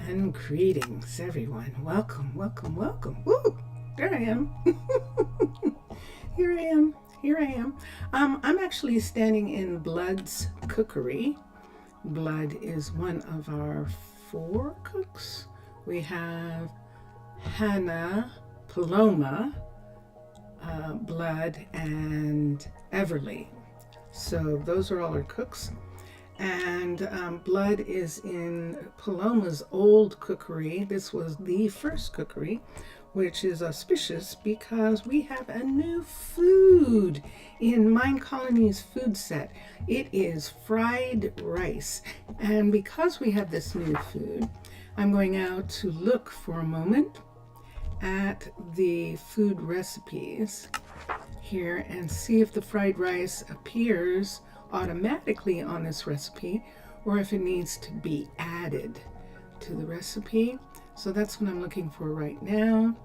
And greetings, everyone. Welcome, welcome, welcome. Woo! There I am. Here I am. Here I am. I'm actually standing in Blood's cookery. Blood is one of our 4 cooks. We have Hannah, Paloma, Blood, and Everly. So those are all our cooks. And Blood is in Paloma's old cookery. This was the first cookery, which is auspicious because we have a new food in Minecolonies food set. It is fried rice. And because we have this new food, I'm going out to look for a moment at the food recipes here and see if the fried rice appears automatically on this recipe or if it needs to be added to the recipe. So that's what I'm looking for right now.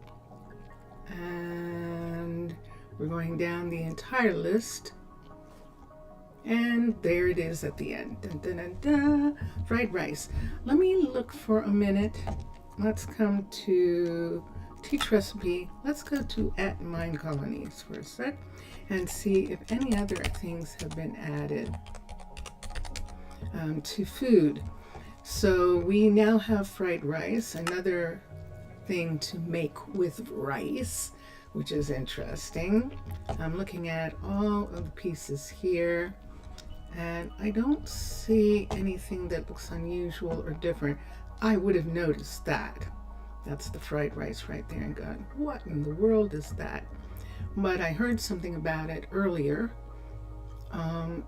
And we're going down the entire list. And there it is at the end. Dun, dun, dun, dun. Fried rice. Let me look for a minute. Let's come to teach recipe. Let's go to @Minecolonies for a sec and see if any other things have been added to food. So we now have fried rice, another thing to make with rice, which is interesting. I'm looking at all of the pieces here and I don't see anything that looks unusual or different. I would have noticed that. That's the fried rice right there and gone, what in the world is that? But I heard something about it earlier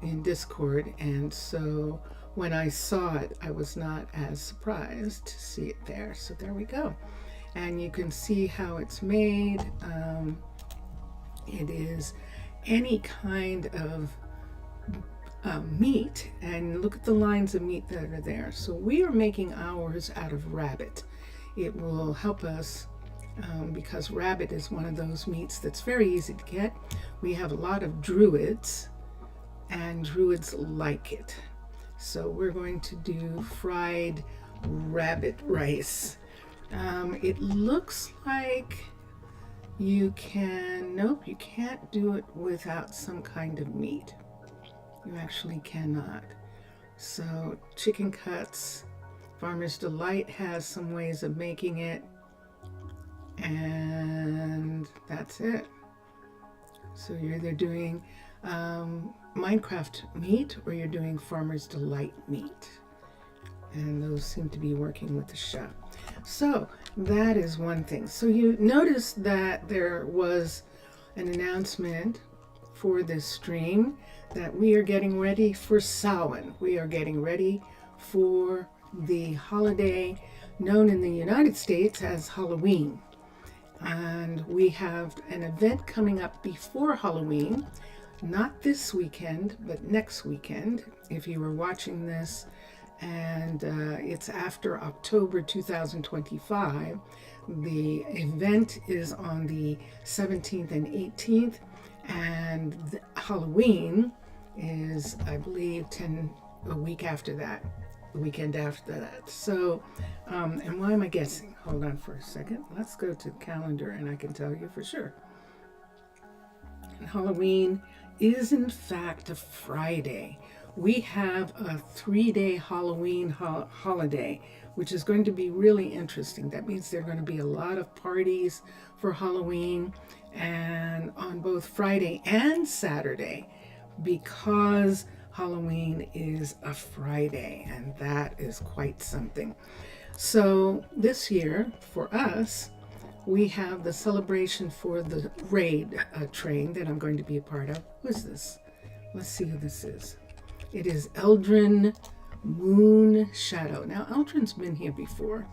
in Discord, and so when I saw it, I was not as surprised to see it there. So there we go. And you can see how it's made. It is any kind of meat, and look at the lines of meat that are there. So we are making ours out of rabbit. It will help us because rabbit is one of those meats that's very easy to get. We have a lot of druids, and druids like it. So we're going to do fried rabbit rice. It looks like you can, nope, you can't do it without some kind of meat. You actually cannot. So chicken cuts, Farmer's Delight has some ways of making it, and that's it. So you're either doing Minecraft meat or you're doing Farmer's Delight meat, and those seem to be working with the chef. So that is one thing. So you notice that there was an announcement for this stream that we are getting ready for Samhain. We are getting ready for the holiday known in the United States as Halloween. And we have an event coming up before Halloween, not this weekend, but next weekend, if you were watching this, and it's after October 2025. The event is on the 17th and 18th, and Halloween is, I believe, a week after that, the weekend after that. So, and why am I guessing? Hold on for a second. Let's go to the calendar and I can tell you for sure. And Halloween is in fact a Friday. We have a 3-day Halloween holiday, which is going to be really interesting. That means there are going to be a lot of parties for Halloween, and on both Friday and Saturday, because Halloween is a Friday, and that is quite something. So this year, for us, we have the celebration for the raid train that I'm going to be a part of. Who's this? Let's see who this is. It is Eldrin Moon Shadow. Now, Eldrin's been here before.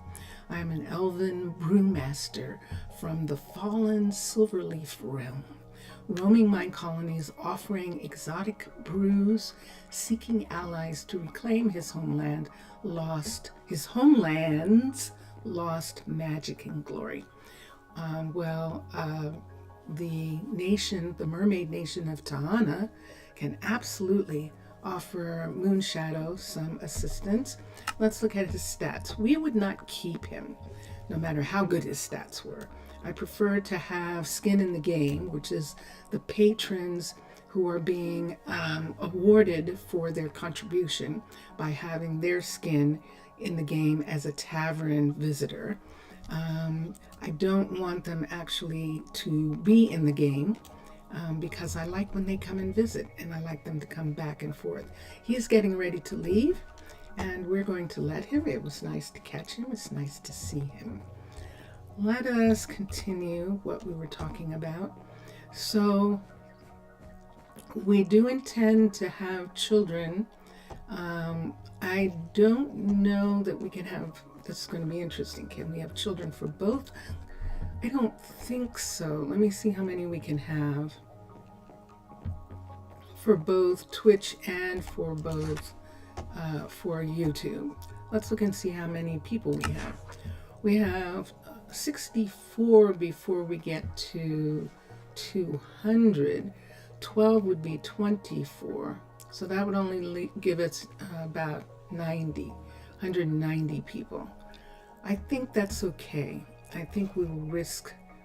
I'm an elven brewmaster from the fallen Silverleaf realm, roaming Minecolonies, offering exotic brews, seeking allies to reclaim his homeland's lost magic and glory. The nation, the mermaid nation of Tahana, can absolutely offer Moonshadow some assistance. Let's look at his stats. We would not keep him, no matter how good his stats were. I prefer to have skin in the game, which is the patrons who are being awarded for their contribution by having their skin in the game as a tavern visitor. I don't want them actually to be in the game because I like when they come and visit, and I like them to come back and forth. He's getting ready to leave, and we're going to let him. It was nice to catch him. It's nice to see him. Let us continue what we were talking about. So we do intend to have children. I don't know that we can have, this is going to be interesting. Can we have children for both? I don't think so. Let me see how many we can have for both Twitch and for both for YouTube. Let's look and see how many people we have. We have 64 before we get to 200. 12 would be 24. So that would only give us about 190 people. I think that's okay. I think we will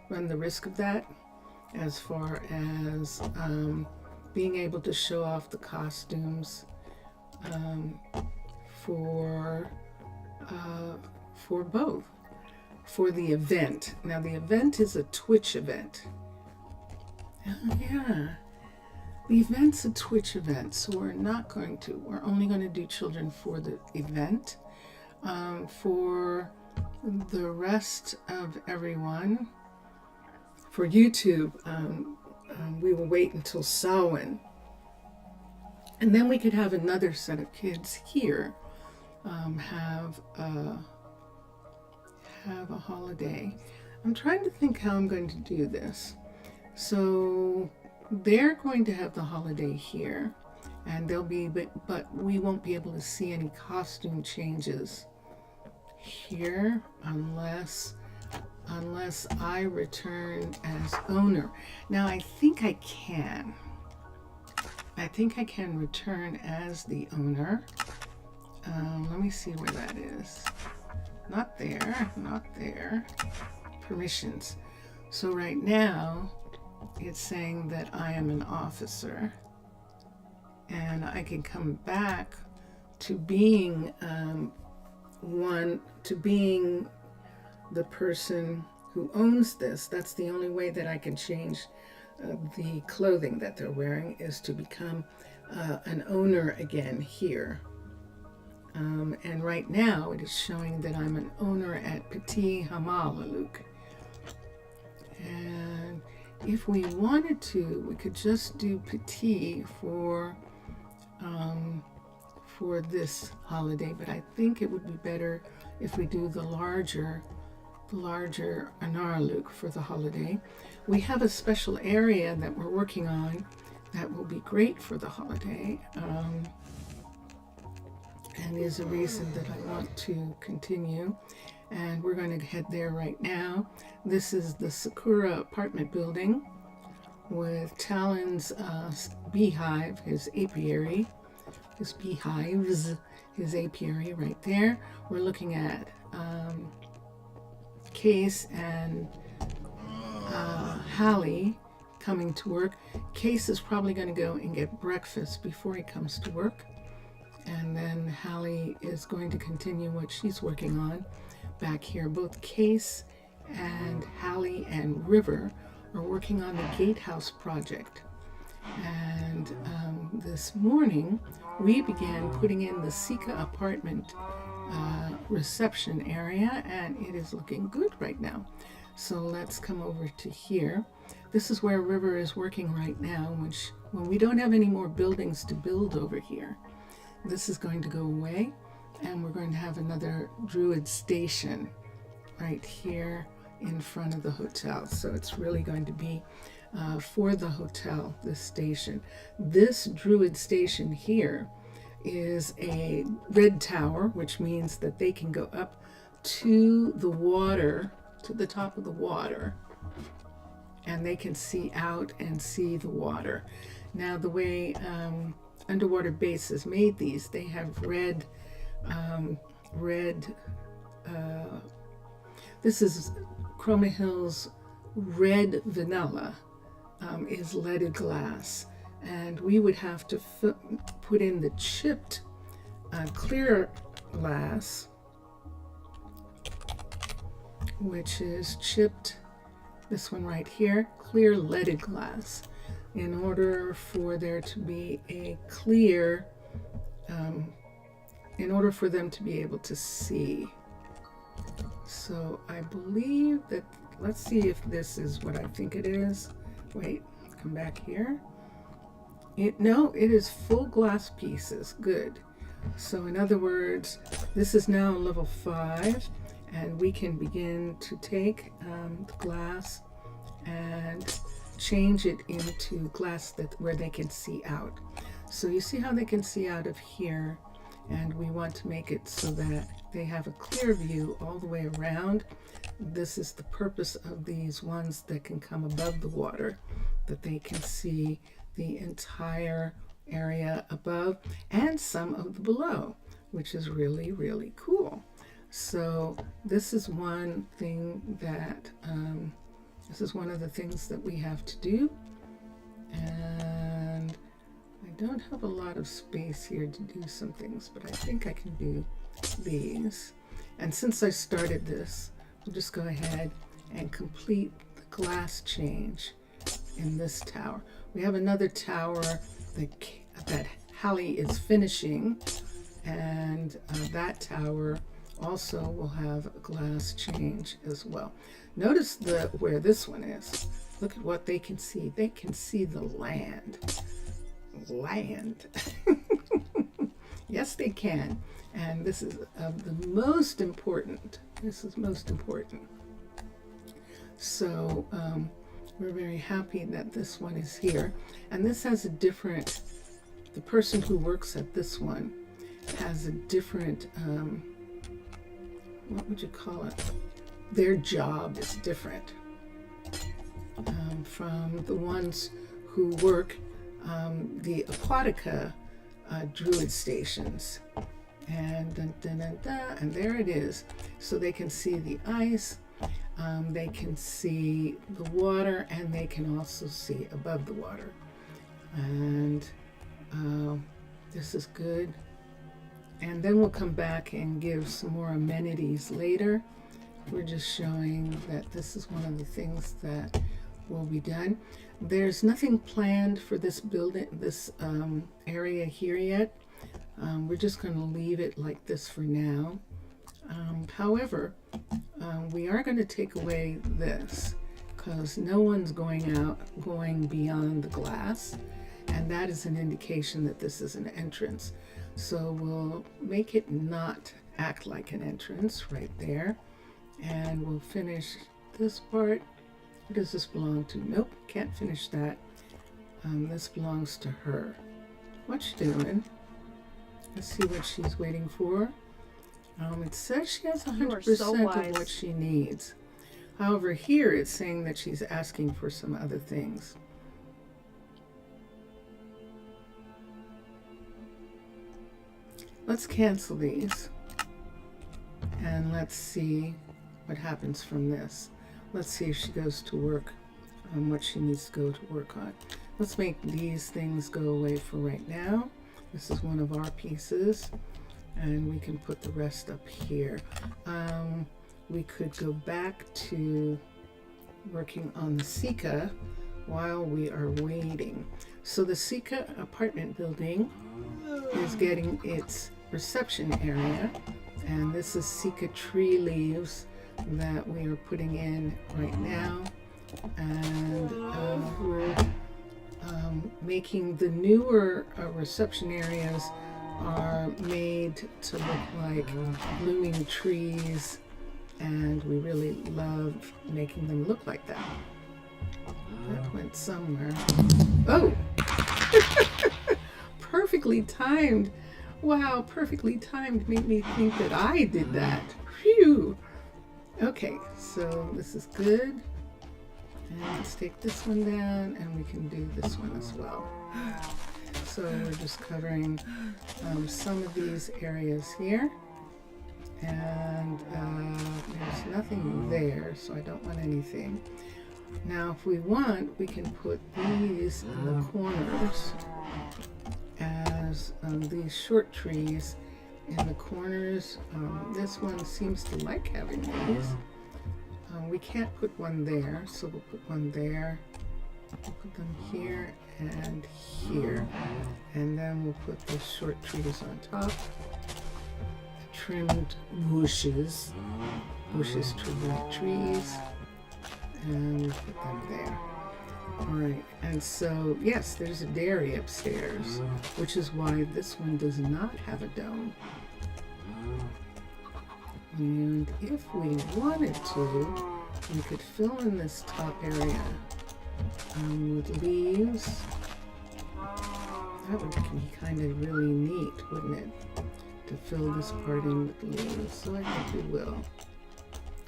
run the risk of that as far as being able to show off the costumes for both. For the event. Now the event is a Twitch event. Oh yeah. The event's a Twitch event, so we're only going to do children for the event. For the rest of everyone, for YouTube, we will wait until Samhain. And then we could have another set of kids here have a holiday. I'm trying to think how I'm going to do this. So they're going to have the holiday here, and they'll be, but we won't be able to see any costume changes here unless I return as owner. Now I think I can return as the owner. Let me see where that is. Not there. Permissions. So right now it's saying that I am an officer, and I can come back to being the person who owns this. That's the only way that I can change the clothing that they're wearing, is to become an owner again here. And right now it is showing that I'm an owner at Pitti Hamaalakut. And if we wanted to, we could just do Pitti for this holiday, but I think it would be better if we do the larger Arnaaluk for the holiday. We have a special area that we're working on that will be great for the holiday, and is a reason that I want to continue, and we're going to head there right now. This is the Sakura apartment building with Talon's beehive, his apiary, his beehives, his apiary right there. We're looking at Case and Hallie coming to work. Case is probably going to go and get breakfast before he comes to work, and then Hallie is going to continue what she's working on back here. Both Case and Hallie and River are working on the gatehouse project, and this morning we began putting in the Sika apartment reception area, and it is looking good right now. So let's come over to here. This is where River is working right now, when we don't have any more buildings to build over here. This is going to go away, and we're going to have another Druid station right here in front of the hotel. So it's really going to be for the hotel, this station. This Druid station here is a red tower, which means that they can go up to the water, to the top of the water, and they can see out and see the water. Now the way underwater bases made these, they have red, this is Chroma Hill's red vanilla, is leaded glass. And we would have to put in the chipped clear glass, which is chipped, this one right here, clear leaded glass, in order for there to be a clear, in order for them to be able to see. So I believe that, let's see if this is what I think it is. Wait, come back here. No, it is full glass pieces. Good. So in other words, this is now level 5, and we can begin to take the glass and change it into glass where they can see out. So you see how they can see out of here, and we want to make it so that they have a clear view all the way around. This is the purpose of these ones that can come above the water, that they can see the entire area above and some of the below, which is really, really cool. So this is one thing that, this is one of the things that we have to do. And I don't have a lot of space here to do some things, but I think I can do these. And since I started this, we'll just go ahead and complete the glass change in this tower. We have another tower that Hallie is finishing, and that tower also will have a glass change as well. Notice where this one is. Look at what they can see. They can see the land. Yes, they can. And this is the most important. This is most important. So we're very happy that this one is here. And this has a different, the person who works at this one has a different, what would you call it? Their job is different from the ones who work the Aquatica druid stations. And and there it is. So they can see the ice, they can see the water, and they can also see above the water. And this is good. And then we'll come back and give some more amenities later. We're just showing that this is one of the things that will be done. There's nothing planned for this building, this area here yet. We're just going to leave it like this for now. However, we are going to take away this because no one's going beyond the glass, and that is an indication that this is an entrance. So we'll make it not act like an entrance right there, and we'll finish this part. Who does this belong to? Nope, can't finish that. This belongs to her. What's she doing? Let's see what she's waiting for. It says she has 100% of what she needs. However, here it's saying that she's asking for some other things. Let's cancel these. And let's see what happens from this. Let's see if she goes to work on what she needs to go to work on. Let's make these things go away for right now. This is one of our pieces, and we can put the rest up here. We could go back to working on the Sika while we are waiting. So the Sika apartment building is getting its reception area, and this is Sika tree leaves that we are putting in right now. And we're making the newer reception areas are made to look like blooming trees, and we really love making them look like that. That went somewhere. Oh! Perfectly timed. Wow, perfectly timed. Made me think that I did that. Phew! Okay, so this is good. And let's take this one down, and we can do this one as well. So we're just covering some of these areas here. And there's nothing there, so I don't want anything. Now, if we want, we can put these in the corners as these short trees in the corners. This one seems to like having these. We can't put one there, so we'll put one there. We'll put them here and here. And then we'll put the short trees on top. Trimmed bushes trimmed like trees. And we'll put them there. Alright, and so, yes, there's a dairy upstairs, which is why this one does not have a dome. And if we wanted to, we could fill in this top area with leaves. That would be kind of really neat, wouldn't it? To fill this part in with leaves. So I think we will.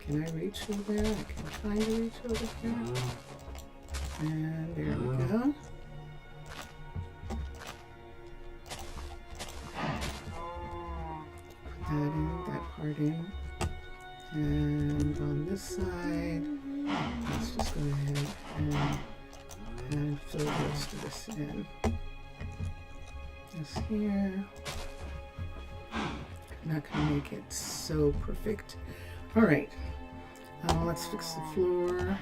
Can I reach over there? I can try to reach over here. And there we go. Put that in, that part in. And on this side, let's just go ahead and fill the rest of this in. This here. I'm not going to make it so perfect. All right, let's fix the floor.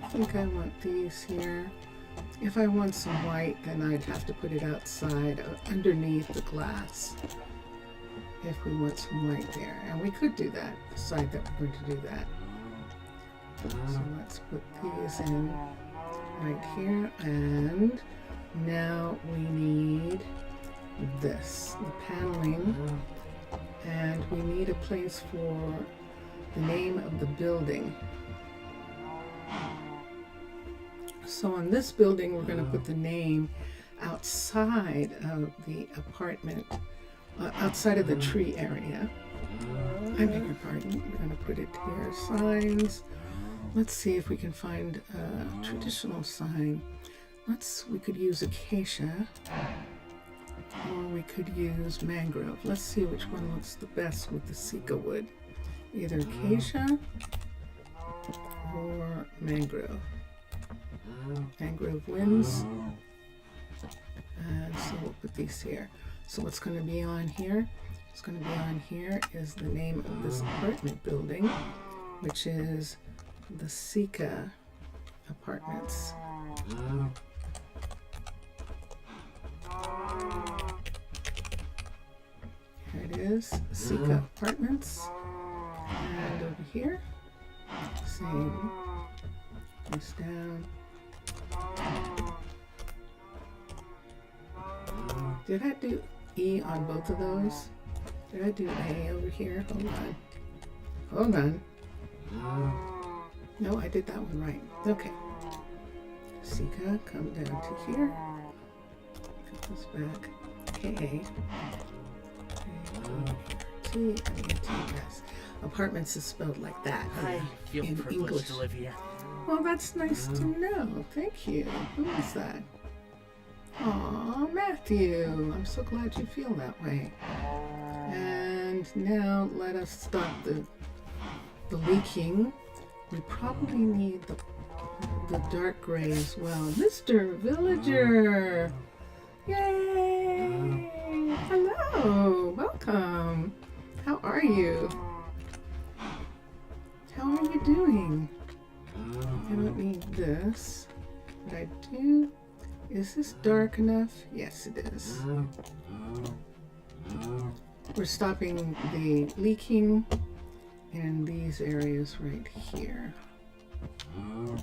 I think I want these here. If I want some white, then I'd have to put it outside underneath the glass. If we want some white there, and we could do that, decide that we're going to do that. So let's put these in right here, and now we need this, the paneling, and we need a place for the name of the building. So on this building, we're going to put the name outside of the apartment, outside of the tree area. I beg your pardon. We're going to put it here. Signs. Let's see if we can find a traditional sign. We could use acacia, or we could use mangrove. Let's see which one looks the best with the Sika wood. Either acacia or mangrove. Mangrove wins. And so we'll put these here. So what's going to be on here? What's going to be on here is the name of this apartment building, which is the Sika Apartments. Here it is, Sika Apartments. And over here, same. This down. Did I do E on both of those? Did I do A over here? Hold on. Hold on. No, I did that one right. Okay. Sika, come down to here. Put this back. K-A. T-A-T-S. Apartments is spelled like that. I feel in privileged English. to live here. Well, that's nice to know. Thank you. Who is that? Aw, Matthew. I'm so glad you feel that way. And now let us stop the leaking. We probably need the dark gray as well. Mr. Villager! Yay! Hello! Welcome! How are you? How are you doing? I don't need this. What I do, is this dark enough? Yes, it is. We're stopping the leaking in these areas right here. You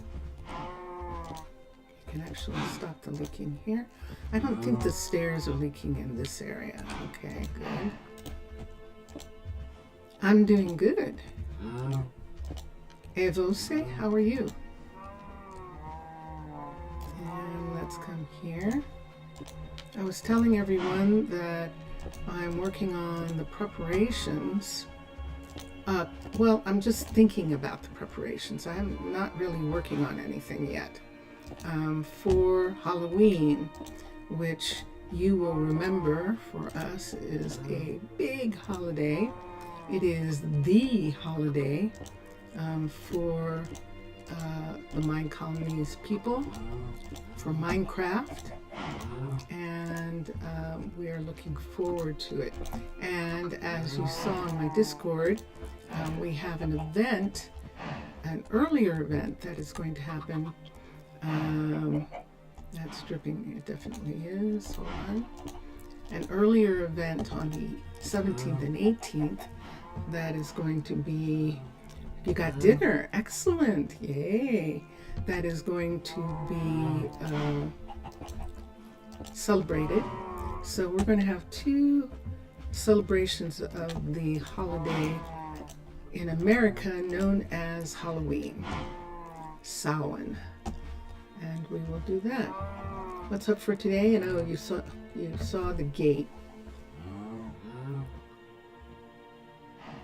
can actually stop the leaking here. I don't think the stairs are leaking in this area. Okay, good. I'm doing good. Evose, how are you? And let's come here. I was telling everyone that I'm working on the preparations. Well, I'm just thinking about the preparations. I'm not really working on anything yet. for Halloween, which you will remember for us is a big holiday. It is the holiday for the Minecolonies people, for Minecraft, and we are looking forward to it. And as you saw in my Discord, we have an event, an earlier event that is going to happen. That's dripping, it definitely is. Hold on. An earlier event on the 17th and 18th that is going to be, you got dinner, excellent, yay. That is going to be celebrated. So we're going to have two celebrations of the holiday in America known as Halloween, Samhain, and we will do that. What's up for today? And oh, you saw the gate.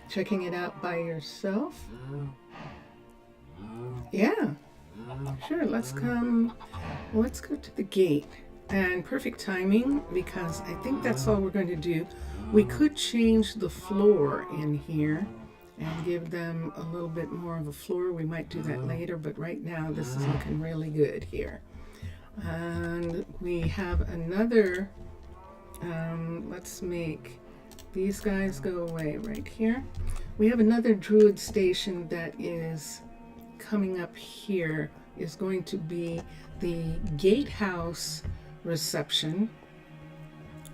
Checking it out by yourself? Yeah, sure. Let's go to the gate. And perfect timing, because I think that's all we're going to do. We could change the floor in here and give them a little bit more of a floor. We might do that later, but right now this is looking really good here. And we have another, let's make these guys go away right here. We have another druid station that is coming up here, is going to be the gatehouse reception,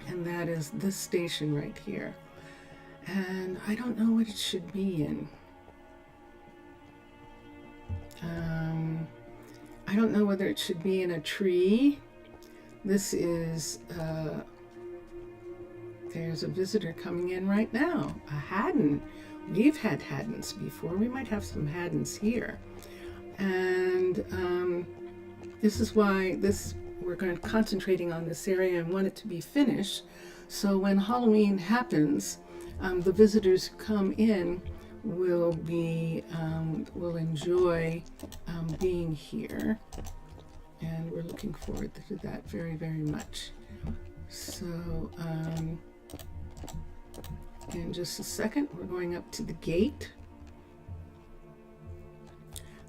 and that is this station right here. And I don't know what it should be in. I don't know whether it should be in a tree. This is there's a visitor coming in right now, a Haddon. We've had Haddons before. We might have some Haddons here. And this is why we're going to concentrating on this area and want it to be finished. So when Halloween happens, the visitors who come in will enjoy being here, and we're looking forward to that very, very much. So in just a second, we're going up to the gate.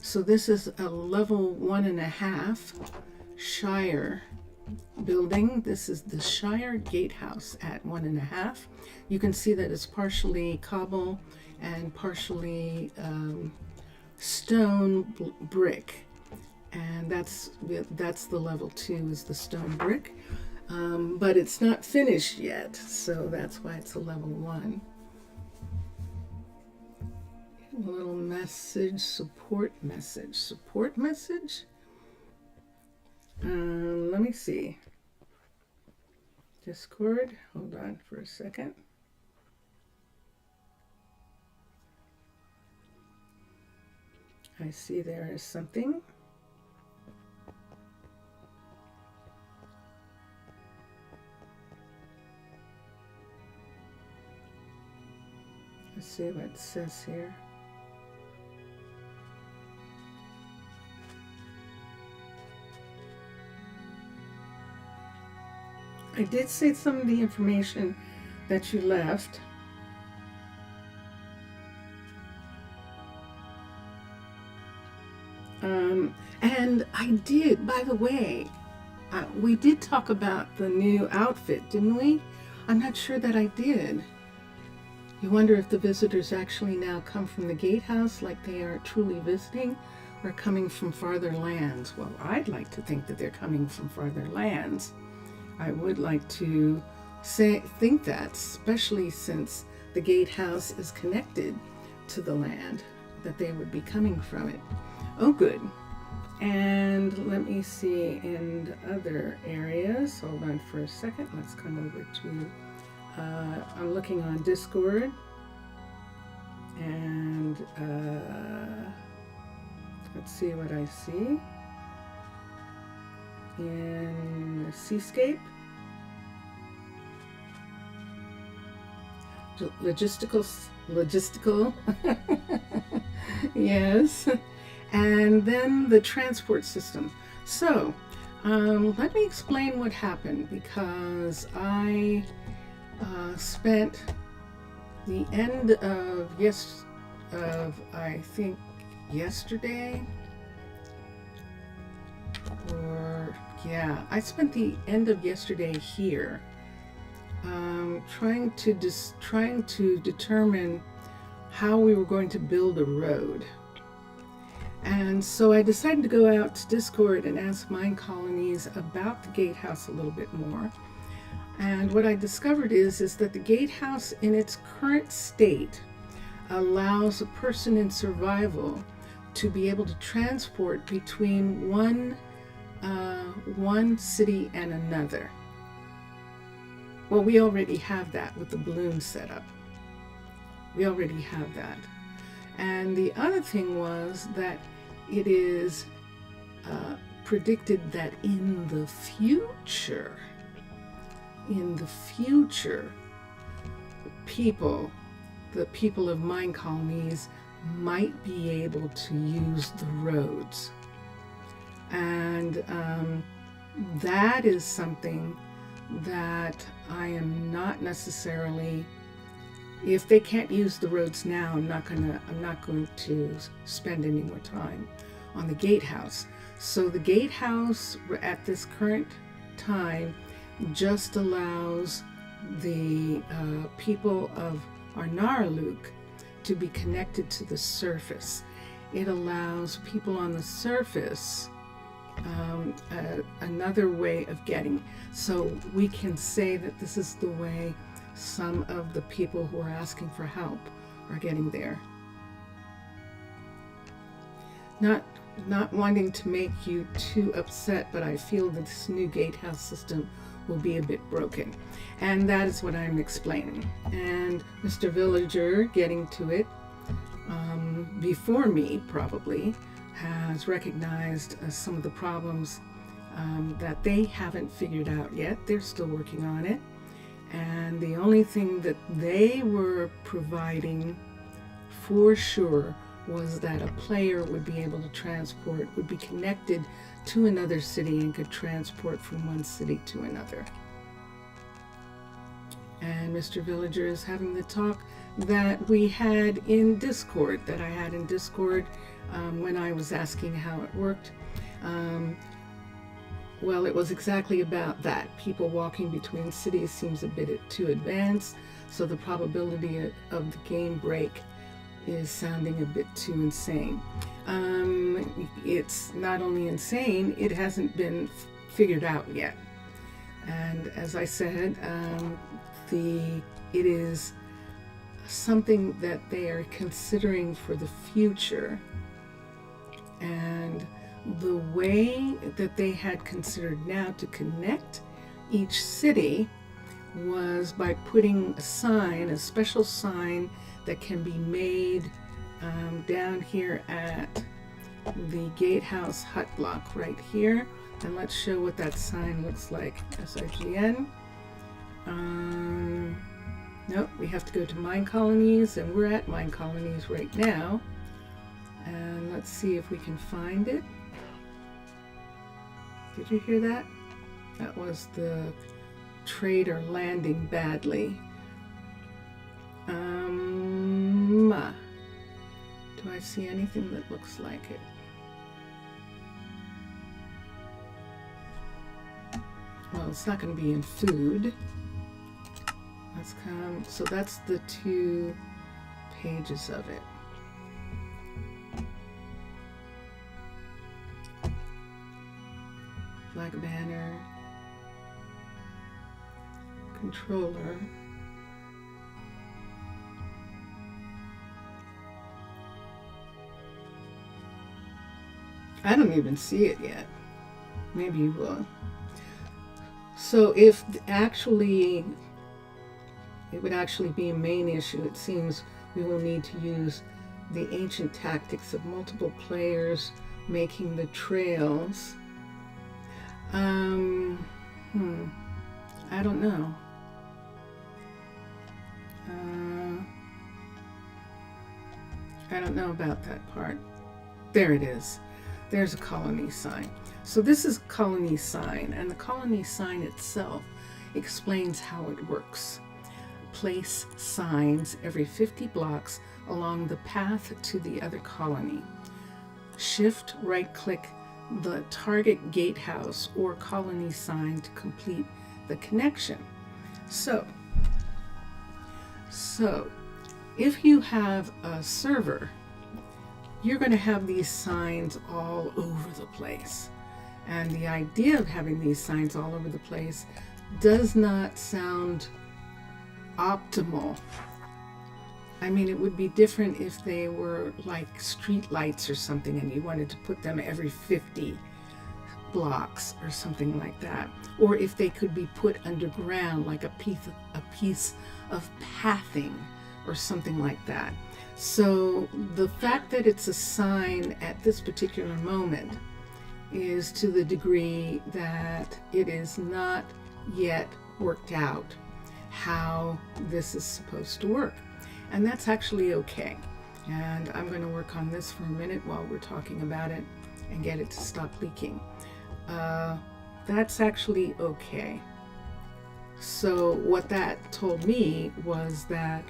So this is a level 1.5 Shire building. This is the Shire gatehouse at 1.5. You can see that it's partially cobble and partially stone brick, and that's the level 2 is the stone brick, but it's not finished yet, so that's why it's a level 1. A little message, support message. Let me see. Discord, hold on for a second. I see there is something. Let's see what it says here. I did say some of the information that you left. And I did, by the way, we did talk about the new outfit, didn't we? I'm not sure that I did. You wonder if the visitors actually now come from the gatehouse like they are truly visiting, or coming from farther lands. Well, I'd like to think that they're coming from farther lands. I would like to think that, especially since the gatehouse is connected to the land, that they would be coming from it. Oh, good. And let me see in other areas. Hold on for a second. Let's come over to, I'm looking on Discord. And let's see what I see. In Seascape. Logistical. Yes. And then the transport system. So, let me explain what happened, because I spent the end of I think yesterday, I spent the end of yesterday here, trying to determine how we were going to build a road. And so I decided to go out to Discord and ask Minecolonies about the gatehouse a little bit more. And what I discovered is that the gatehouse in its current state allows a person in survival to be able to transport between one city and another. Well, we already have that with the balloon setup. We already have that. And the other thing was that it is predicted that in the future, the people of Minecolonies might be able to use the roads. And that is something that I am not necessarily, if they can't use the roads now, I'm not going to spend any more time on the gatehouse. So the gatehouse at this current time just allows the people of Arnaaluk to be connected to the surface. It allows people on the surface another way of getting. So we can say that this is the way some of the people who are asking for help are getting there. Not wanting to make you too upset, but I feel that this new gatehouse system will be a bit broken. And that is what I'm explaining. And Mr. Villager, getting to it before me probably, has recognized some of the problems that they haven't figured out yet. They're still working on it. And the only thing that they were providing for sure was that a player would be able to transport, would be connected to another city and could transport from one city to another. And Mr. Villager is having the talk that we had in Discord, when I was asking how it worked. Well, it was exactly about that. People walking between cities seems a bit too advanced, so the probability of the game break is sounding a bit too insane. It's not only insane, it hasn't been figured out yet. And as I said, it is something that they are considering for the future. And the way that they had considered now to connect each city was by putting a special sign that can be made down here at the gatehouse hut block right here. And let's show what that sign looks like. SIGN. Nope, we have to go to Minecolonies, and we're at Minecolonies right now. And let's see if we can find it. Did you hear that? That was the trader landing badly. Do I see anything that looks like it? Well, it's not going to be in food. Let's come. So that's the 2 pages of it. Flag banner, controller, I don't even see it yet. Maybe you will. So if it would actually be a main issue, it seems we will need to use the ancient tactics of multiple players making the trails. I don't know. I don't know about that part. There it is. There's a colony sign. So this is a colony sign, and the colony sign itself explains how it works. Place signs every 50 blocks along the path to the other colony. Shift right-click the target gatehouse or colony sign to complete the connection. So if you have a server, you're going to have these signs all over the place. And the idea of having these signs all over the place does not sound optimal. I mean, it would be different if they were like street lights or something and you wanted to put them every 50 blocks or something like that. Or if they could be put underground like a piece of pathing or something like that. So the fact that it's a sign at this particular moment is to the degree that it is not yet worked out how this is supposed to work. And that's actually okay. And I'm going to work on this for a minute while we're talking about it and get it to stop leaking. That's actually okay. So what that told me was that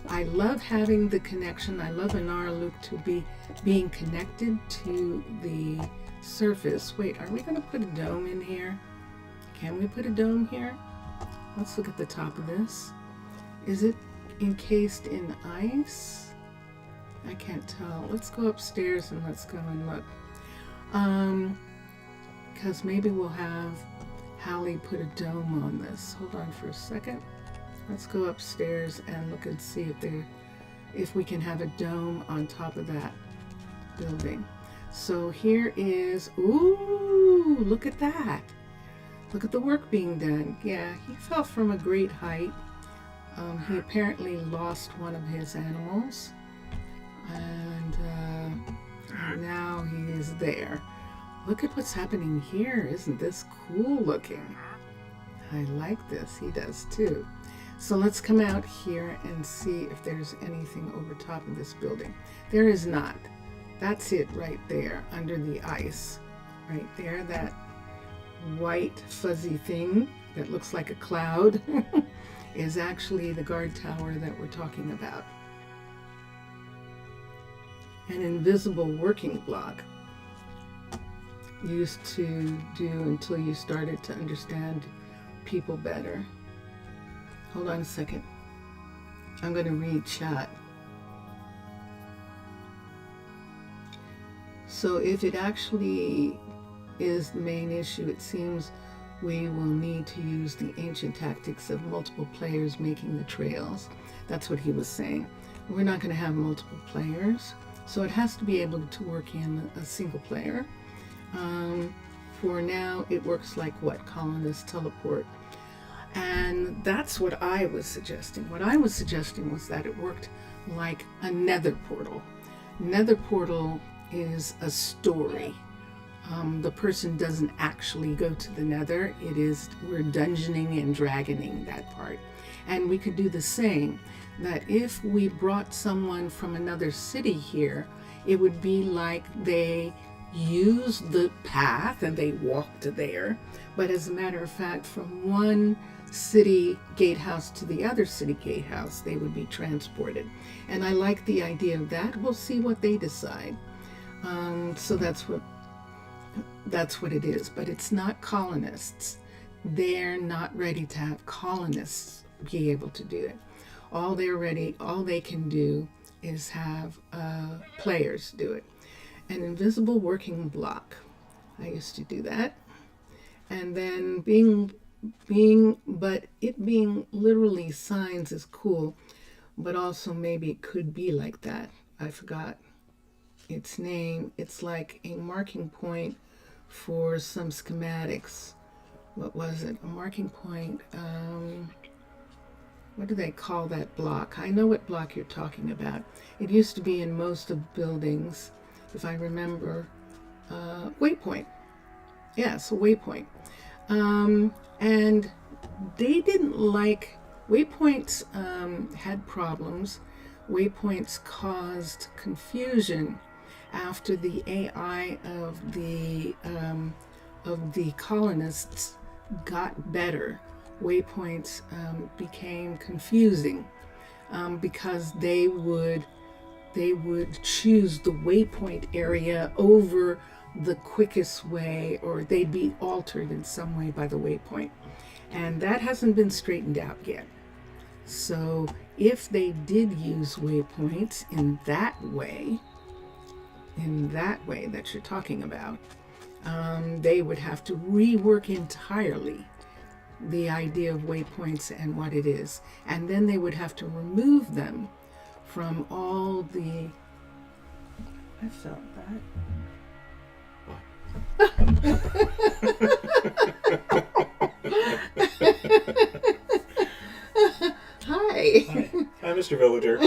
I love having the connection. I love Arnaaluk to be being connected to the surface. Wait, are we going to put a dome in here? Can we put a dome here? Let's look at the top of this. Is it encased in ice? I can't tell. Let's go upstairs and let's go and look. Because maybe we'll have Hallie put a dome on this. Hold on for a second. Let's go upstairs and look and see if we can have a dome on top of that building. So here is, ooh, look at that. Look at the work being done. Yeah, he fell from a great height. He apparently lost one of his animals, and now he is there. Look at what's happening here. Isn't this cool looking? I like this. He does too. So let's come out here and see if there's anything over top of this building. There is not. That's it right there under the ice. Right there, that white fuzzy thing that looks like a cloud is actually the guard tower that we're talking about. An invisible working block used to do until you started to understand people better. Hold on a second. I'm going to read chat. So if it actually is the main issue, it seems we will need to use the ancient tactics of multiple players making the trails. That's what he was saying. We're not going to have multiple players, so it has to be able to work in a single player. For now, it works like what? Colonists teleport. And that's what I was suggesting. What I was suggesting was that it worked like a nether portal. Nether portal is a story. The person doesn't actually go to the nether. We're dungeoning and dragoning that part. And we could do the same, that if we brought someone from another city here, it would be like they used the path and they walked there. But as a matter of fact, from one city gatehouse to the other city gatehouse, they would be transported. And I like the idea of that. We'll see what they decide. So that's what it is. But it's not colonists. They're not ready to have colonists be able to do it. All they can do is have players do it. An invisible working block. I used to do that. And then but it being literally signs is cool, but also maybe it could be like that. I forgot its name. It's like a marking point for some schematics. What was it? A marking point. What do they call that block? I know what block you're talking about. It used to be in most of buildings, if I remember. Waypoint. Yes, a waypoint. And they didn't like waypoints. Had problems. Waypoints caused confusion, after the AI of the colonists got better, waypoints became confusing because they would choose the waypoint area over the quickest way, or they'd be altered in some way by the waypoint. And that hasn't been straightened out yet. So if they did use waypoints in that way that you're talking about, they would have to rework entirely the idea of waypoints and what it is. And then they would have to remove them from all the... I felt that. Hi. Hi, Mr. Villager.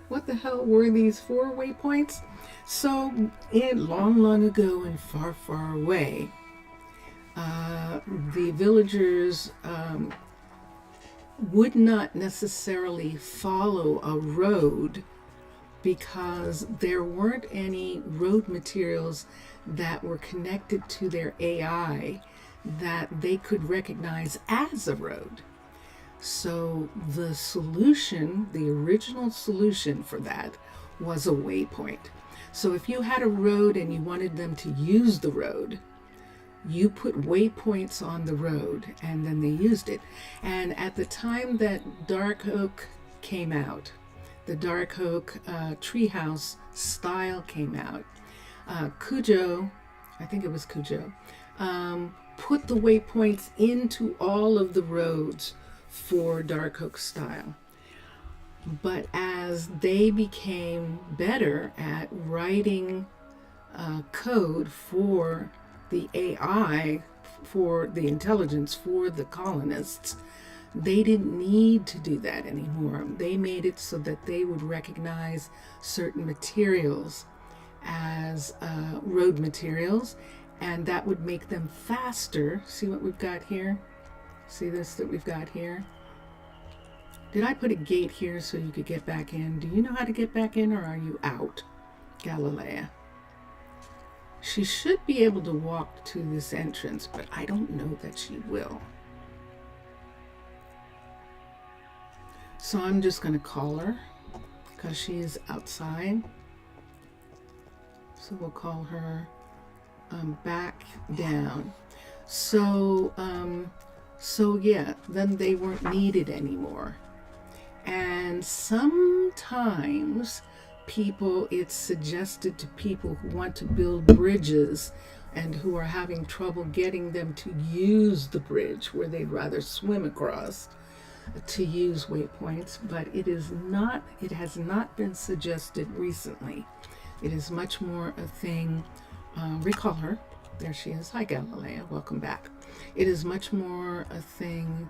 What the hell were these 4 waypoints? So, long ago and far, far away, the villagers would not necessarily follow a road because there weren't any road materials that were connected to their AI that they could recognize as a road. So the solution, the original solution for that, was a waypoint. So if you had a road and you wanted them to use the road, you put waypoints on the road and then they used it. And at the time that Dark Oak came out, the Dark Oak treehouse style came out, Cujo, I think it was Cujo, put the waypoints into all of the roads for Dark Oak style. But as they became better at writing code for the AI, for the intelligence, for the colonists, they didn't need to do that anymore. They made it so that they would recognize certain materials as road materials, and that would make them faster. See what we've got here? See this that we've got here? Did I put a gate here so you could get back in? Do you know how to get back in, or are you out, Galilea? She should be able to walk to this entrance, but I don't know that she will. So I'm just going to call her because she is outside. So we'll call her back down. So yeah, then they weren't needed anymore. And sometimes it's suggested to people who want to build bridges and who are having trouble getting them to use the bridge where they'd rather swim across, to use waypoints, but it has not been suggested recently. It is much more a thing, recall her, there she is, hi Galilea, welcome back. It is much more a thing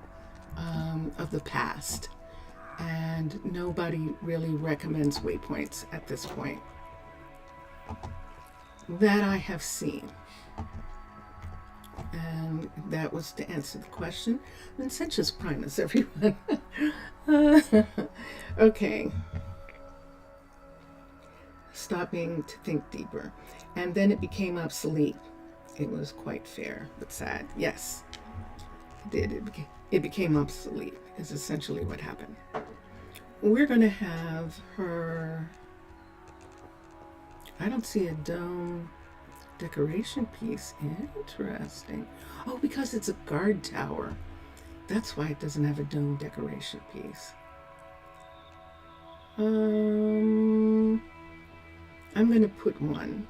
of the past, and nobody really recommends waypoints at this point that I have seen. And that was to answer the question. Vincentius Primus, everyone. Okay. Stopping to think deeper. And then it became obsolete. It was quite fair, but sad. Yes, it did. It became obsolete, is essentially what happened. We're going to have her... I don't see a dome decoration piece. Interesting. Oh, because it's a guard tower. That's why it doesn't have a dome decoration piece. I'm going to put one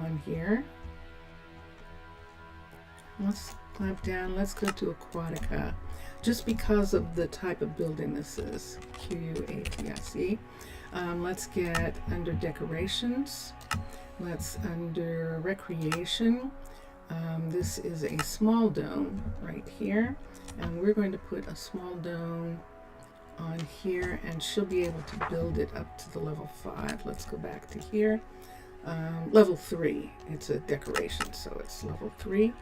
on here. Let's clamp down. Let's go to Aquatica, just because of the type of building this is. QUATIC. Let's get under decorations. Let's under recreation. This is a small dome right here, and we're going to put a small dome on here, and she'll be able to build it up to the level 5. Let's go back to here. Level 3. It's a decoration, so it's level 3.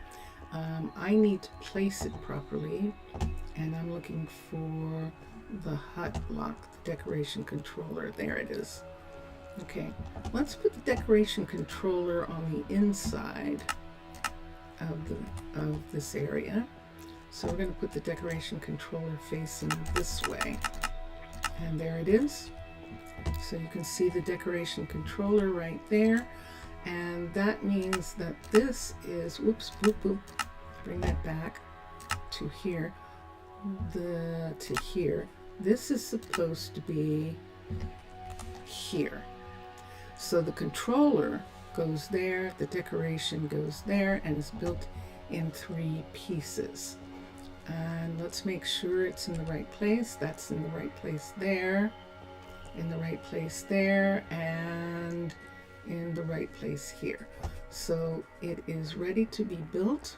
I need to place it properly. and I'm looking for the hut block, the decoration controller. There it is. Okay, let's put the decoration controller on the inside of this area. So we're going to put the decoration controller facing this way, and there it is. So you can see the decoration controller right there, and that means that this is, whoops, boop, boop, bring that back to here, to here. This is supposed to be here. So the controller goes there, the decoration goes there, and it's built in 3 pieces. And let's make sure it's in the right place. That's in the right place there, in the right place there, and in the right place here. So it is ready to be built.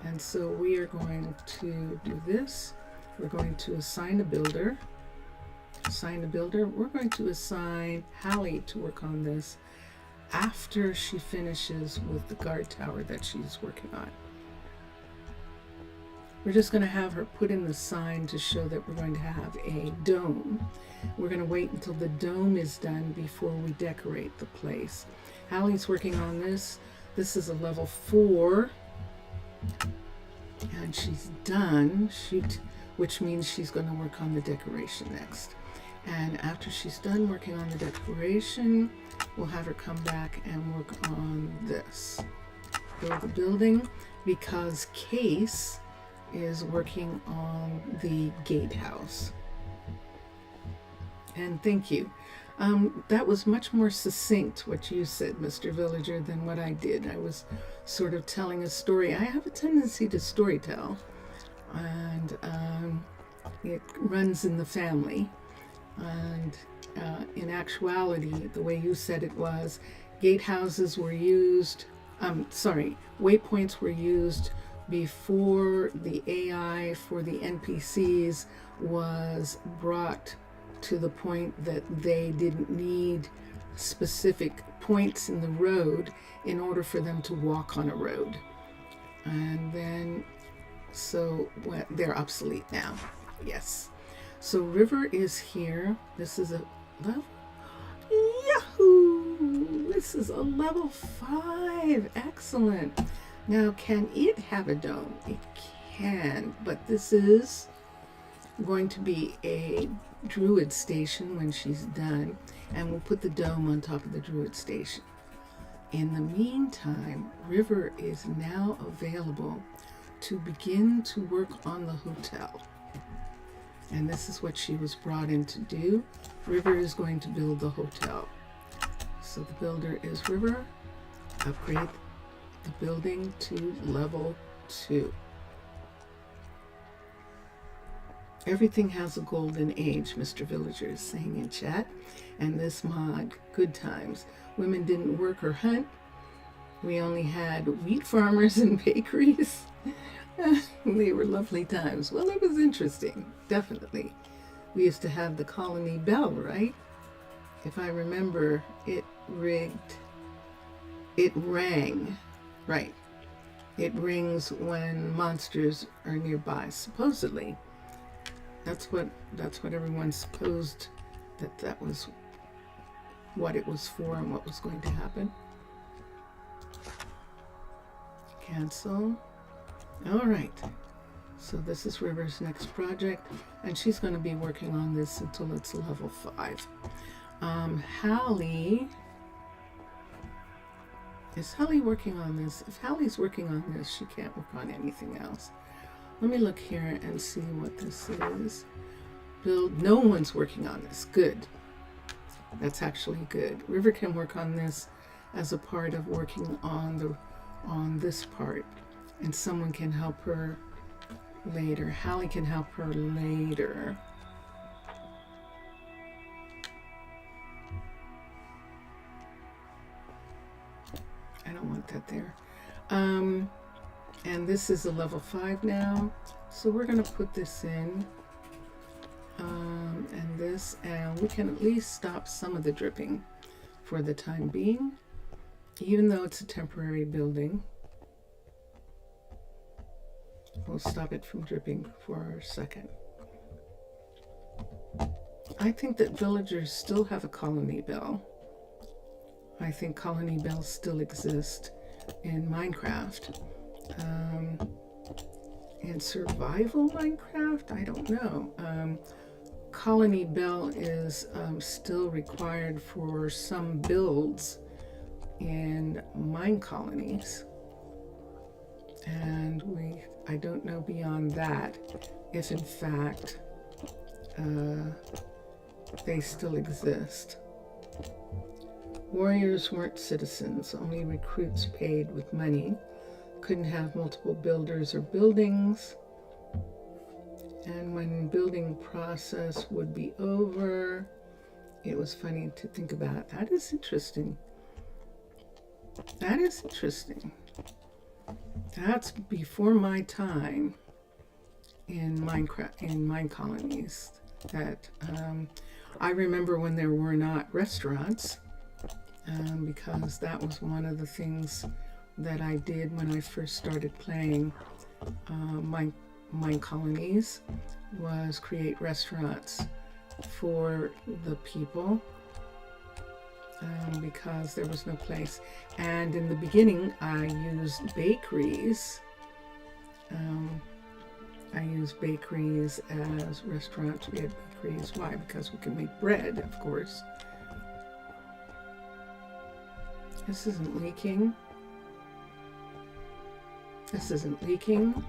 And so we are going to do this. We're going to assign a builder. We're going to assign Hallie to work on this after she finishes with the guard tower that she's working on. We're just going to have her put in the sign to show that we're going to have a dome. We're going to wait until the dome is done before we decorate the place. Hallie's working on this. This is a level 4. And she's done, which means she's going to work on the decoration next. And after she's done working on the decoration, we'll have her come back and work on this. Build the building, because Case is working on the gatehouse. And thank you. That was much more succinct, what you said, Mr. Villager, than what I did. I was sort of telling a story. I have a tendency to storytell, and it runs in the family. And in actuality, the way you said it was, gatehouses were used, waypoints were used before the AI for the NPCs was brought to the point that they didn't need specific points in the road in order for them to walk on a road. And then, so they're obsolete now. Yes. So river is here. This is a level, yahoo! This is a level 5. Excellent. Now, can it have a dome? It can, but this is going to be a druid station when she's done, and we'll put the dome on top of the druid station. In the meantime, River is now available to begin to work on the hotel. And this is what she was brought in to do. River is going to build the hotel. So the builder is River. Upgrade the building to level 2. Everything has a golden age, Mr. Villager is saying in chat. And this mod, good times. Women didn't work or hunt. We only had wheat farmers and bakeries. They were lovely times. Well, it was interesting, definitely. We used to have the colony bell, right? If I remember, it rang, right. It rings when monsters are nearby, supposedly. That's what everyone supposed that was what it was for and what was going to happen. Cancel. All right. So this is River's next project, and she's going to be working on this until it's level 5. Hallie, is Hallie working on this? If Hallie's working on this, she can't work on anything else. Let me look here and see what this is. Build. No one's working on this. Good. That's actually good. River can work on this as a part of working on this part, and someone can help her later. Hallie can help her later. I don't want that there. And this is a level 5 now, so we're going to put this in, and this, and we can at least stop some of the dripping for the time being, even though it's a temporary building. We'll stop it from dripping for a second. I think that villagers still have a colony bell. I think colony bells still exist in Minecraft. In survival Minecraft, I don't know. Colony bell is still required for some builds in mine colonies. And I don't know beyond that if in fact they still exist. Warriors weren't citizens, only recruits paid with money. Couldn't have multiple builders or buildings. And when building process would be over, it was funny to think about. That is interesting. That is interesting. That's before my time in Minecraft, in mine colonies. That I remember when there were not restaurants, because that was one of the things that I did when I first started playing mine colonies, was create restaurants for the people, because there was no place. And in the beginning I used bakeries. I used bakeries as restaurants. We had bakeries. Why? Because we can make bread, of course. This isn't leaking. This isn't leaking.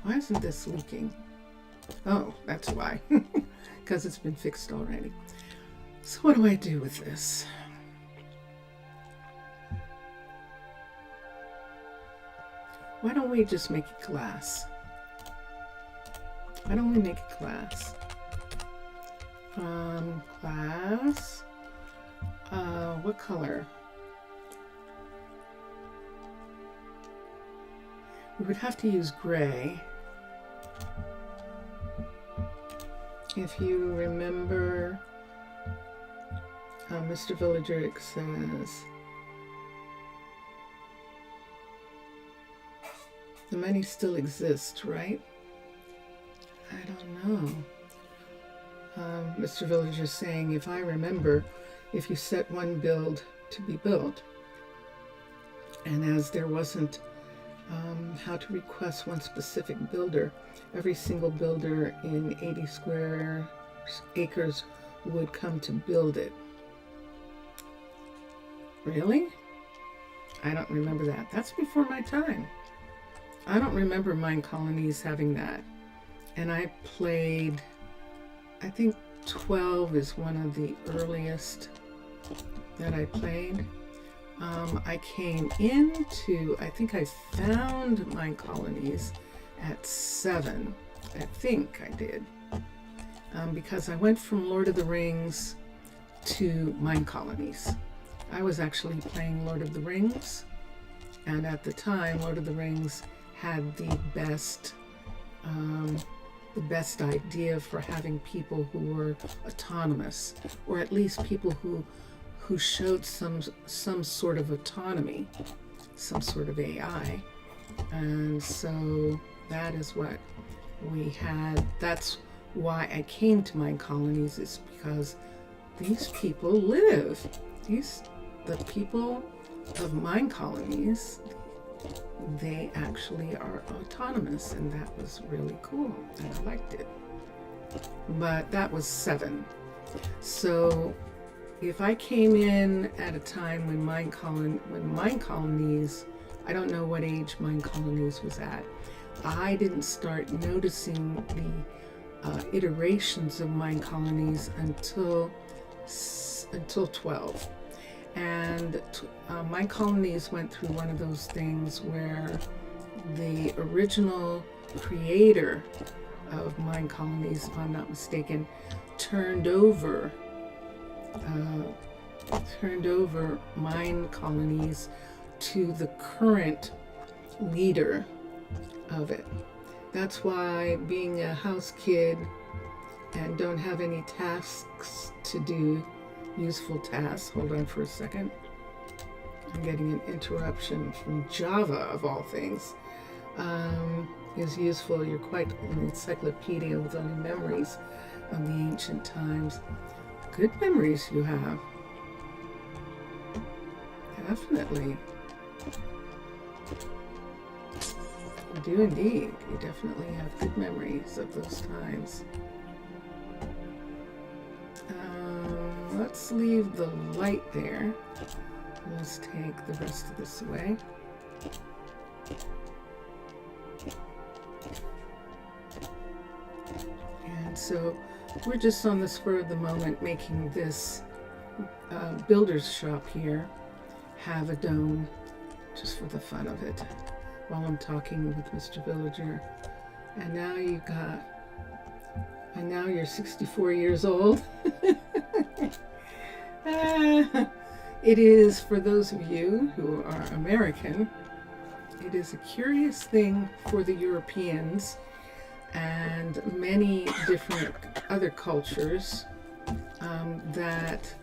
Why isn't this leaking? Oh, that's why. Because it's been fixed already. So what do I do with this? Why don't we just make it glass? Why don't we make it glass? Glass. What color? We would have to use gray. If you remember, Mr. Villager says, the money still exists, right? I don't know. Mr. Villager is saying, if I remember, if you set one build to be built, and as there wasn't how to request one specific builder, every single builder in 80 square acres would come to build it. Really? I don't remember that. That's before my time. I don't remember mine colonies having that. And I played, I think 12 is one of the earliest that I played. I came into, I think I found mine colonies at 7. I think I did. Because I went from Lord of the Rings to mine colonies. I was actually playing Lord of the Rings. And at the time, Lord of the Rings had the best idea for having people who were autonomous, or at least people who showed some sort of autonomy, some sort of AI. And so that is what we had. That's why I came to mine colonies, is because these people live. The people of mine colonies, they actually are autonomous, and that was really cool, and I liked it. But that was 7. So if I came in at a time when mine colonies, I don't know what age mine colonies was at. I didn't start noticing the iterations of mine colonies until 12. And mine colonies went through one of those things where the original creator of mine colonies, if I'm not mistaken, turned over mine colonies to the current leader of it. That's why, being a house kid and don't have any tasks to do, useful tasks. Hold on for a second. I'm getting an interruption from Java, of all things. Is useful. You're quite an encyclopedia with only memories of the ancient times. Good memories you have. Definitely. You do indeed. You definitely have good memories of those times. Let's leave the light there. Let's take the rest of this away. And so we're just on the spur of the moment making this builder's shop here have a dome just for the fun of it while I'm talking with Mr. Villager. And now you're 64 years old. It is, for those of you who are American, it is a curious thing for the Europeans and many different other cultures that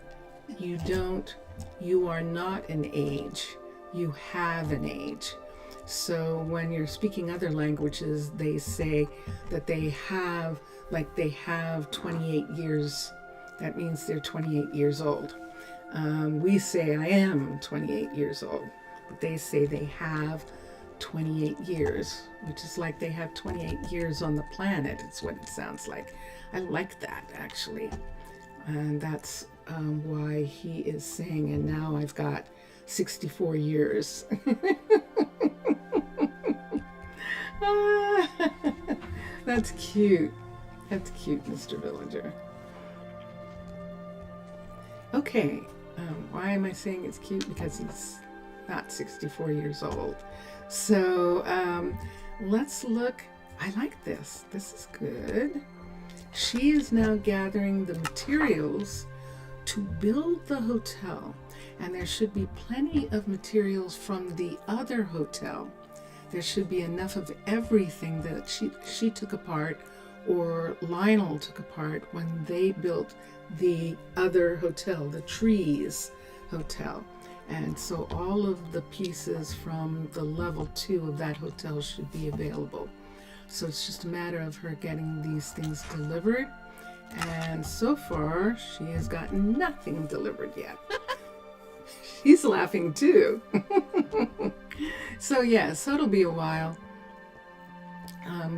you are not an age, you have an age. So when you're speaking other languages, they say that they have 28 years. That means they're 28 years old. We say I am 28 years old, but they say they have 28 years, which is like they have 28 years on the planet. It's what it sounds like. I like that, actually. And that's why he is saying, and now I've got 64 years. That's cute. That's cute, Mr. Villager. Okay, why am I saying it's cute? Because he's not 64 years old. So let's look. I like this. This is good. She is now gathering the materials to build the hotel. And there should be plenty of materials from the other hotel. There should be enough of everything that she took apart or Lionel took apart when they built the other hotel, the Trees Hotel. And so all of the pieces from the level 2 of that hotel should be available. So it's just a matter of her getting these things delivered. And so far, she has gotten nothing delivered yet. She's laughing too. So it'll be a while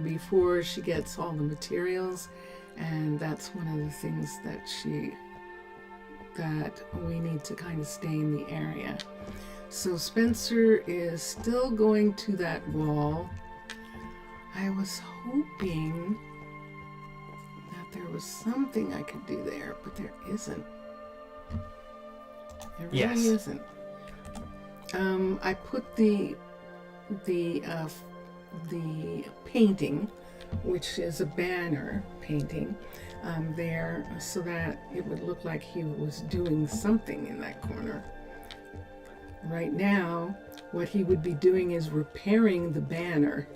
before she gets all the materials. And that's one of the things that we need to kind of stay in the area. So Spencer is still going to that wall. I was hoping that there was something I could do there, but there isn't. There really isn't. I put the painting, which is a banner painting, there so that it would look like he was doing something in that corner. Right now, what he would be doing is repairing the banner.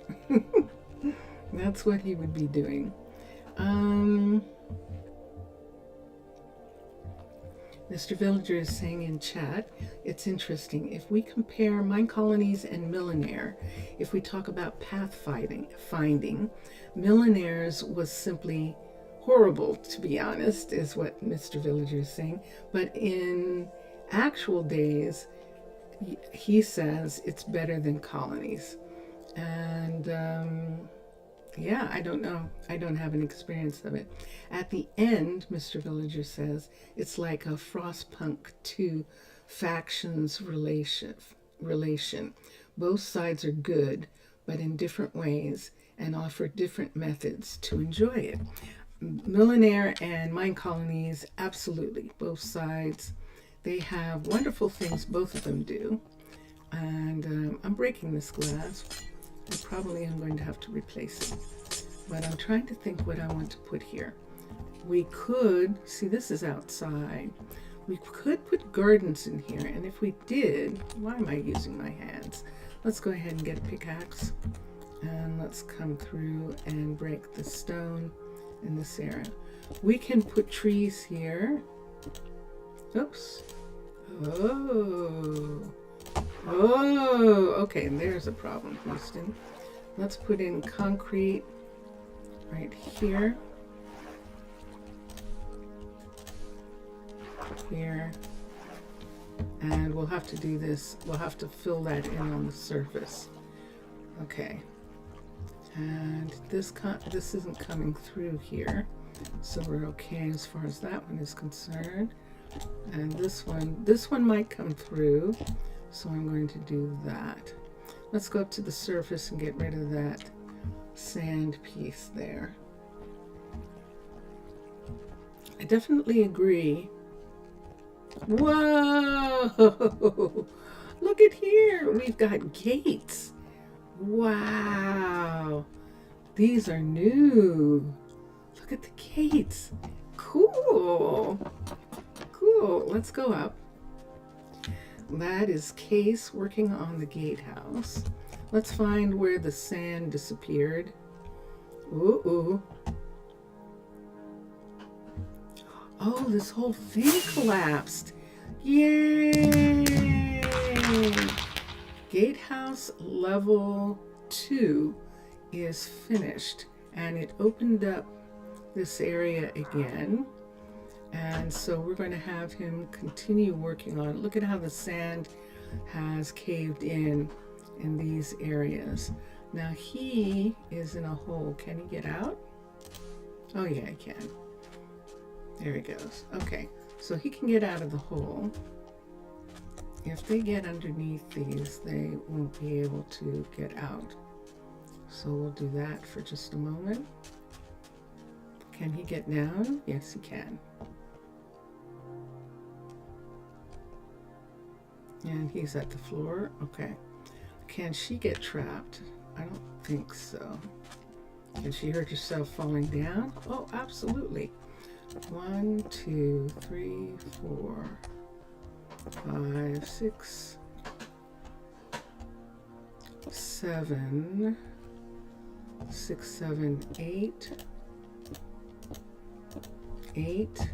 That's what he would be doing. Mr. Villager is saying in chat, it's interesting. If we compare Minecolonies and Millionaire, if we talk about finding, Millionaires was simply horrible, to be honest, is what Mr. Villager is saying. But in actual days, he says it's better than Colonies. And I don't know. I don't have an experience of it. At the end, Mr. Villager says, it's like a Frostpunk 2 factions relation. Both sides are good, but in different ways, and offer different methods to enjoy it. Millionaire and Minecolonies, absolutely. Both sides, they have wonderful things, both of them do. And I'm breaking this glass. I probably am going to have to replace it. But I'm trying to think what I want to put here. We could, see, this is outside. We could put gardens in here. And if we did, why am I using my hands? Let's go ahead and get a pickaxe. And let's come through and break the stone in this area. We can put trees here. Oops. Oh, Oh, okay, there's a problem, Houston. Let's put in concrete right here. Here. And we'll have to do this. We'll have to fill that in on the surface. Okay. And this isn't coming through here. So we're okay as far as that one is concerned. And this one might come through. So I'm going to do that. Let's go up to the surface and get rid of that sand piece there. I definitely agree. Whoa! Look at here. We've got gates. Wow. These are new. Look at the gates. Cool. Cool. Let's go up. That is Case working on the gatehouse. Let's find where the sand disappeared. Ooh. Oh, this whole thing collapsed. Yay! Gatehouse level 2 is finished, and it opened up this area again. And so we're going to have him continue working on it. Look at how the sand has caved in these areas. Now he is in a hole. Can he get out? Oh yeah, he can. There he goes. Okay, so he can get out of the hole. If they get underneath these, they won't be able to get out. So we'll do that for just a moment. Can he get down? Yes, he can. And he's at the floor. Okay. Can she get trapped? I don't think so. Can she hurt herself falling down? Oh, absolutely. 1, 2, 3, 4, 5, 6, 7, 6, 7, 8. 8.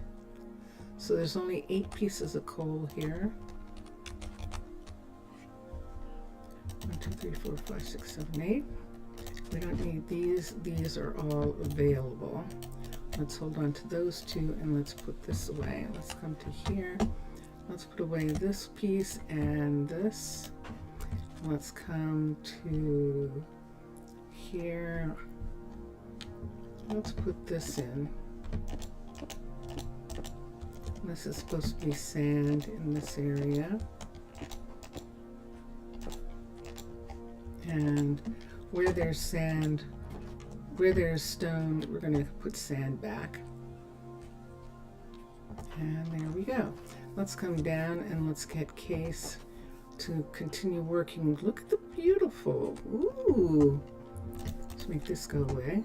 So there's only 8 pieces of coal here. 1, 2, 3, 4, 5, 6, 7, 8. We don't need these. These are all available. Let's hold on to those 2 and let's put this away. Let's come to here. Let's put away this piece and this. Let's come to here. Let's put this in. This is supposed to be sand in this area. And where there's sand, where there's stone, we're going to put sand back. And there we go. Let's come down and let's get Case to continue working. Look at the beautiful. Ooh. Let's make this go away.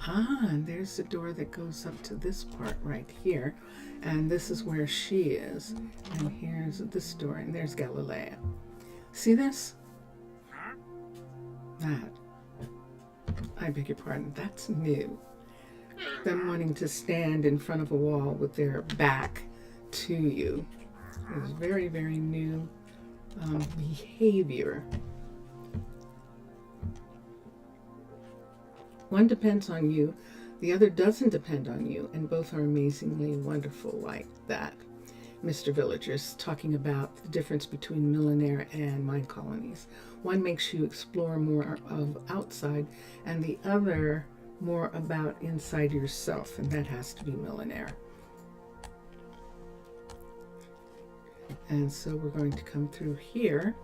Ah, and there's the door that goes up to this part right here. And this is where she is. And here's this door, and there's Galileo. See this? That. I beg your pardon, that's new. Them wanting to stand in front of a wall with their back to you. It's very, very new behavior. One depends on you, the other doesn't depend on you, and both are amazingly wonderful like that. Mr. Villager's talking about the difference between Millionaire and Minecolonies. One makes you explore more of outside, and the other more about inside yourself, and that has to be Millionaire. And so we're going to come through here.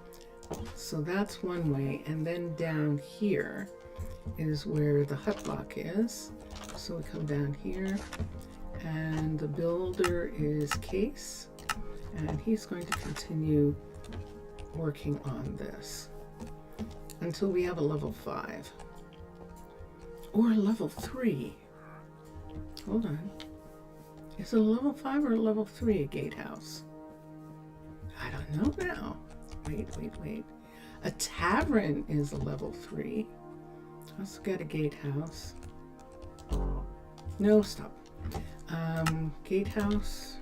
So that's one way, and then down here is where the hut block is. So we come down here, and the builder is Case, and he's going to continue working on this until we have a level 5 or a level 3. Hold on, is it a level 5 or a level 3 a gatehouse? I don't know now. Wait. A tavern is a level 3. Also got a gatehouse. No, stop. Gatehouse.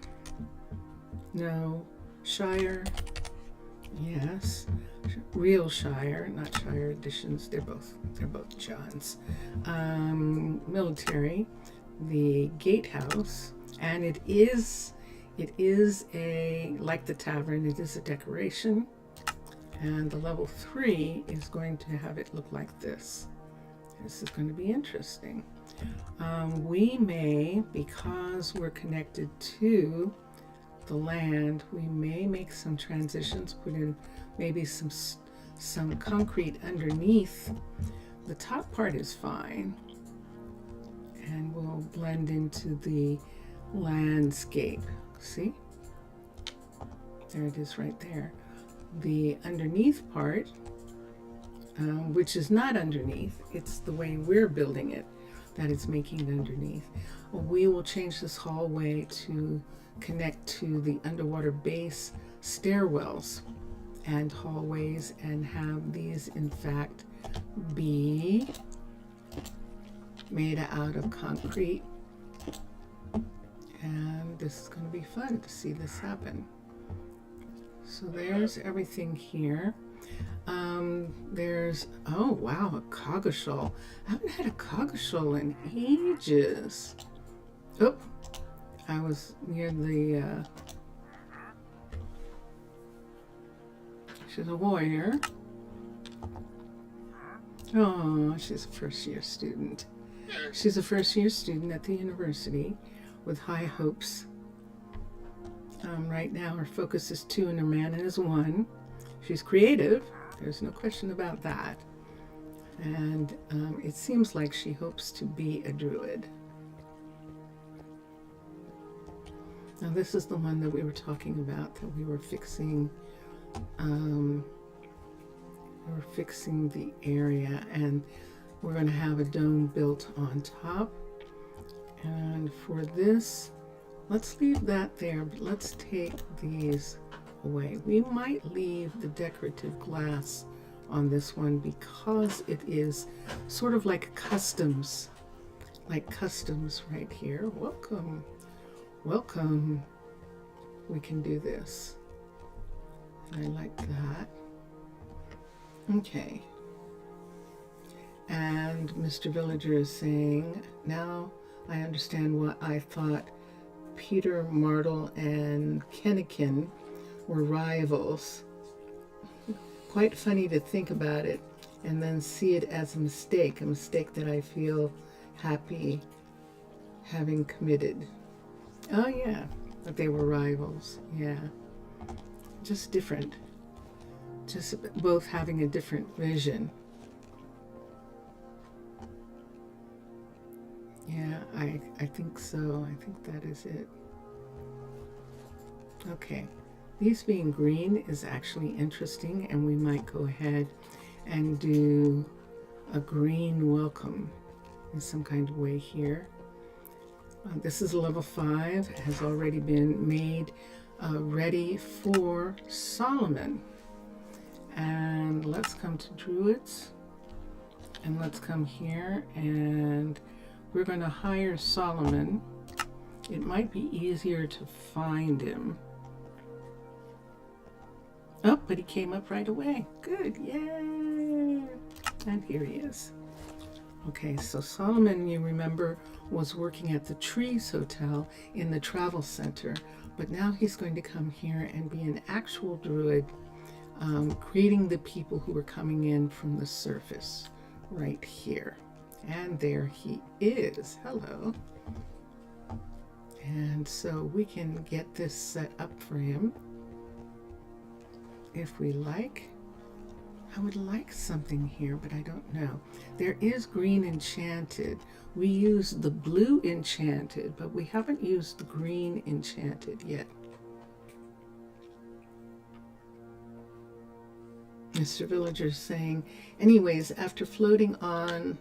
No. Shire. Yes. Real Shire, not Shire editions. They're both Johns. Military. The gatehouse. And it is a, like the tavern, it is a decoration. And the level 3 is going to have it look like this. This is going to be interesting. We may, because we're connected to the land, we may make some transitions, put in maybe some concrete underneath. The top part is fine, and we'll blend into the landscape. See? There it is right there. The underneath part, which is not underneath, it's the way we're building it that is making it underneath. We will change this hallway to connect to the underwater base stairwells and hallways, and have these in fact be made out of concrete. And this is going to be fun to see this happen. So there's everything here. There's, oh wow, a coggeshall. I haven't had a coggeshall in ages. Oh, I was near the, she's a warrior. Oh, she's a first-year student. She's a first-year student at the university with high hopes. Right now her focus is 2 and her mana is 1. She's creative, there's no question about that. And it seems like she hopes to be a druid. Now this is the one that we were talking about, that we were fixing. We were fixing the area, and we're going to have a dome built on top. And for this, let's leave that there, but let's take these away. We might leave the decorative glass on this one because it is sort of like customs right here. Welcome, welcome. We can do this. I like that. Okay. And Mr. Villager is saying, now I understand what I thought Peter Martle and Kennekin were rivals. Quite funny to think about it and then see it as a mistake that I feel happy having committed. Oh yeah, but they were rivals, yeah. Just different. Just both having a different vision. Yeah, I think so. I think that is it. Okay. These being green is actually interesting, and we might go ahead and do a green welcome in some kind of way here. This is level 5. It has already been made ready for Solomon. And let's come to Druids, and let's come here, and we're going to hire Solomon. It might be easier to find him. Oh, but he came up right away. Good, yay! And here he is. Okay, so Solomon, you remember, was working at the Trees Hotel in the travel center, but now he's going to come here and be an actual druid, greeting the people who are coming in from the surface right here. And there he is. Hello. And so we can get this set up for him if we like. I would like something here, but I don't know. There is green enchanted. We used the blue enchanted, but we haven't used the green enchanted yet. Mr. Villager's saying, anyways, after floating on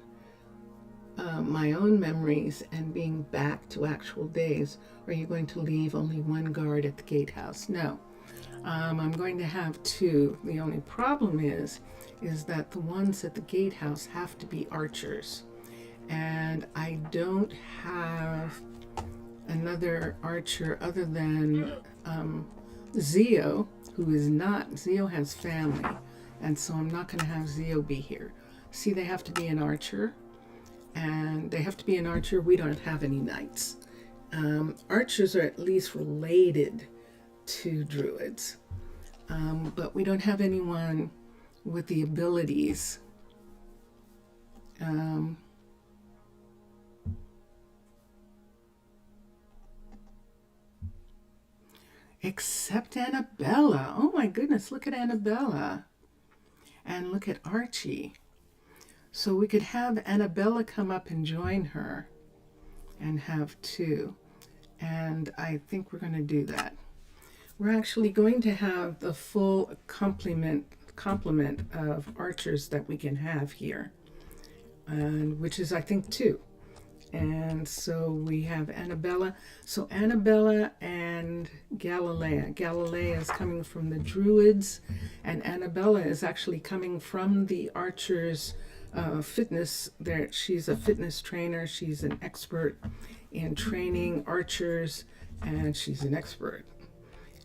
my own memories and being back to actual days, are you going to leave only 1 guard at the gatehouse? No. I'm going to have 2. The only problem is that the ones at the gatehouse have to be archers. And I don't have another archer other than Zio, who is not. Zio has family, and so I'm not going to have Zio be here. See, they have to be an archer, and they have to be an archer. We don't have any knights. Archers are at least related to druids, but we don't have anyone with the abilities. Except Annabella. Oh my goodness, look at Annabella. And look at Archie. So we could have Annabella come up and join her and have two. And I think we're going to do that. We're actually going to have the full complement of archers that we can have here, and which is, I think, two. And so we have Annabella. So Annabella and Galilea. Galilea is coming from the Druids, and Annabella is actually coming from the archers' fitness. There, she's a fitness trainer. She's an expert in training archers, and she's an expert.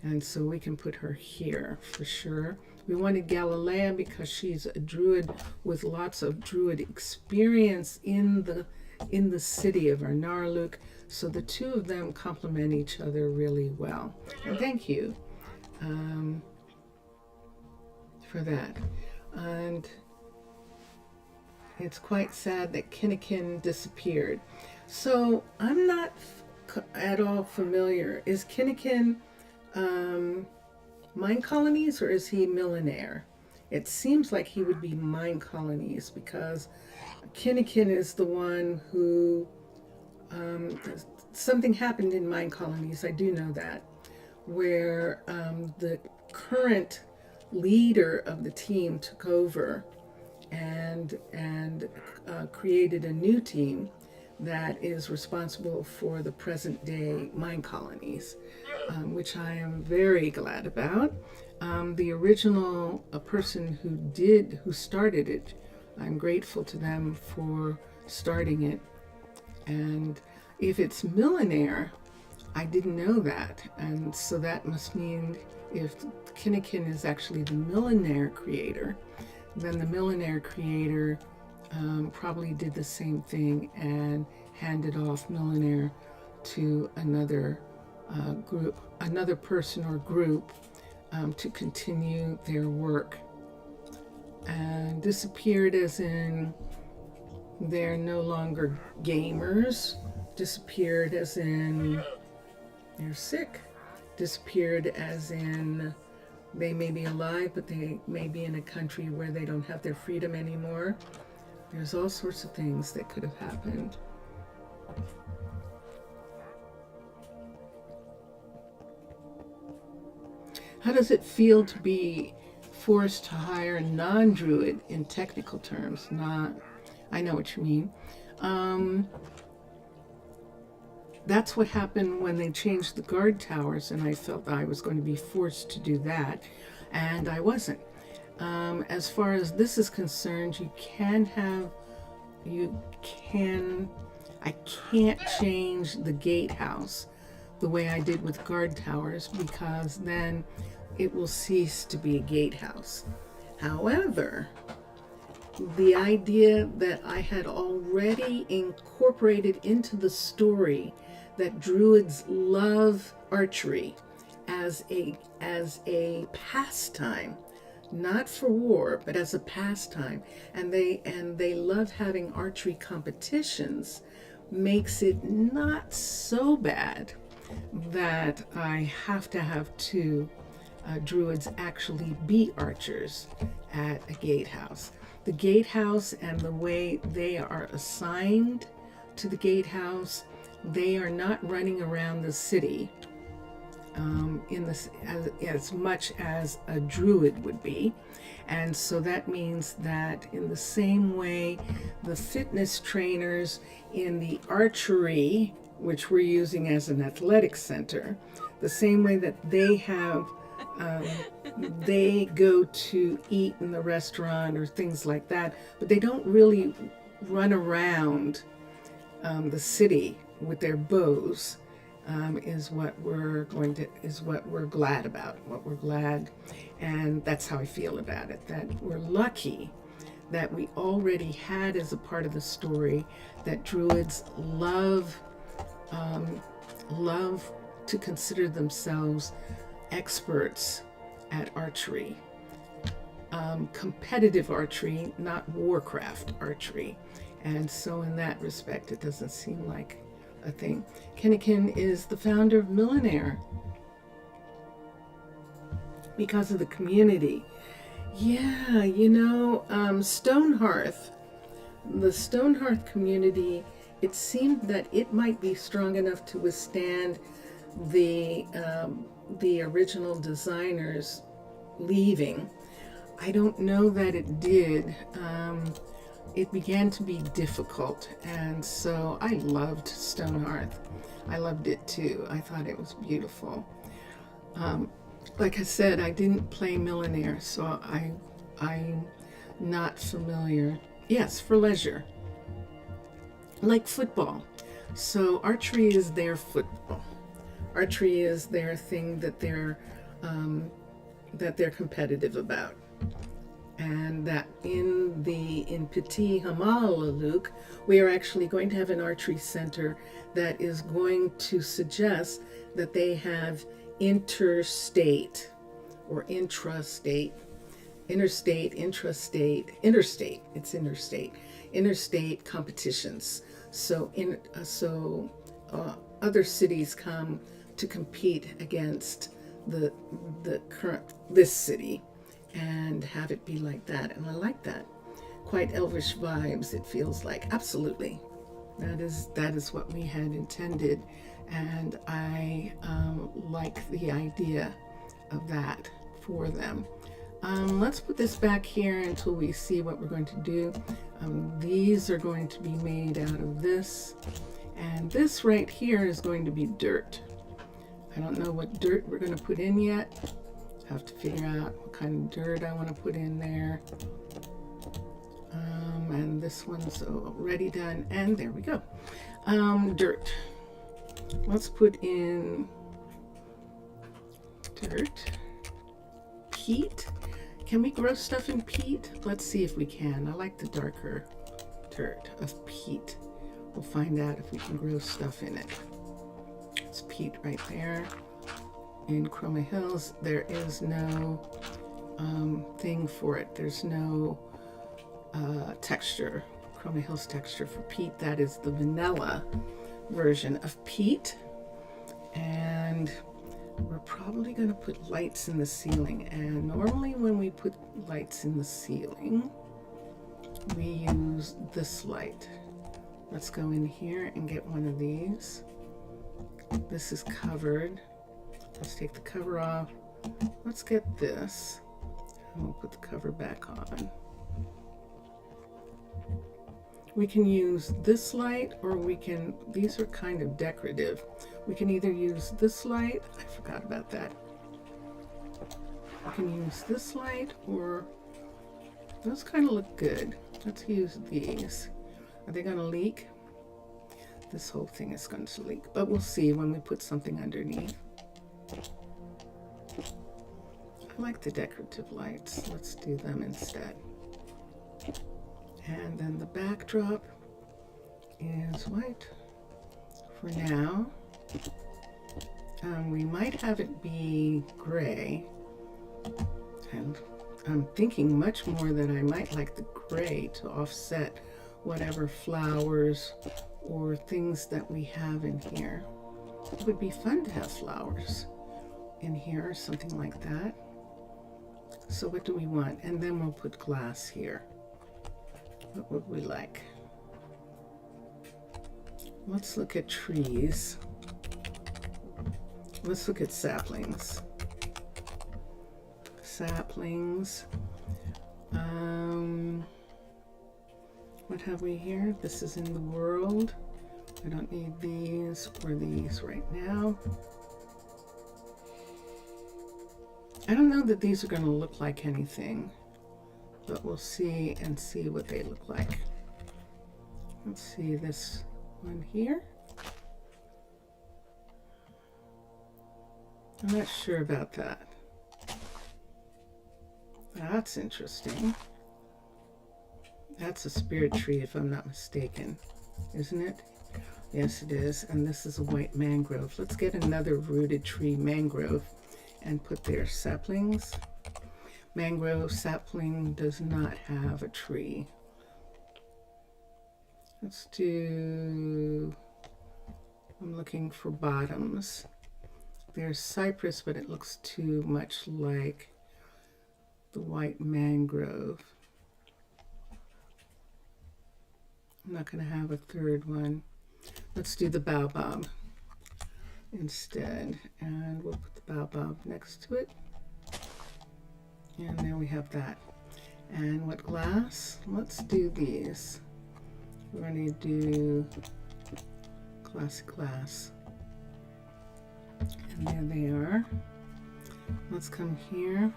And so we can put her here for sure. We wanted Galilea because she's a druid with lots of druid experience in the city of Arnaaluk. So the two of them complement each other really well. And thank you for that. And it's quite sad that Kinnikin disappeared. So I'm not at all familiar. Is Kinnikin Minecolonies, or is he Millionaire? It seems like he would be Minecolonies, because Kinnikin is the one who something happened in Minecolonies. I do know that, where the current leader of the team took over and created a new team that is responsible for the present day Minecolonies, which I am very glad about. The original person who started it, I'm grateful to them for starting it. And if it's Millionaire, I didn't know that. And so that must mean if Kinnikin is actually the Millionaire creator, then the Millionaire creator probably did the same thing and handed off Millionaire to another group, another person or group to continue their work. And disappeared as in they're no longer gamers. Disappeared as in they're sick. Disappeared as in they may be alive, but they may be in a country where they don't have their freedom anymore. There's all sorts of things that could have happened. How does it feel to be forced to hire a non-druid in technical terms? I know what you mean. That's what happened when they changed the guard towers, and I felt I was going to be forced to do that, and I wasn't. As far as this is concerned, I can't change the gatehouse the way I did with guard towers, because then it will cease to be a gatehouse. However, the idea that I had already incorporated into the story that druids love archery as a pastime, not for war, but as a pastime, and they love having archery competitions, makes it not so bad that I have to have two druids actually be archers at a gatehouse. The gatehouse and the way they are assigned to the gatehouse, they are not running around the city as much as a druid would be. And so that means that in the same way, the fitness trainers in the archery, which we're using as an athletic center, the same way that they have, they go to eat in the restaurant or things like that, but they don't really run around the city with their bows is what we're glad about, what we're glad, and that's how I feel about it, that we're lucky that we already had as a part of the story that Druids love to consider themselves experts at archery. Competitive archery, not warcraft archery. And so in that respect, it doesn't seem like a thing. Kennekin is the founder of Millionaire because of the community. Yeah, Stonehearth, the Stonehearth community, it seemed that it might be strong enough to withstand the original designers leaving. I don't know that it did. It began to be difficult, and so I loved Stonehearth. I loved it too. I thought it was beautiful. Like I said, I didn't play Millionaire, so I'm not familiar. Yes, for leisure, like football. So archery is their football. Archery is their thing that they're competitive about. And that in Pitti Hamaalakut, we are actually going to have an archery center that is going to suggest that they have interstate competitions. So other cities come to compete against this city and have it be like that. And I like that. Quite elvish vibes, it feels like. Absolutely. That is what we had intended. And I like the idea of that for them. Let's put this back here until we see what we're going to do. These are going to be made out of this. And this right here is going to be dirt. I don't know what dirt we're going to put in yet. Have to figure out what kind of dirt I want to put in there. And this one's already done. And there we go. Dirt. Let's put in dirt. Peat. Can we grow stuff in peat? Let's see if we can. I like the darker dirt of peat. We'll find out if we can grow stuff in it. It's peat right there. In Chroma Hills, there is no thing for it. There's no texture, Chroma Hills texture for peat. That is the vanilla version of peat. And we're probably going to put lights in the ceiling. And normally when we put lights in the ceiling, we use this light. Let's go in here and get one of these. This is covered. Let's take the cover off. Let's get this. And we'll put the cover back on. We can use this light, or these are kind of decorative. We can either use this light, I forgot about that. We can use this light, or those kind of look good. Let's use these. Are they going to leak? This whole thing is going to leak, but we'll see when we put something underneath. I like the decorative lights. Let's do them instead. And then the backdrop is white for now. We might have it be gray. And I'm thinking much more that I might like the gray to offset whatever flowers or things that we have in here. It would be fun to have flowers in here or something like that. So what do we want? And then we'll put glass here. What would we like? Let's look at trees. Let's look at saplings. Saplings. What have we here? This is in the world. I don't need these or these right now. I don't know that these are going to look like anything, but we'll see and see what they look like. Let's see this one here. I'm not sure about that. That's interesting. That's a spirit tree, if I'm not mistaken, isn't it? Yes, it is. And this is a white mangrove. Let's get another rooted tree, mangrove, and put their saplings. Mangrove sapling does not have a tree. Let's do, I'm looking for bottoms. There's cypress, but it looks too much like the white mangrove. I'm not going to have a third one. Let's do the baobab instead. And we'll put the baobab next to it. And there we have that. And what glass? Let's do these. We're going to do classic glass. And there they are. Let's come here.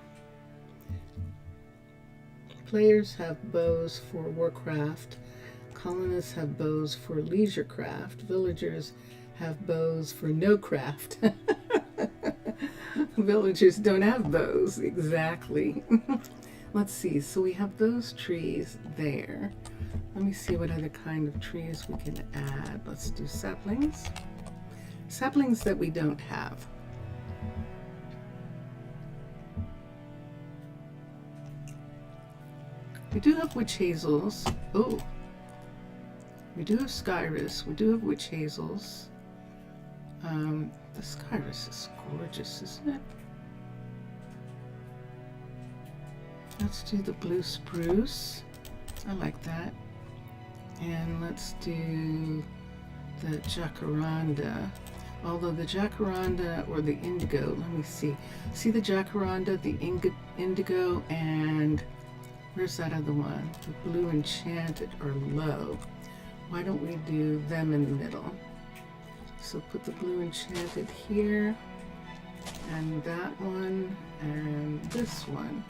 Players have bows for warcraft. Colonists have bows for leisure craft. Villagers have bows for no craft. Villagers don't have bows, exactly. Let's see, so we have those trees there. Let me see what other kind of trees we can add. Let's do saplings. Saplings that we don't have. We do have witch hazels. Oh, we do have scyrus. We do have witch hazels. The scyrus is gorgeous, isn't it? Let's do the blue spruce. I like that. And let's do the jacaranda. Although the jacaranda or the indigo, let me see. See the jacaranda, the indigo, and where's that other one? The blue enchanted are low. Why don't we do them in the middle? So put the blue enchanted here, and that one, and this one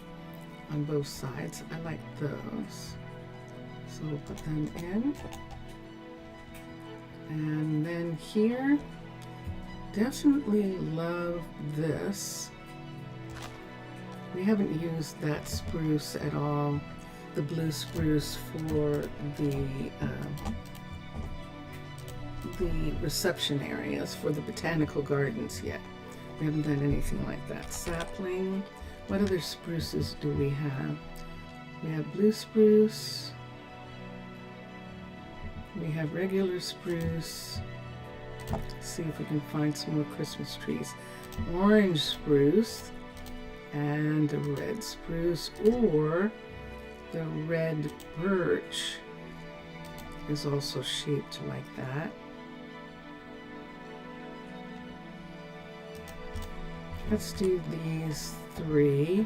on both sides. I like those. So we'll put them in. And then here, definitely love this. We haven't used that spruce at all, the blue spruce, for the reception areas for the botanical gardens yet. We haven't done anything like that. Sapling. What other spruces do we have? We have blue spruce. We have regular spruce. Let's see if we can find some more Christmas trees. Orange spruce and the red spruce, or the red birch is also shaped like that. Let's do these three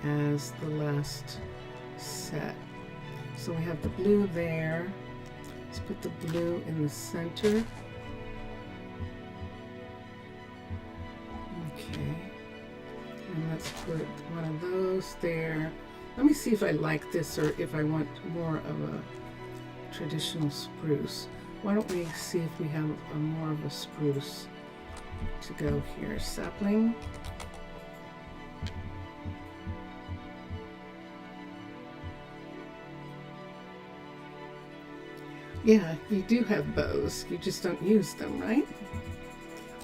as the last set. So we have the blue there. Let's put the blue in the center. Okay. And let's put one of those there. Let me see if I like this or if I want more of a traditional spruce. Why don't we see if we have a more of a spruce to go here. Sapling. Yeah, you do have bows. You just don't use them, right?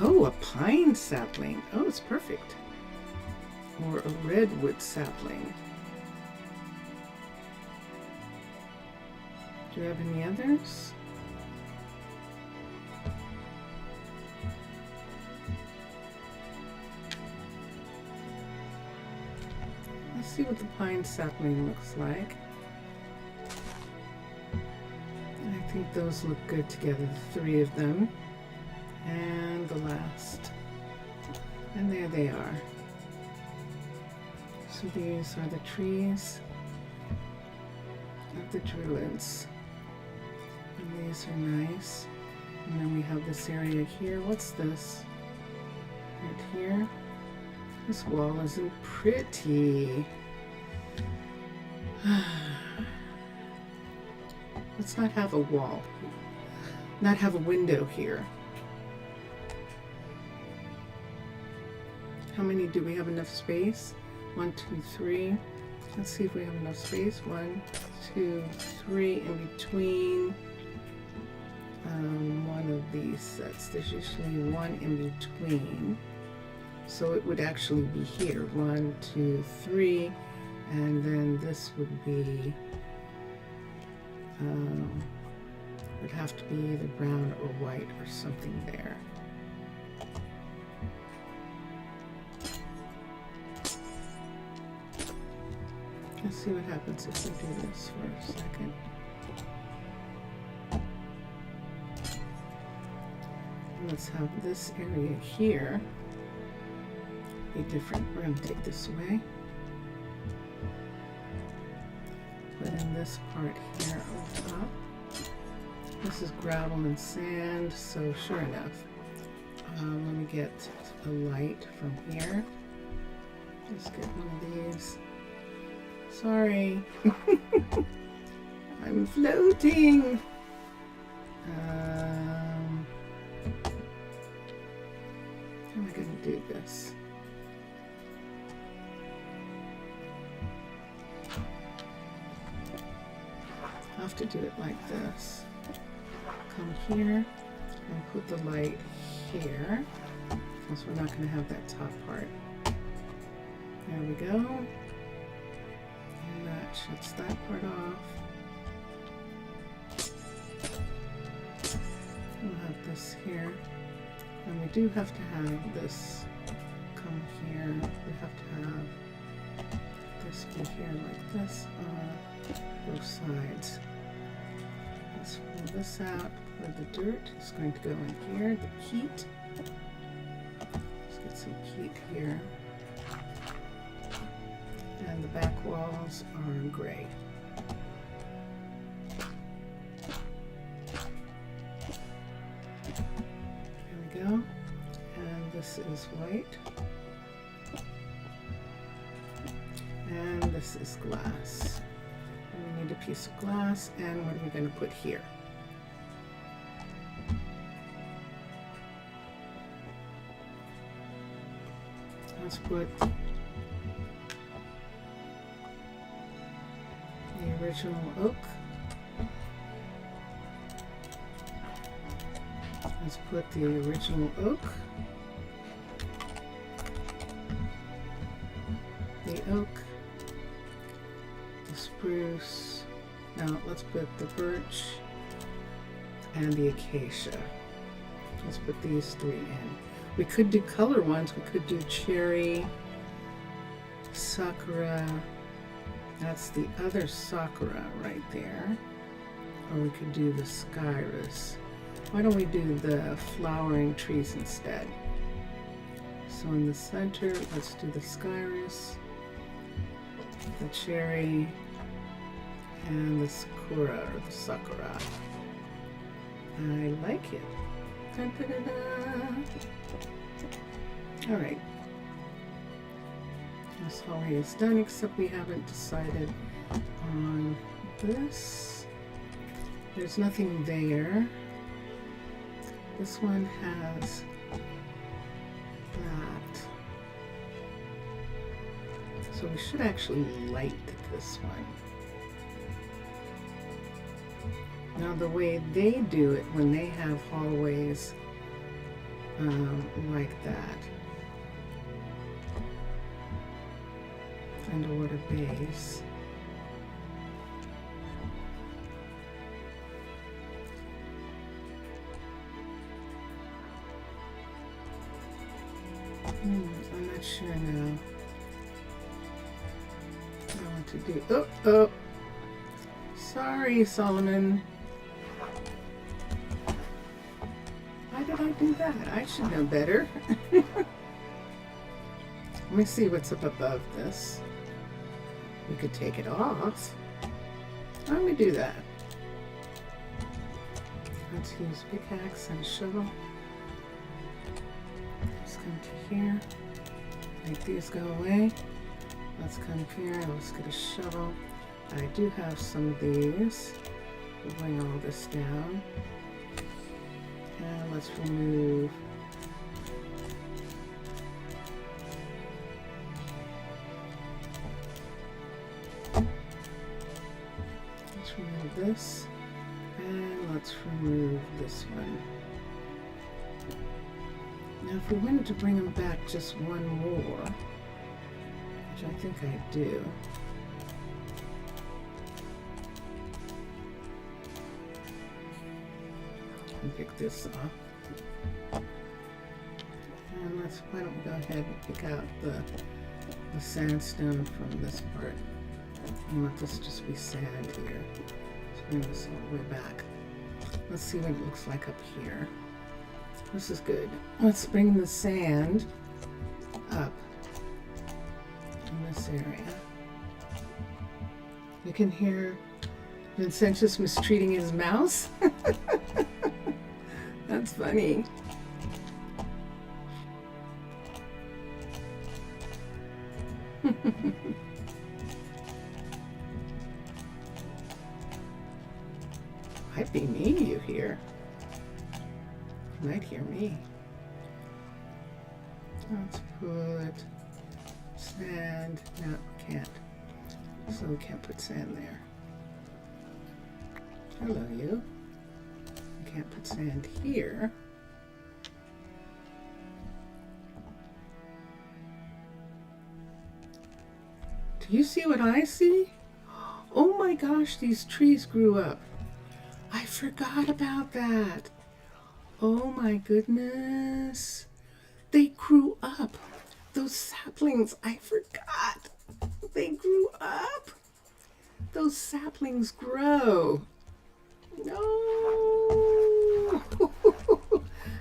Oh, a pine sapling. Oh, it's perfect. Or a redwood sapling. Do you have any others? Let's see what the pine sapling looks like. I think those look good together, the three of them. And the last. And there they are. So these are the trees of the Druids. And these are nice. And then we have this area here. What's this? Right here. This wall isn't pretty. Let's not have a wall. Not have a window here. how many do we have enough space? 1, 2, 3. Let's see if we have enough space. 1, 2, 3 in between one of these sets. There's usually one in between. So it would actually be here. 1, 2, 3. And then this would be, would have to be either brown or white or something there. Let's see what happens if we do this for a second. Let's have this area here be different. We're going to take this away. Put in this part here on top. This is gravel and sand, so sure enough. Let me get a light from here. Let's get one of these. Sorry. I'm floating. How am I going to do this? I have to do it like this. Come here and put the light here, because we're not going to have that top part. There we go. And that shuts that part off. We'll have this here. And we do have to have this come here. We have to have this be here like this on both sides. Let's pull this out where the dirt is going to go in here, the peat. Let's get some peat here. And the back walls are gray. There we go. And this is white. And this is glass. And we need a piece of glass. And what are we going to put here? Let's put the original oak. Let's put the original oak. The oak. The spruce. Now let's put the birch and the acacia. Let's put these three in. We could do color ones. We could do cherry, sakura. That's the other sakura right there. Or we could do the skyrus. Why don't we do the flowering trees instead? So in the center, let's do the skyrus, the cherry, and the sakura, or the sakura. I like it. Dun, dun, dun, dun. All right. This hallway is done, except we haven't decided on this. There's nothing there. This one has that. So we should actually light this one. Now the way they do it when they have hallways like that, underwater bays, I'm not sure now what I want to do. Oh, sorry, Solomon. Why did I do that? I should know better. Let me see what's up above this. We could take it off. Why don't we do that? Let's use pickaxe and a shovel. Let's come to here. Make these go away. Let's come here. Let's get a shovel. I do have some of these. We'll bring all this down. And let's remove this. And let's remove this one. Now if we wanted to bring them back just one more, which I think I do. And pick this off. And why don't we go ahead and pick out the sandstone from this part. And let this just be sand here. Let's bring this all the way back. Let's see what it looks like up here. This is good. Let's bring the sand up in this area. You can hear Vincentius mistreating his mouse. That's funny. Might be me you hear. You might hear me. Let's put sand. No, we can't. So we can't put sand there. Hello, you. We can't put sand here. Do you see what I see? Oh my gosh, these trees grew up. I forgot about that. Oh my goodness. They grew up. Those saplings, I forgot. They grew up. Those saplings grow. No.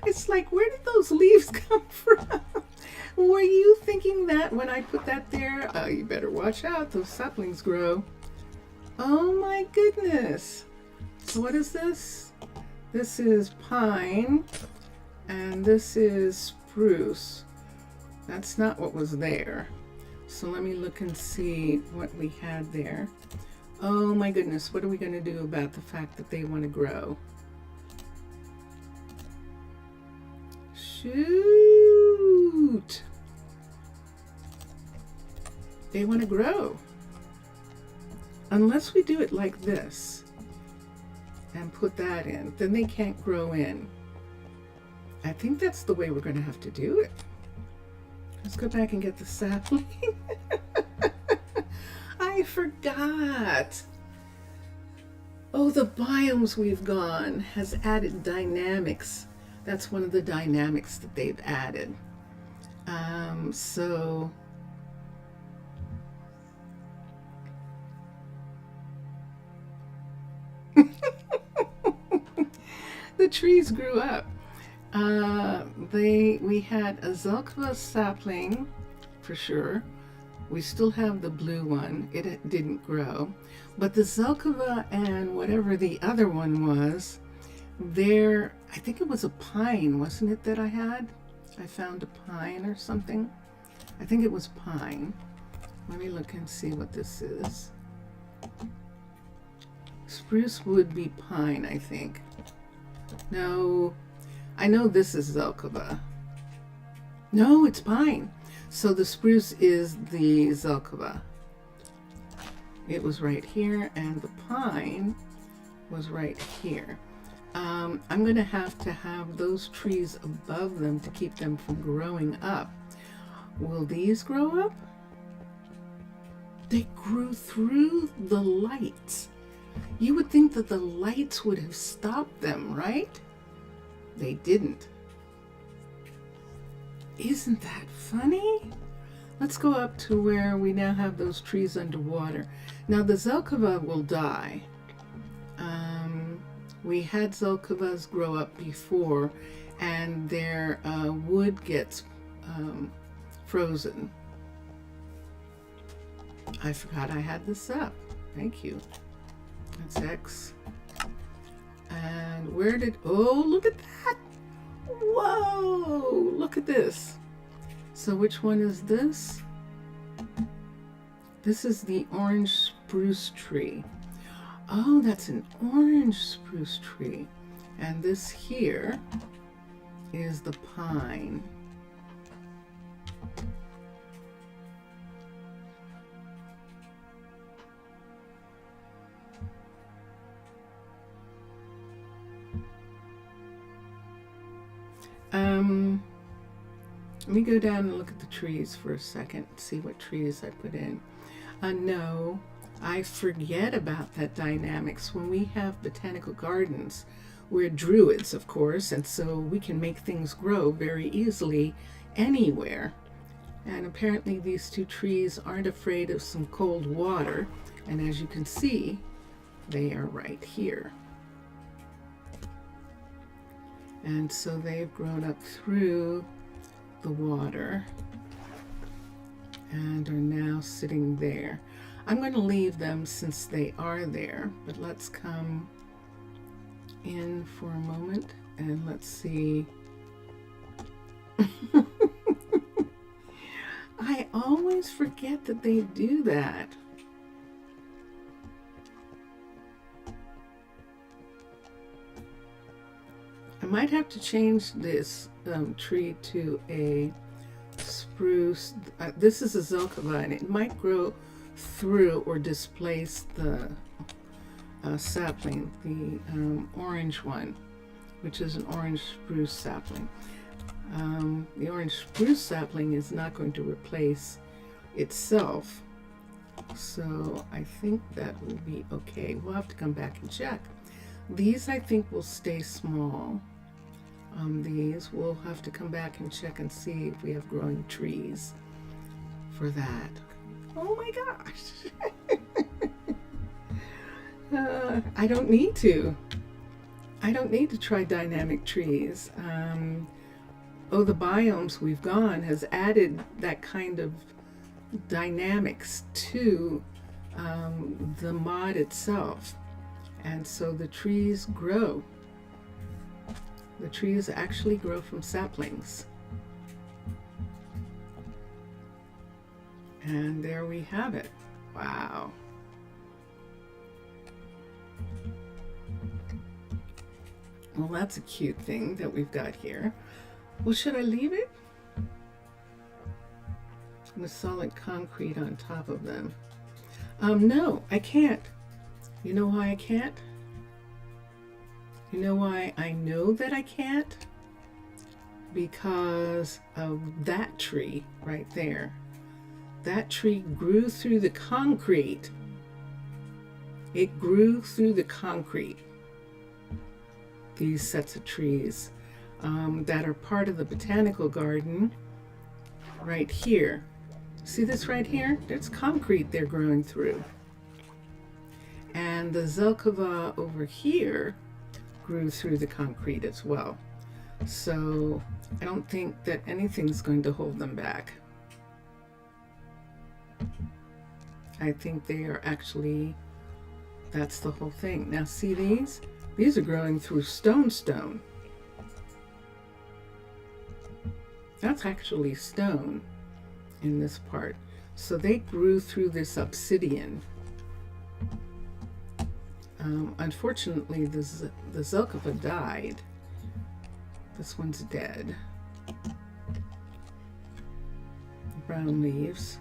It's like, where did those leaves come from? Were you thinking that when I put that there? Oh, you better watch out. Those saplings grow. Oh my goodness. So what is this? This is pine and this is spruce. That's not what was there. So let me look and see what we had there. Oh my goodness, what are we going to do about the fact that they want to grow? Shoot! They want to grow. Unless we do it like this and put that in, then they can't grow in. I think that's the way we're going to have to do it. Let's go back and get the sapling. I forgot. Oh, the biomes we've gone has added dynamics. That's one of the dynamics that they've added. So the trees grew up. We had a Zelkova sapling for sure. We still have the blue one. It didn't grow. But the Zelkova and whatever the other one was, there, I think it was a pine, wasn't it, that I had? I found a pine or something. I think it was pine. Let me look and see what this is. Spruce would be pine, I think. No, I know this is Zelkova. No, it's pine. So the spruce is the Zelkova. It was right here, and the pine was right here. I'm going to have those trees above them to keep them from growing up. Will these grow up? They grew through the lights. You would think that the lights would have stopped them, right? They didn't. Isn't that funny? Let's go up to where we now have those trees underwater. Now the Zelkova will die. We had Zelkovas grow up before, and their wood gets frozen. I forgot I had this up. Thank you. That's X. And where did, oh, look at that. Whoa, look at this. So which one is this? This is the orange spruce tree. Oh, that's an orange spruce tree. And this here is the pine. Let me go down and look at the trees for a second, see what trees I put in. No, I forget about that dynamics when we have botanical gardens. We're druids, of course, and so we can make things grow very easily anywhere. And apparently these two trees aren't afraid of some cold water. And as you can see, they are right here. And so they've grown up through the water and are now sitting there. I'm going to leave them since they are there, but let's come in for a moment and let's see. I always forget that they do that. I might have to change this tree to a spruce. This is a Zelkova, and it might grow through or displace the sapling, the orange one, which is an orange spruce sapling. The orange spruce sapling is not going to replace itself, so I think that will be okay. We'll have to come back and check. These I think will stay small. These we'll have to come back and check and see if we have growing trees for that. Oh my gosh. I don't need to. I don't need to try dynamic trees. The biomes we've gone has added that kind of dynamics to the mod itself. And so the trees grow. The trees actually grow from saplings. And there we have it. Wow. Well, that's a cute thing that we've got here. Well, should I leave it? With solid concrete on top of them. No, I can't. You know why I can't? You know why I know that I can't? Because of that tree right there. That tree grew through the concrete. It grew through the concrete. These sets of trees that are part of the botanical garden right here. See this right here? There's concrete they're growing through. And the Zelkova over here grew through the concrete as well. So I don't think that anything's going to hold them back. I think they are actually, that's the whole thing. Now see these? These are growing through stone. That's actually stone in this part. So they grew through this obsidian. Unfortunately, the Zelkova died. This one's dead. Brown leaves.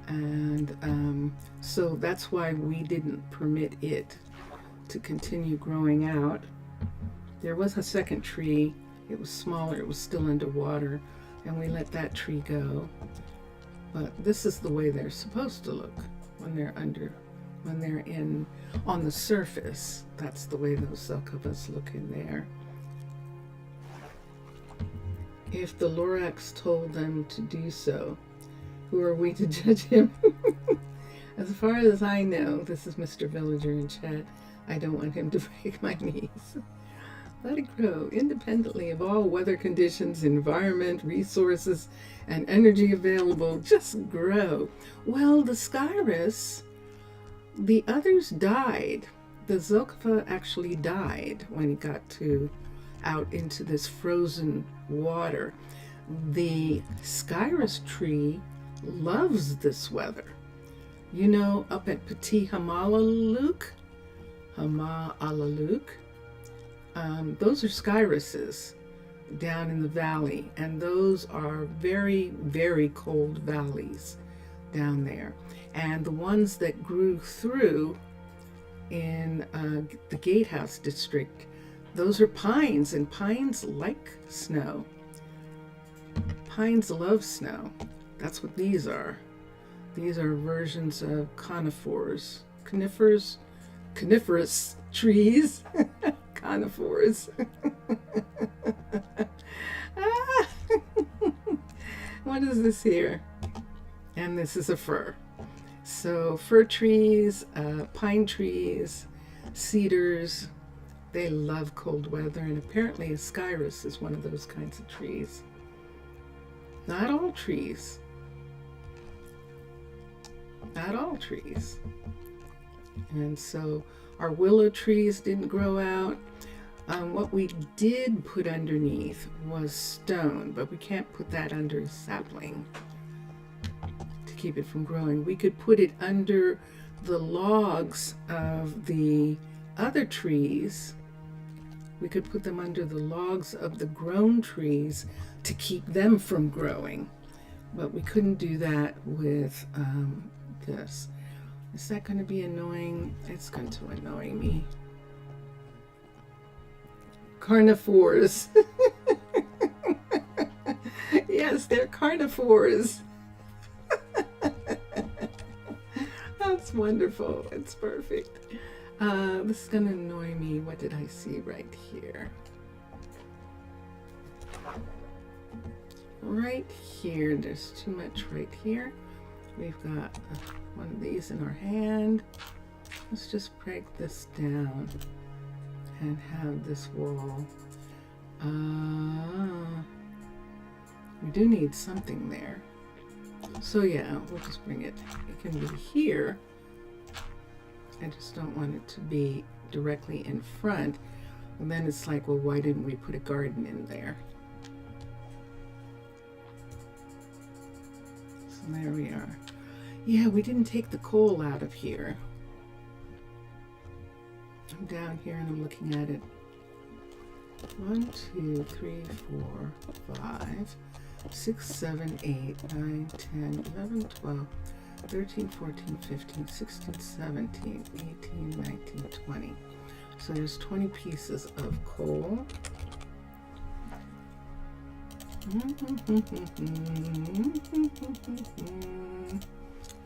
And so that's why we didn't permit it to continue growing out. There was a second tree. It was smaller. It was still underwater. And we let that tree go. But this is the way they're supposed to look when they're on the surface. That's the way those Zelkovas look in there. If the Lorax told them to do so, who are we to judge him? As far as I know, this is Mr. Villager in chat, I don't want him to break my knees. Let it grow independently of all weather conditions, environment, resources, and energy available. Just grow. Well, the Skyrus, the others died. The Zelkova actually died when it got out into this frozen water. The Skyrus tree loves this weather. You know, up at Pitti Hamaalakut, those are Skyruses down in the valley, and those are very, very cold valleys down there. And the ones that grew through in the Gatehouse district, those are pines, and pines like snow. Pines love snow. That's what these are. These are versions of conifers. Coniferous trees. Conifers. What is this here? And this is a fir. So fir trees, pine trees, cedars, they love cold weather, and apparently ascyrus is one of those kinds of trees. Not all trees. Not all trees. And so our willow trees didn't grow out. What we did put underneath was stone, but we can't put that under a sapling to keep it from growing. We could put it under the logs of the other trees. We could put them under the logs of the grown trees to keep them from growing. But we couldn't do that with this. Is that going to be annoying? It's going to annoy me. Carnivores. Yes, they're carnivores. That's wonderful. It's perfect. This is going to annoy me. What did I see right here? Right here. There's too much right here. We've got one of these in our hand. Let's just break this down and have this wall. We do need something there. So yeah, we'll just bring it. It can be here. I just don't want it to be directly in front. And then it's like, well, why didn't we put a garden in there? So there we are. Yeah, we didn't take the coal out of here. I'm down here and I'm looking at it. 1, 2, 3, 4, 5, 6, 7, 8, 9, 10, 11, 12, 13, 14, 15, 16, 17, 18, 19, 20. So there's 20 pieces of coal.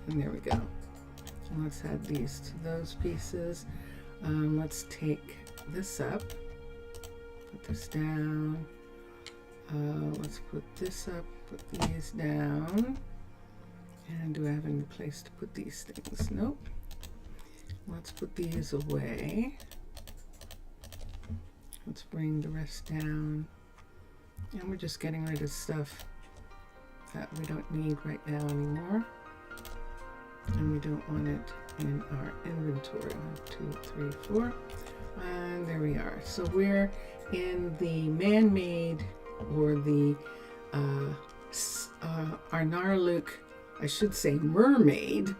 And there we go. And let's add these to those pieces. Let's take this up, put this down. Let's put this up, put these down. And do I have any place to put these things? Nope. Let's put these away. Let's bring the rest down. And we're just getting rid of stuff that we don't need right now anymore. And we don't want it in our inventory. 1, 2, 3, 4. And there we are. So we're in the man-made, or the Arnaaluk, I should say mermaid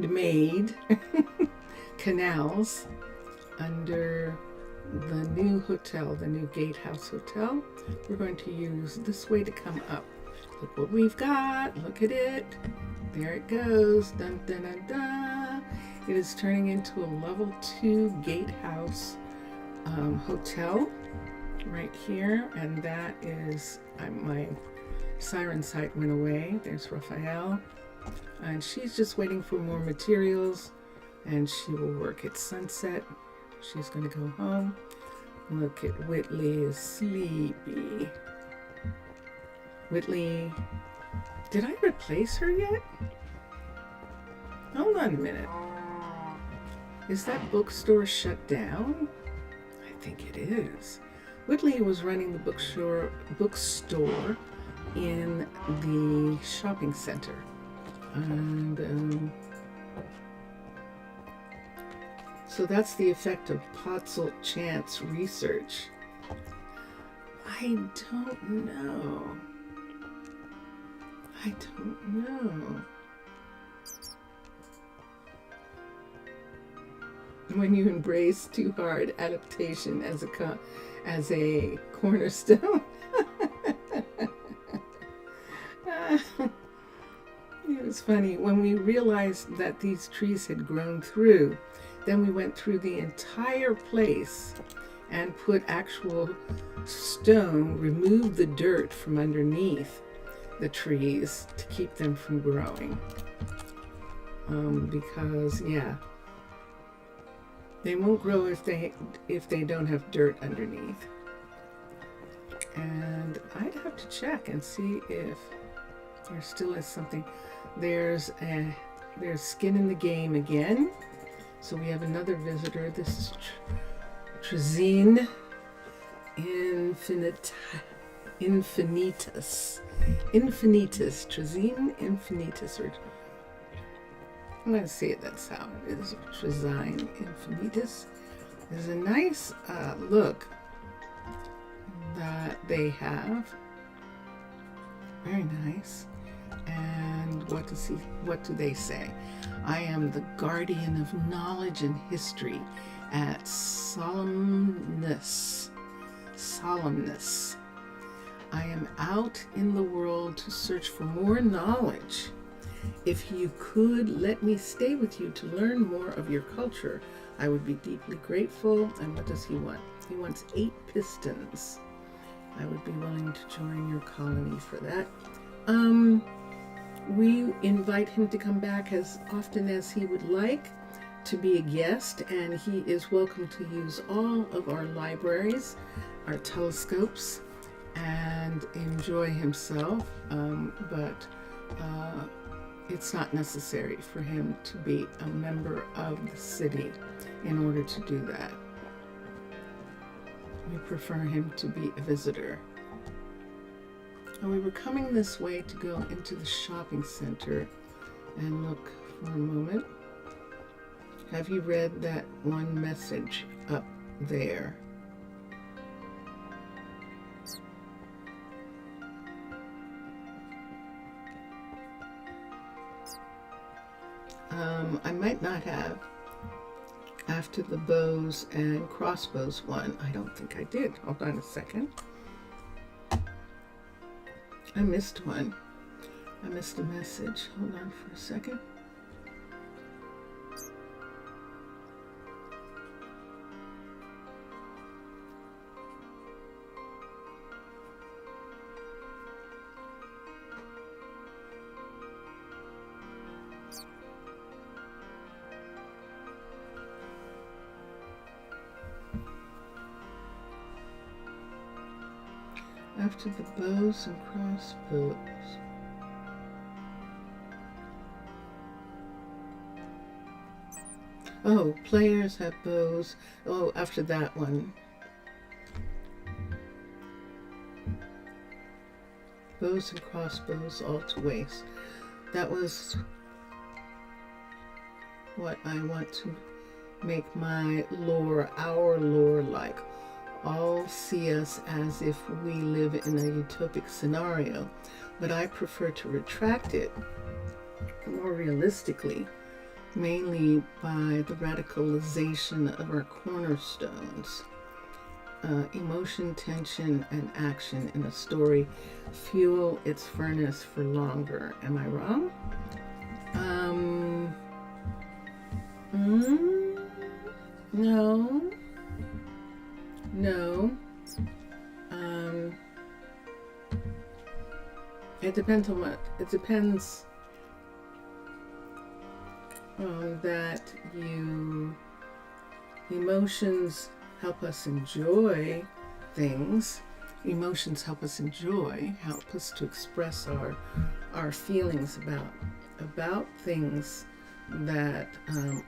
made canals under the new hotel, the new Gatehouse Hotel. We're going to use this way to come up. Look what we've got. Look at it. There it goes. Dun, dun, dun, dun. It is turning into a level 2 gatehouse hotel right here. And that is, my siren sight went away. There's Raphael. And she's just waiting for more materials. And she will work at sunset. She's going to go home. Look at Whitley is sleepy. Whitley, did I replace her yet? Hold on a minute. Is that bookstore shut down? I think it is. Whitley was running the bookstore in the shopping center. And so that's the effect of Potzel Chance research. I don't know. When you embrace too hard adaptation as a cornerstone. It was funny when we realized that these trees had grown through. Then we went through the entire place and put actual stone, removed the dirt from underneath the trees to keep them from growing. Because yeah, they won't grow if they don't have dirt underneath. And I'd have to check and see if there still is something. There's skin in the game again. So we have another visitor. This is Trazine infinitus. Trazine infinitus. Or I'm going to say it, that's how it is. Trazine infinitus. There's a nice look that they have. Very nice. And what do they say? I am the guardian of knowledge and history at solemnness. I am out in the world to search for more knowledge. If you could let me stay with you to learn more of your culture, I would be deeply grateful. And what does he want? He wants 8 pistons. I would be willing to join your colony for that. We invite him to come back as often as he would like to be a guest, and he is welcome to use all of our libraries, our telescopes, and enjoy himself. But it's not necessary for him to be a member of the city in order to do that. We prefer him to be a visitor. And we were coming this way to go into the shopping center and look for a moment. Have you read that one message up there? I might not have. After the bows and crossbows one, I don't think I did. Hold on a second. I missed one. I missed a message. Hold on for a second. After the bows and crossbows. Oh, players have bows. Oh, after that one. Bows and crossbows all to waste. That was what I want to make my lore, our lore, like. All see us as if we live in a utopic scenario, but I prefer to retract it more realistically, mainly by the radicalization of our cornerstones. Emotion, tension, and action in a story fuel its furnace for longer. Am I wrong? No. No. It depends on what. It depends on that emotions help us enjoy things. Emotions help us enjoy, help us to express our feelings about things that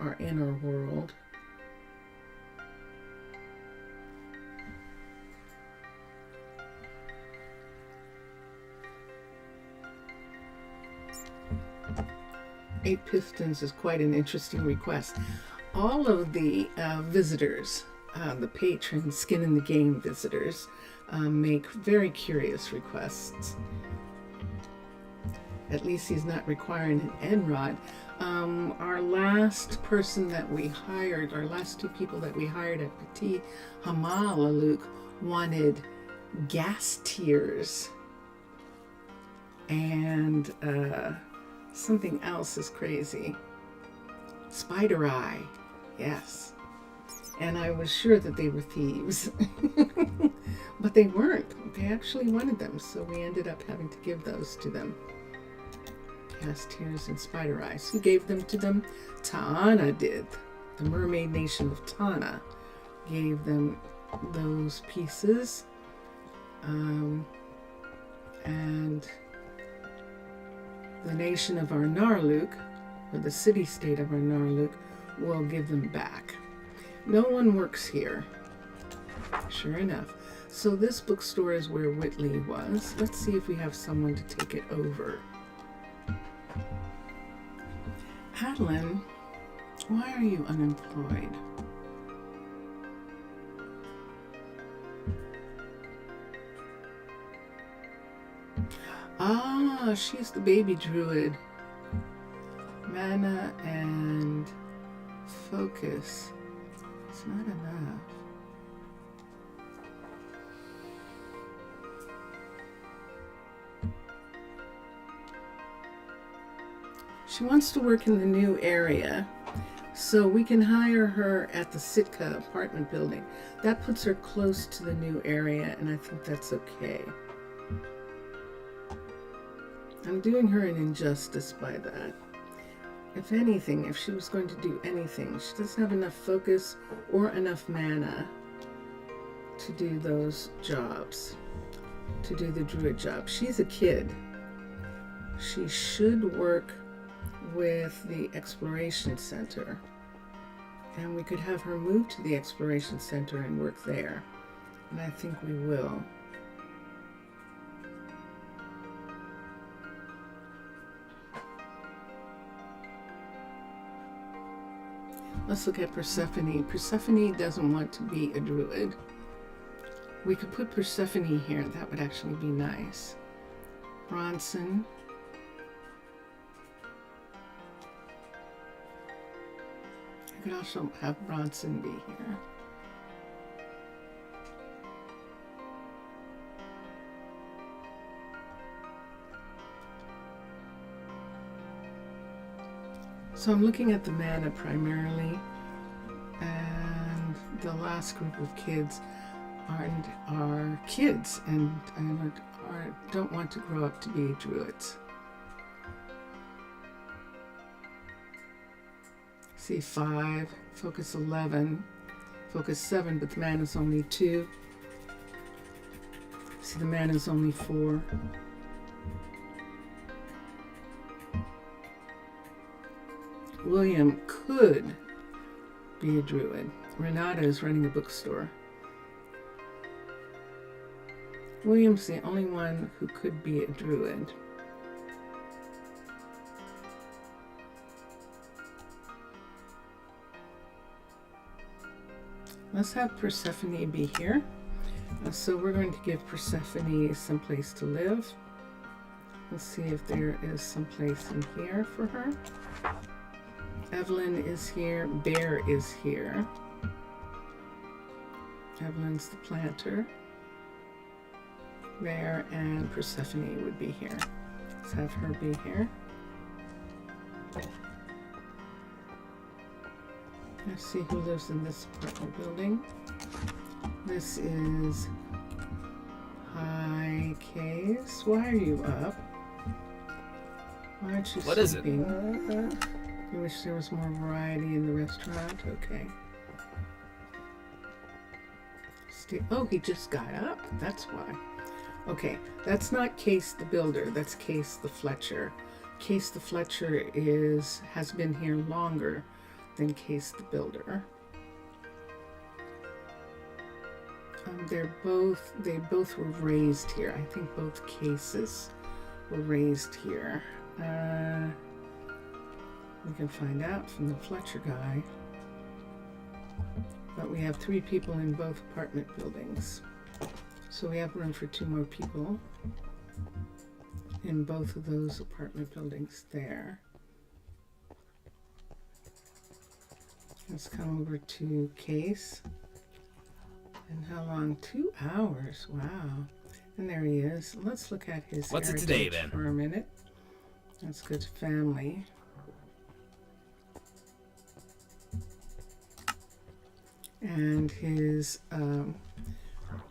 are in our world. Eight pistons is quite an interesting request. All of the visitors, the patron skin in the game visitors, make very curious requests. At least he's not requiring an end rod. Our last person that we hired, our last 2 people that we hired at Pitti Hamaalakut wanted gas tears and something else is crazy. Spider eye. Yes. And I was sure that they were thieves. But they weren't. They actually wanted them, so we ended up having to give those to them. Cast tears and spider eyes. Who gave them to them? Ta'ana did. The mermaid nation of Tana gave them those pieces. And the nation of Arnaaluk, or the city-state of Arnaaluk, will give them back. No one works here. Sure enough. So this bookstore is where Whitley was. Let's see if we have someone to take it over. Adeline, why are you unemployed? Ah, she's the baby druid. Mana and focus. It's not enough. She wants to work in the new area, so we can hire her at the Sitka apartment building. That puts her close to the new area, and I think that's okay. I'm doing her an injustice by that. If anything, if she was going to do anything, she doesn't have enough focus or enough mana to do those jobs, to do the druid job. She's a kid. She should work with the exploration center, and we could have her move to the exploration center and work there, and I think we will. Let's look at Persephone. Persephone doesn't want to be a druid. We could put Persephone here. That would actually be nice. Bronson. I could also have Bronson be here. So I'm looking at the mana primarily, and the last group of kids are kids and don't want to grow up to be druids. See 5, focus 11, focus 7, but the mana is only 2. See, the mana is only 4. William could be a druid. Renata is running a bookstore. William's the only one who could be a druid. Let's have Persephone be here. So we're going to give Persephone some place to live. Let's see if there is some place in here for her. Evelyn is here. Bear is here. Evelyn's the planter. Bear and Persephone would be here. Let's have her be here. Let's see who lives in this apartment building. This is Hi Case. Why are you up? Why aren't you sleeping? What is it? You wish there was more variety in the restaurant? Okay. Oh, he just got up. That's why. Okay, that's not Case the Builder. That's Case the Fletcher. Case the Fletcher has been here longer than Case the Builder. They both were raised here. I think both Cases were raised here. We can find out from the Fletcher guy. But we have 3 people in both apartment buildings. So we have room for 2 more people in both of those apartment buildings there. Let's come over to Case. And how long? 2 hours. Wow. And there he is. Let's look at his What's it today, then? For a minute. Let's go to family. And his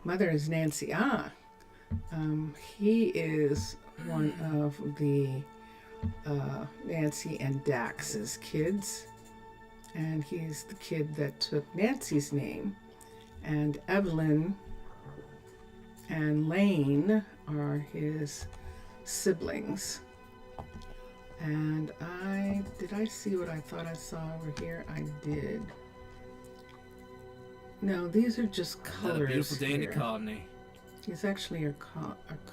mother is Nancy. He is one of the Nancy and Dax's kids. And he's the kid that took Nancy's name. And Evelyn and Lane are his siblings. And did I see what I thought I saw over here? I did. No, these are just colors. Another beautiful day in the here. colony. These actually are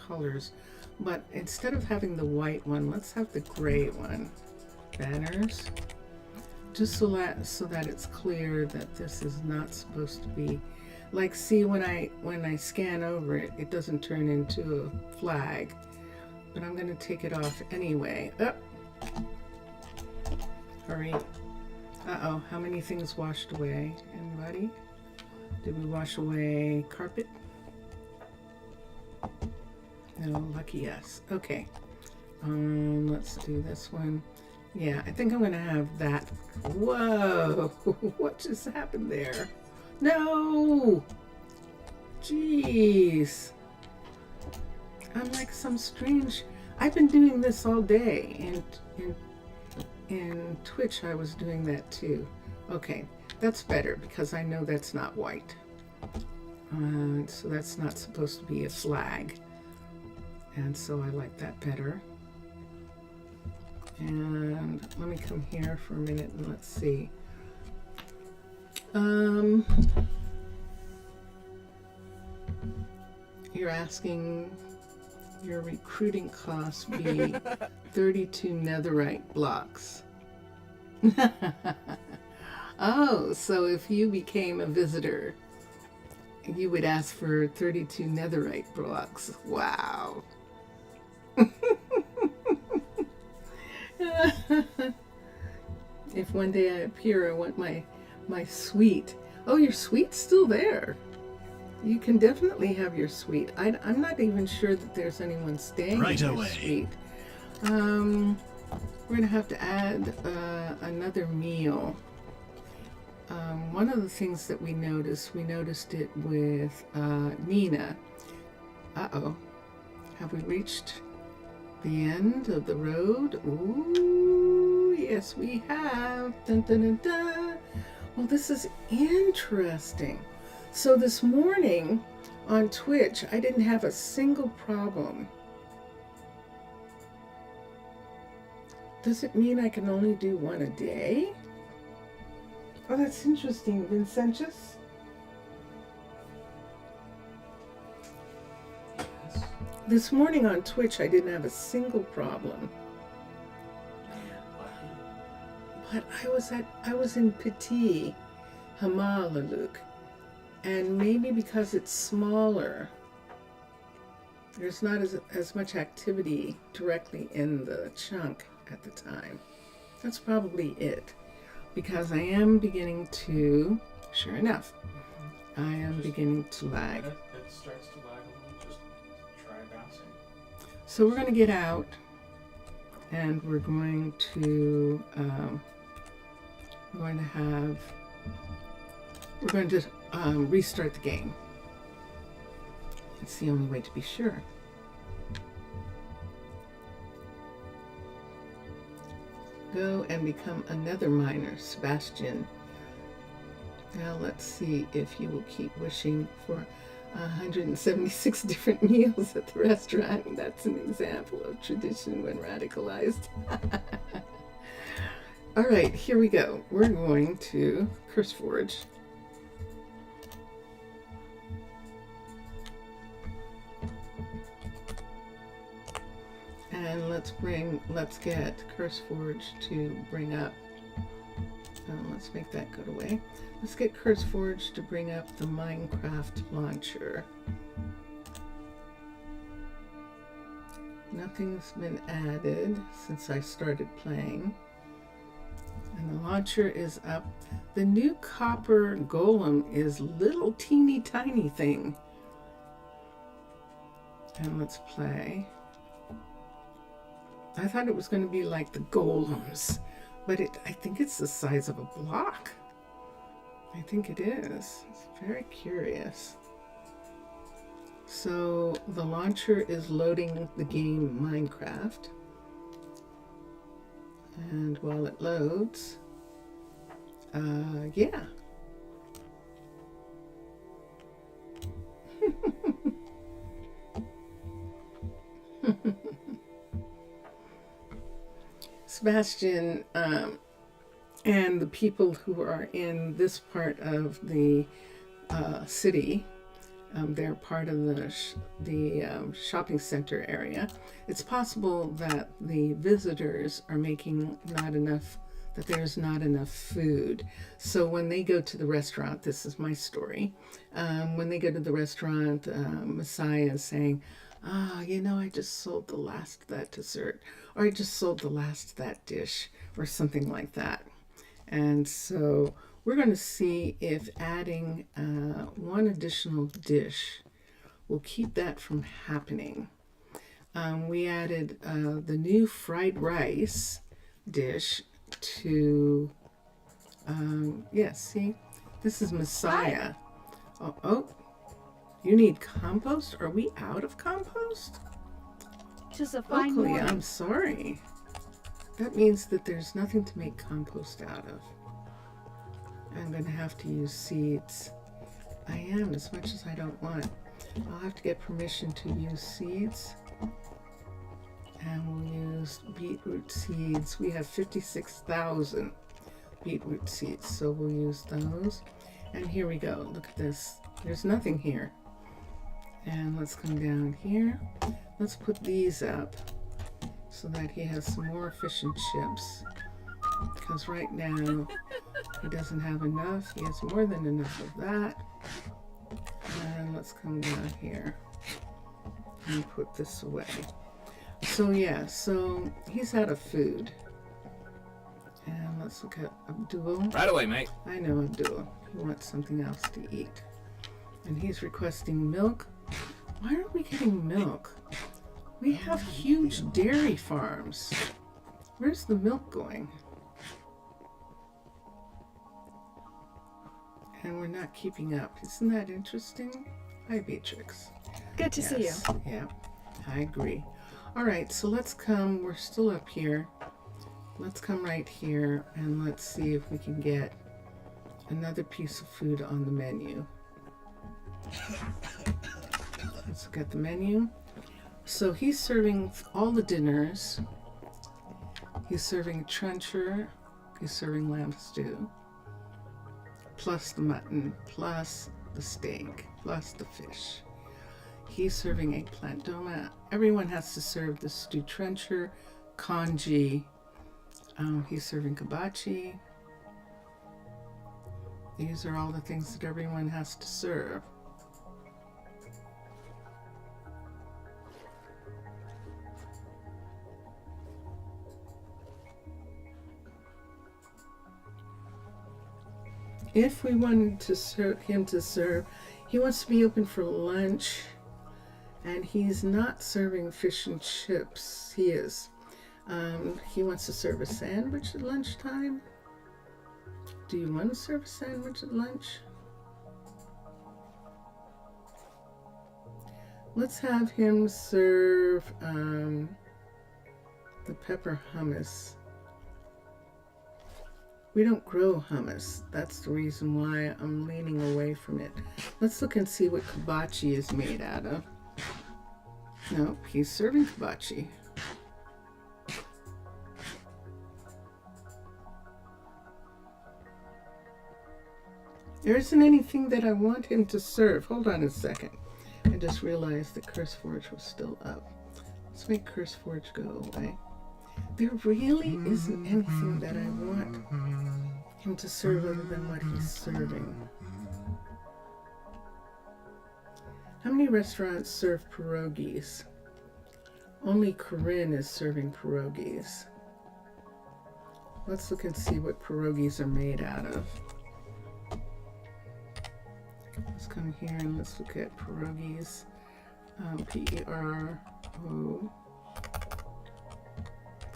colors. But instead of having the white one, let's have the gray one. Banners. Just so that it's clear that this is not supposed to be, like, see, when I scan over it, it doesn't turn into a flag. But I'm going to take it off anyway. Oh. Hurry. Uh-oh, how many things washed away? Anybody? Did we wash away carpet? No, lucky yes. Okay. Let's do this one. Yeah, I think I'm going to have that. Whoa! What just happened there? No! Jeez. I'm like some strange... I've been doing this all day, and in Twitch I was doing that too. Okay, that's better because I know that's not white. So that's not supposed to be a flag. And so I like that better. And let me come here for a minute and let's see. You're asking your recruiting costs be 32 netherite blocks. Oh, so if you became a visitor, you would ask for 32 netherite blocks. Wow. If one day I appear, I want my suite. Oh, your suite's still there. You can definitely have your suite. I'm not even sure that there's anyone staying in your suite. We're gonna have to add another meal. One of the things that we noticed it with Nina. Uh-oh. Have we reached the end of the road? Ooh, yes we have. Dun, dun, dun, dun. Well, this is interesting. So this morning on Twitch, I didn't have a single problem. Does it mean I can only do one a day? Oh, that's interesting, Vincentius. This morning on Twitch, I didn't have a single problem. But I was in Pitti Hamaalakut, and maybe because it's smaller, there's not as much activity directly in the chunk at the time. That's probably it. Because I am beginning to, sure enough, I am beginning to lag. It starts to lag a little, just try bouncing. So we're going to get out, and we're going to restart the game. It's the only way to be sure. Go and become another miner, Sebastian. Now let's see if you will keep wishing for 176 different meals at the restaurant. That's an example of tradition when radicalized. All right, here we go. We're going to CurseForge. And let's get CurseForge to bring up, let's make that go away. Let's get CurseForge to bring up the Minecraft launcher. Nothing's been added since I started playing. And the launcher is up. The new copper golem is little teeny tiny thing. And let's play. I thought it was going to be like the golems, but I think it's the size of a block. I think it is. It's very curious. So the launcher is loading the game Minecraft. And while it loads, yeah. Sebastian and the people who are in this part of the city, they're part of the shopping center area. It's possible that the visitors are making not enough, that there's not enough food. So when they go to the restaurant, this is my story, when they go to the restaurant, Messiah is saying, I just sold the last of that dessert, or I just sold the last of that dish, or something like that. And so we're going to see if adding one additional dish will keep that from happening. We added the new fried rice dish to, see, this is Messiah. Oh, you need compost? Are we out of compost? Just a fine Luckily, morning. I'm sorry. That means that there's nothing to make compost out of. I'm going to have to use seeds. I am, as much as I don't want. I'll have to get permission to use seeds. And we'll use beetroot seeds. We have 56,000 beetroot seeds, so we'll use those. And here we go. Look at this. There's nothing here. And let's come down here. Let's put these up so that he has some more fish and chips. Because right now he doesn't have enough. He has more than enough of that. And let's come down here and put this away. So yeah, so he's out of food. And let's look at Abdul. Right away, mate. I know Abdul. He wants something else to eat. And he's requesting milk. Why aren't we getting milk? We have huge dairy farms. Where's the milk going? And we're not keeping up. Isn't that interesting? Hi, Beatrix. Good to see you. Yeah, I agree. All right, so let's come. We're still up here. Let's come right here and let's see if we can get another piece of food on the menu. Let's look at the menu. So he's serving all the dinners. He's serving trencher. He's serving lamb stew. Plus the mutton, plus the steak, plus the fish. He's serving eggplant doma. Everyone has to serve the stew trencher, congee. He's serving kabachi. These are all the things that everyone has to serve. If we wanted to serve him to serve, he wants to be open for lunch, and he's not serving fish and chips. He is. He wants to serve a sandwich at lunchtime. Do you want to serve a sandwich at lunch? Let's have him serve the pepper hummus. We don't grow hummus. That's the reason why I'm leaning away from it. Let's look and see what kabachi is made out of. Nope, he's serving kabachi. There isn't anything that I want him to serve. Hold on a second. I just realized that CurseForge was still up. Let's make CurseForge go away. There really isn't anything that I want him to serve other than what he's serving. How many restaurants serve pierogies? Only Corinne is serving pierogies. Let's look and see what pierogies are made out of. Let's come here and let's look at pierogies. P-E-R-O.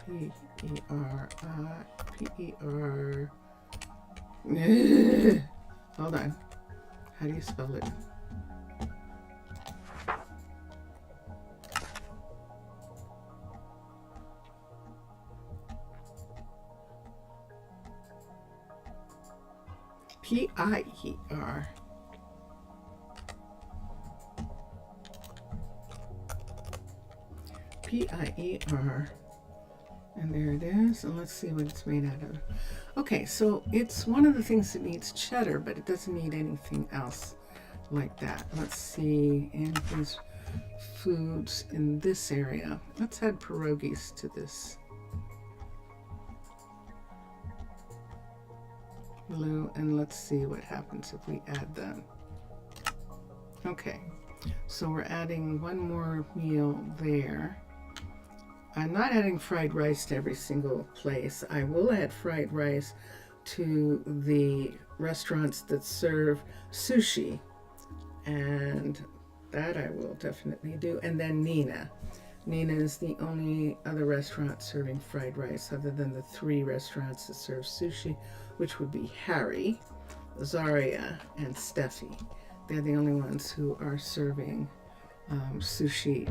P-E-R-I. P-E-R. Hold on. How do you spell it? P-I-E-R. P-I-E-R. And there it is. And let's see what it's made out of. Okay, so it's one of the things that needs cheddar, but it doesn't need anything else like that. Let's see, in these foods in this area. Let's add pierogies to this. Blue, and let's see what happens if we add them. Okay, so we're adding one more meal there. I'm not adding fried rice to every single place. I will add fried rice to the restaurants that serve sushi, and that I will definitely do. And then Nina. Nina is the only other restaurant serving fried rice other than the 3 restaurants that serve sushi, which would be Harry, Zaria, and Steffi. They're the only ones who are serving sushi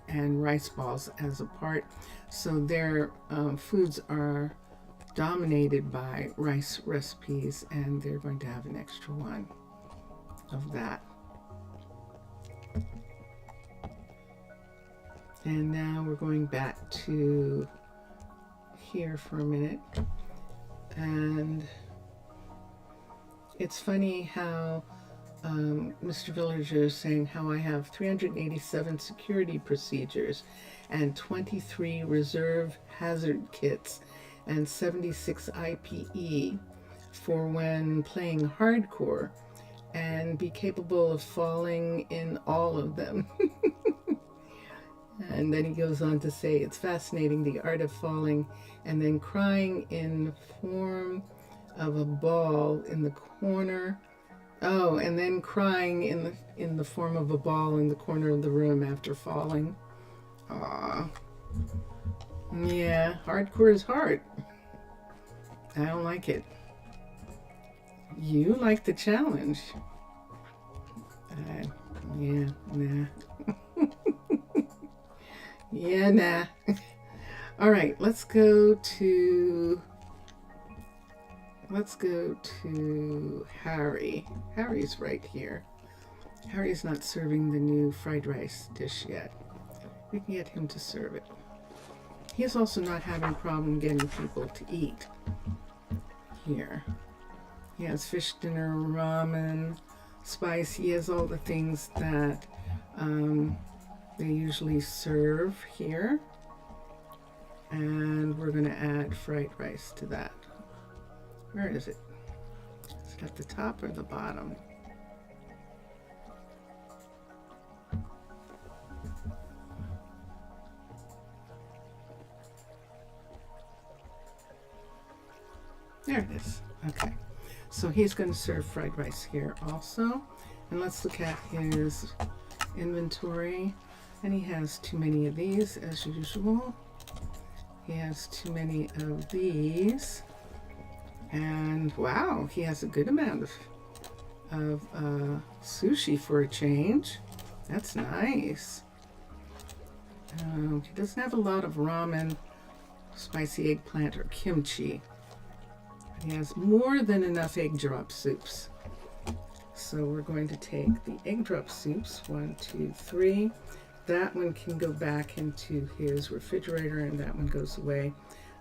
and rice balls as a part. So their foods are dominated by rice recipes, and they're going to have an extra one of that. And now we're going back to here for a minute. And it's funny how Mr. Villager is saying how I have 387 security procedures and 23 reserve hazard kits and 76 IPE for when playing hardcore, and be capable of falling in all of them. And then he goes on to say, it's fascinating, the art of falling and then crying in form of a ball in the corner. Oh, and then crying in the form of a ball in the corner of the room after falling. Aw. Yeah, hardcore is hard. I don't like it. You like the challenge. Yeah, nah. Yeah, nah. All right, let's go to Harry. Harry's right here. Harry's not serving the new fried rice dish yet. We can get him to serve it. He's also not having a problem getting people to eat here. He has fish dinner, ramen, spice. He has all the things that they usually serve here. And we're going to add fried rice to that. Where is it? Is it at the top or the bottom? There it is. Okay. So he's going to serve fried rice here also. And let's look at his inventory. And he has too many of these as usual. He has too many of these. And wow, he has a good amount of sushi for a change. That's nice. He doesn't have a lot of ramen, spicy eggplant, or kimchi. But he has more than enough egg drop soups. So we're going to take the egg drop soups, 1, 2, 3. That one can go back into his refrigerator, and that one goes away.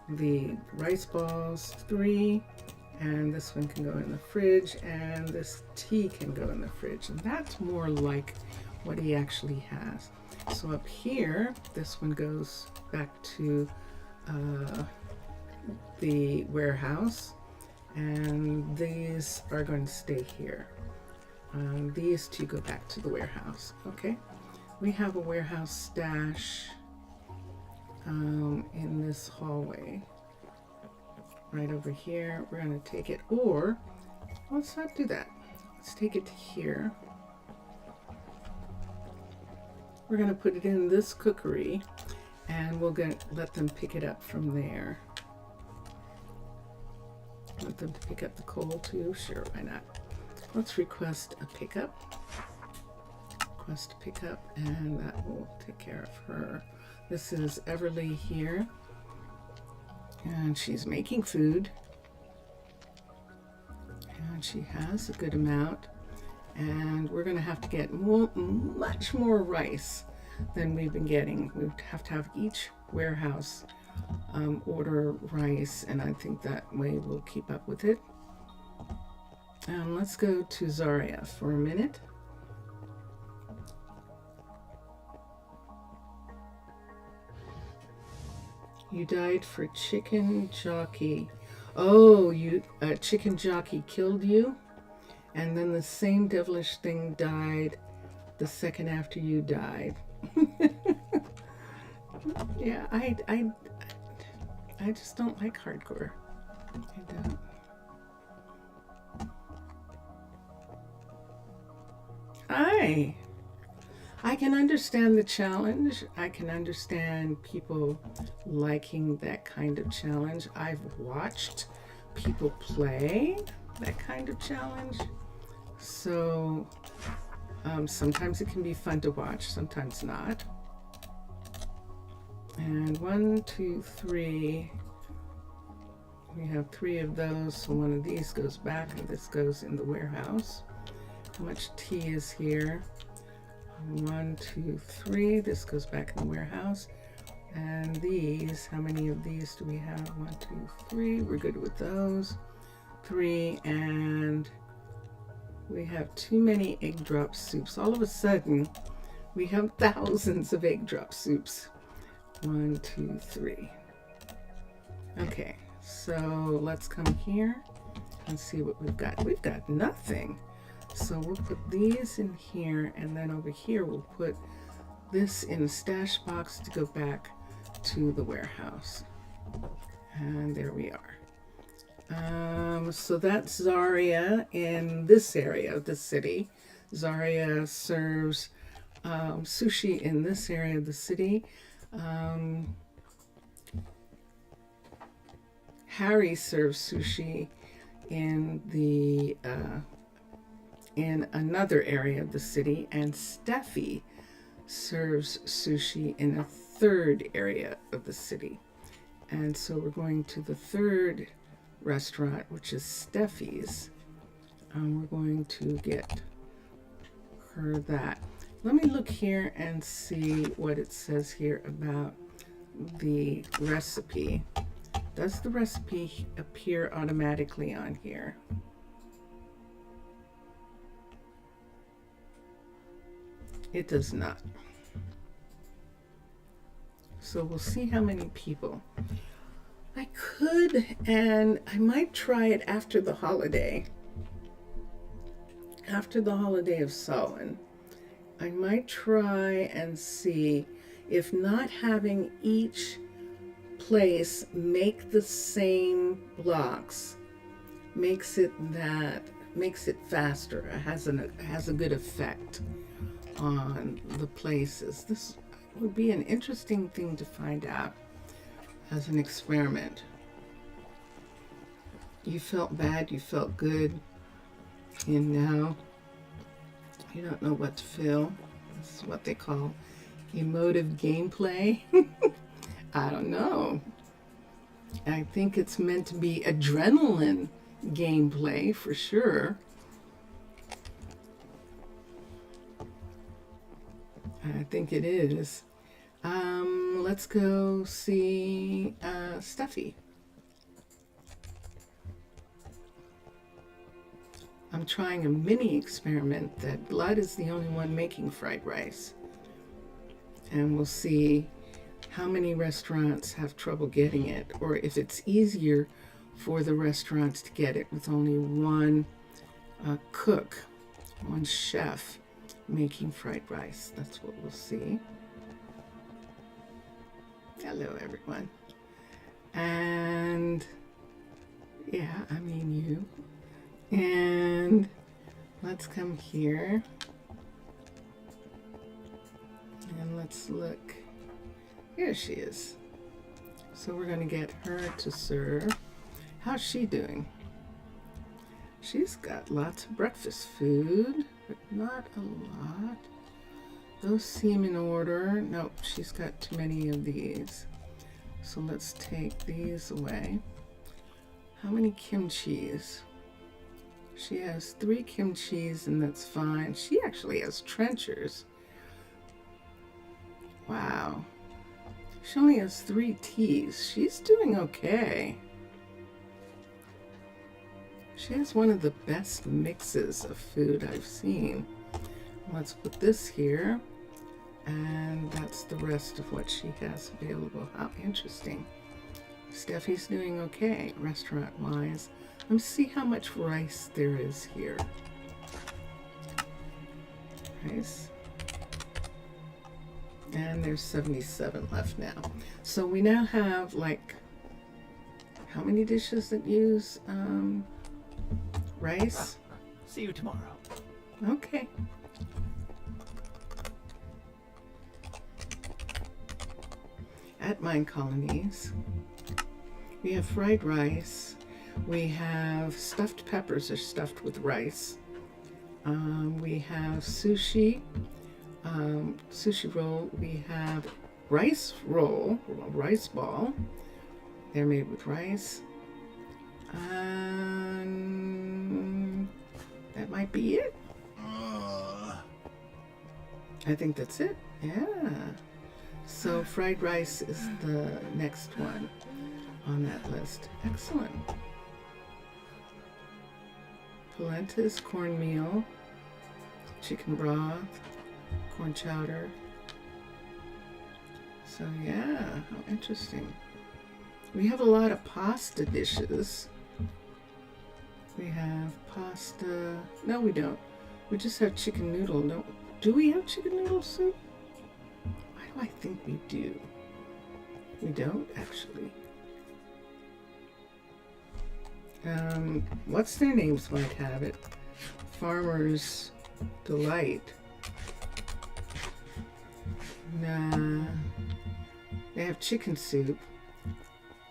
The rice balls, 3, and this one can go in the fridge, and this tea can go in the fridge, and that's more like what he actually has. So up here, this one goes back to the warehouse, and these are going to stay here. These two go back to the warehouse. Okay, we have a warehouse stash in this hallway right over here. We're going to take it, or let's not do that. Let's take it to here. We're going to put it in this cookery, and we'll let them pick it up from there. Want them to pick up the coal too? Sure, why not? Let's request a pickup. Request a pickup, and that will take care of her. This is Everly here, and she's making food. And she has a good amount. And we're going to have to get much more rice than we've been getting. We have to have each warehouse order rice, and I think that way we'll keep up with it. Let's go to Zaria for a minute. You died for chicken jockey. Oh, chicken jockey killed you? And then the same devilish thing died the second after you died. Yeah, I just don't like hardcore. I don't. I can understand the challenge. I can understand people liking that kind of challenge. I've watched people play that kind of challenge. So sometimes it can be fun to watch, sometimes not. And 1, 2, 3. We have 3 of those, so one of these goes back and this goes in the warehouse. How much tea is here? 1, 2, 3. This goes back in the warehouse. And these, how many of these do we have? 1, 2, 3. We're good with those. 3, and we have too many egg drop soups. All of a sudden, we have thousands of egg drop soups. 1, 2, 3. Okay, so let's come here and see what we've got. We've got nothing. So we'll put these in here, and then over here we'll put this in a stash box to go back to the warehouse. And there we are. So that's Zaria in this area of the city. Zaria serves sushi in this area of the city. Harry serves sushi in the in another area of the city, and Steffi serves sushi in a third area of the city. And so we're going to the third restaurant, which is Steffi's. We're going to get her that. Let me look here and see what it says here about the recipe. Does the recipe appear automatically on here? It does not. So we'll see how many people. I could, and I might try it after the holiday. After the holiday of Samhain, I might try and see if not having each place make the same blocks makes it faster. It has a good effect on the places. This would be an interesting thing to find out as an experiment. You felt bad, you felt good, and now you don't know what to feel. This is what they call emotive gameplay. I don't know. I think it's meant to be adrenaline gameplay for sure. I think it is. Let's go see Steffi. I'm trying a mini experiment that Blood is the only one making fried rice. And we'll see how many restaurants have trouble getting it, or if it's easier for the restaurants to get it with only one cook, one chef making fried rice. That's what we'll see. Hello, everyone. And yeah, I mean you. And let's come here and let's look. Here she is. So we're going to get her to serve. How's she doing? She's got lots of breakfast food, but not a lot. Those seem in order. Nope, she's got too many of these. So let's take these away. How many kimchis? She has 3 kimchis, and that's fine. She actually has trenchers. Wow. She only has 3 teas. She's doing okay. She has one of the best mixes of food I've seen. Let's put this here. And that's the rest of what she has available. How interesting. Steffi's doing okay, restaurant-wise. Let's see how much rice there is here. Rice. And there's 77 left now. So we now have, like, how many dishes that use rice? See you tomorrow. Okay. At Minecolonies, we have fried rice. We have stuffed peppers are stuffed with rice. We have sushi, sushi roll. We have rice roll, rice ball. They're made with rice. That might be it. I think that's it. Yeah. So fried rice is the next one on that list. Excellent. Polentas, cornmeal, chicken broth, corn chowder. So yeah, how interesting. We have a lot of pasta dishes. We have pasta. No, we don't. We just have chicken noodle. No, do we have chicken noodle soup? Why do I think we do? We don't, actually. What's their names might have it? Farmer's Delight. Nah. They have chicken soup.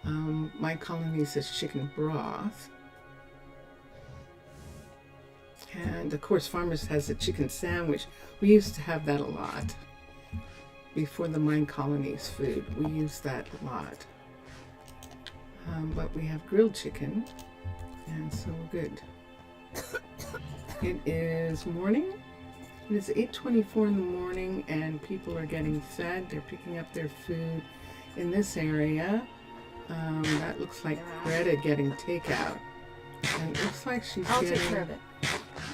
Minecolonies says chicken broth. And of course, Farmer's has a chicken sandwich. We used to have that a lot. Before the Minecolonies food, we used that a lot. But we have grilled chicken, and so we're good. It is morning. It is 8:24 in the morning, and people are getting fed. They're picking up their food in this area. That looks like Greta getting takeout. And it looks like she's I'll getting... take care of it.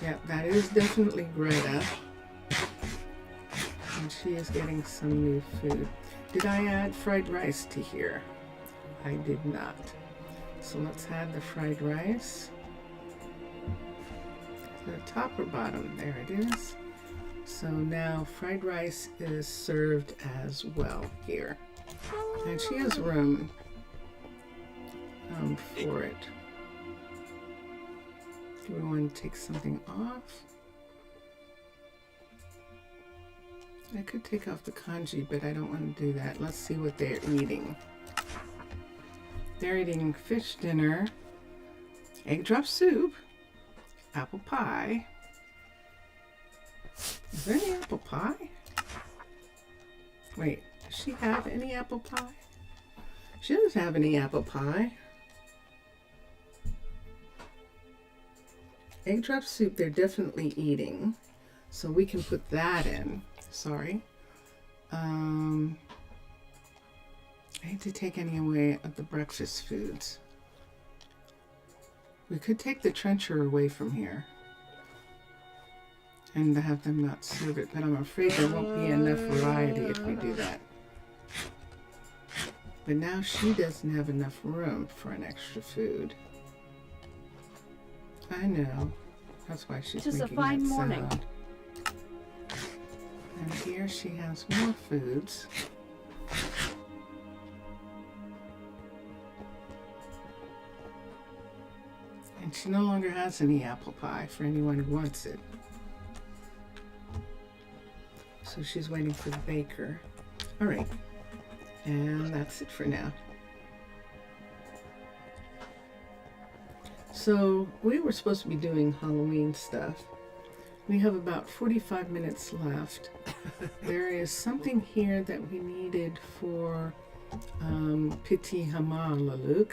Yeah, that is definitely Greta. And she is getting some new food. Did I add fried rice to here? I did not. So let's add the fried rice. The top or bottom? There it is. So now fried rice is served as well here. And she has room for it. Do we want to take something off? I could take off the congee, but I don't want to do that. Let's see what they're eating. They're eating fish dinner, egg drop soup, apple pie. Is there any apple pie? Wait, does she have any apple pie? She doesn't have any apple pie. Egg drop soup they're definitely eating, so we can put that in. Sorry. I hate to take any away of the breakfast foods. We could take the trencher away from here and have them not serve it, but I'm afraid there won't be enough variety if we do that. But now she doesn't have enough room for an extra food. I know. That's why she's Just a making fine that morning. sound. And here she has more foods. And she no longer has any apple pie for anyone who wants it. So she's waiting for the baker. All right. And that's it for now. So we were supposed to be doing Halloween stuff. We have about 45 minutes left. There is something here that we needed for Pitti Hamaalakut,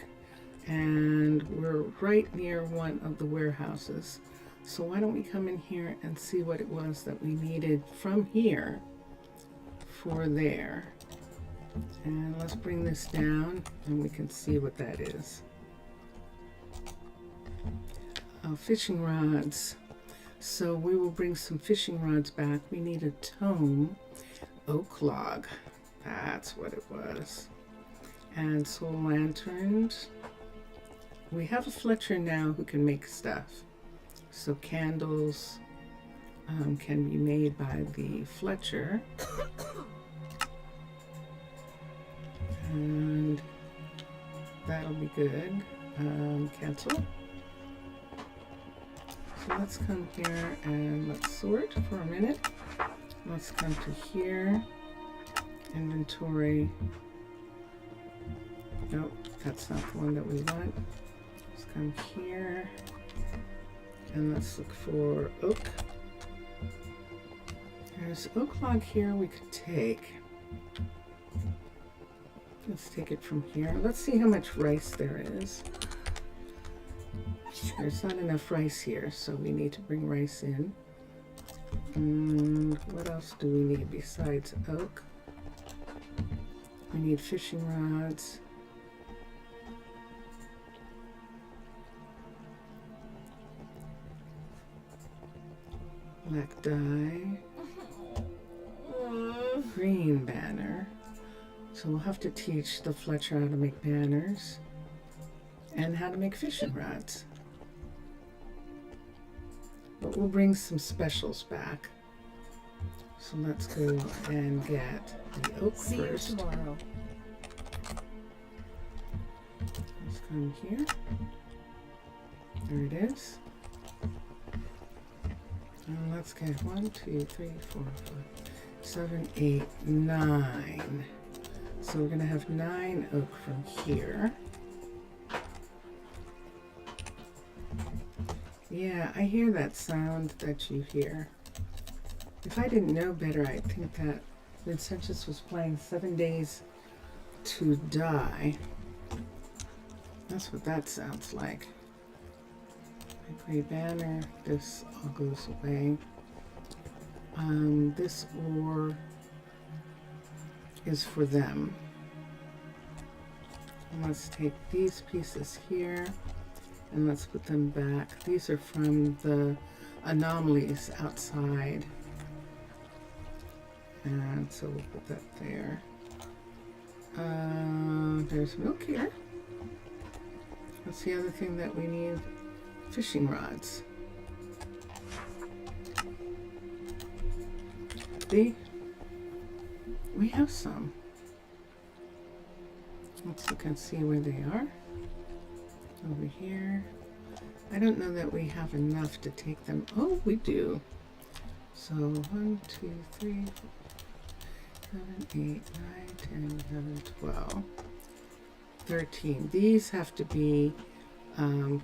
and we're right near one of the warehouses. So why don't we come in here and see what it was that we needed from here for there. And let's bring this down and we can see what that is. Fishing rods. So we will bring some fishing rods back. We need a tome, oak log. That's what it was. And soul lanterns. We have a Fletcher now who can make stuff. So candles can be made by the Fletcher. And that'll be good. Cancel. So let's come here and let's sort for a minute. Let's come to here. Inventory. Nope, that's not the one that we want. Let's come here. And let's look for oak. There's oak log here we could take. Let's take it from here. Let's see how much rice there is. There's not enough rice here, so we need to bring rice in. And what else do we need besides oak? We need fishing rods. Black dye. Green banner. So we'll have to teach the Fletcher how to make banners and how to make fishing rods. But we'll bring some specials back. So let's go and get the oak See first. you tomorrow. Let's come here. There it is. And let's get 1, 2, 3, 4, 5, 7, 8, 9. So we're going to have 9 oak from here. Yeah, I hear that sound that you hear. If I didn't know better, I'd think that Vincentius was playing 7 Days to Die. That's what that sounds like. Gray banner, this all goes away. This ore is for them. And let's take these pieces here and let's put them back. These are from the anomalies outside. And so we'll put that there. There's milk here. That's the other thing that we need. Fishing rods. We have some. Let's look and see where they are. Over here. I don't know that we have enough to take them. Oh, we do. So 1, 2, 3, 7, 8, 9, 10, 11, 12, 13. These have to be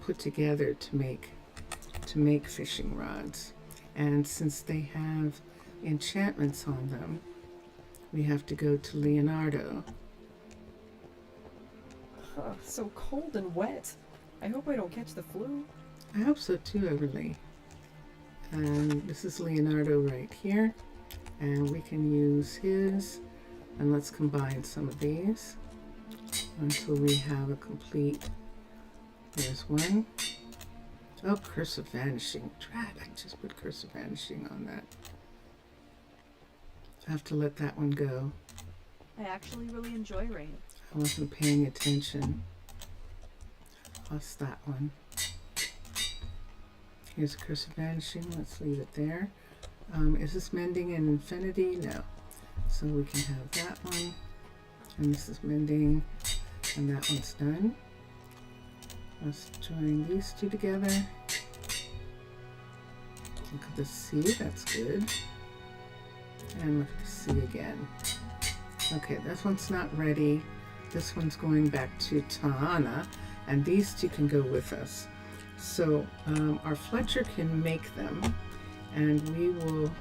put together to make fishing rods, and since they have enchantments on them, we have to go to Leonardo. So cold and wet. I hope I don't catch the flu. I hope so too, Everly. And this is Leonardo right here, and we can use his, and let's combine some of these until we have a complete. There's one. Oh, Curse of Vanishing. Drat, I just put Curse of Vanishing on that. I have to let that one go. I actually really enjoy rain. I wasn't paying attention. Lost that one. Here's Curse of Vanishing. Let's leave it there. Is this Mending in Infinity? No. So we can have that one. And this is Mending. And that one's done. Let's join these two together. Look at the C, that's good. And look at the C again. Okay, this one's not ready. This one's going back to Tahana, and these two can go with us. So our Fletcher can make them, and we will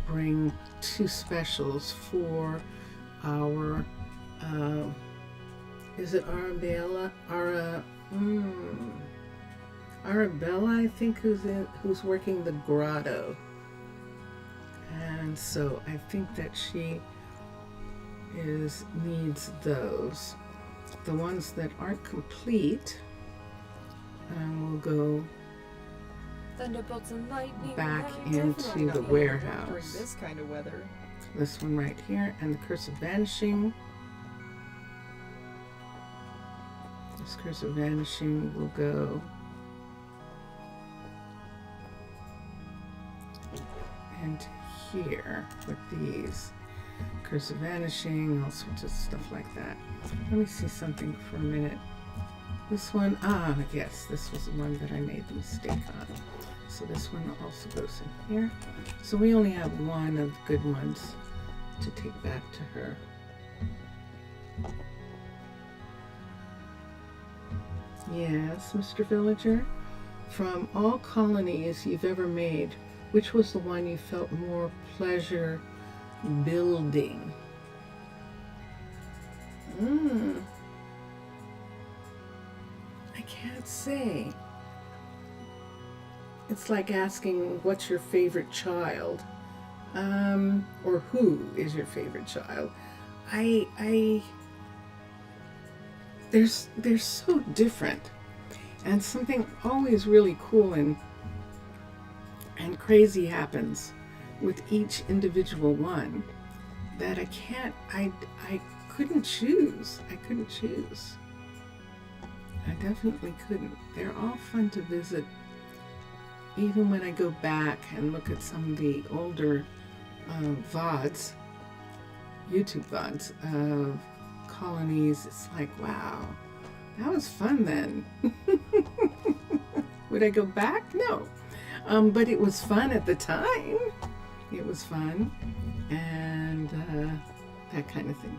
bring 2 specials for our, is it Arabella? Arabella, I think, who's working the grotto. And so I think that she needs those. The ones that aren't complete will go Thunderbolts and lightning. back I'm definitely into not the gonna warehouse. During this kind of weather. This one right here, and the Curse of Vanishing. This Curse of Vanishing will go into here with these. Curse of Vanishing, all sorts of stuff like that. Let me see something for a minute. This one, yes, this was the one that I made the mistake on. So this one also goes in here. So we only have one of the good ones to take back to her. Yes, Mr. Villager? From all colonies you've ever made, which was the one you felt more pleasure building? I can't say. It's like asking what's your favorite child, or who is your favorite child. They're so different, and something always really cool and crazy happens with each individual one that I couldn't choose. I definitely couldn't. They're all fun to visit. Even when I go back and look at some of the older VODs, YouTube VODs of colonies, it's like, wow, that was fun then. Would I go back? No. But it was fun at the time. It was fun, and that kind of thing.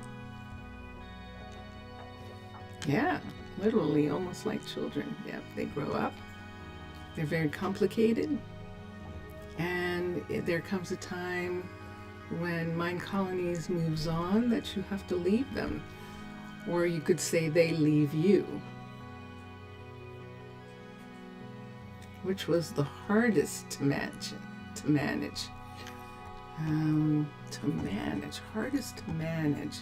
Yeah, literally almost like children. Yep, they grow up. They're very complicated, and there comes a time when Minecolonies moves on that you have to leave them, or you could say they leave you, which was the hardest to manage. Hardest to manage.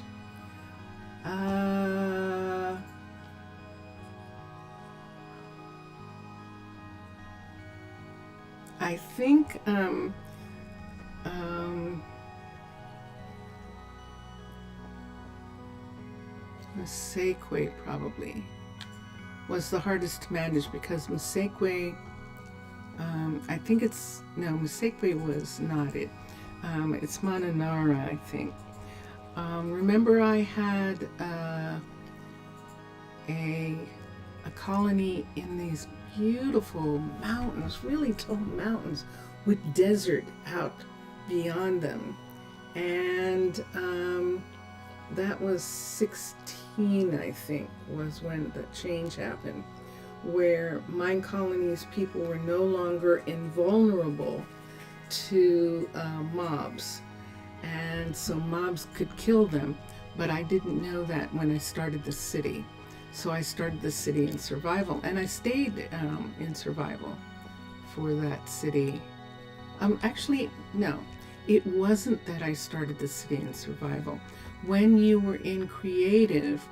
I think Minecolonies probably was the hardest to manage, because Minecolonies, I think Minecolonies was not it. It's Mananara, I think. Remember, I had a colony in these beautiful mountains, really tall mountains with desert out beyond them, and that was 16, I think, was when the change happened, where Minecolonies people were no longer invulnerable to mobs, and so mobs could kill them. But I didn't know that when I started the city. So I started the city in survival, and I stayed in survival for that city. Actually, no, it wasn't that I started the city in survival. When you were in creative,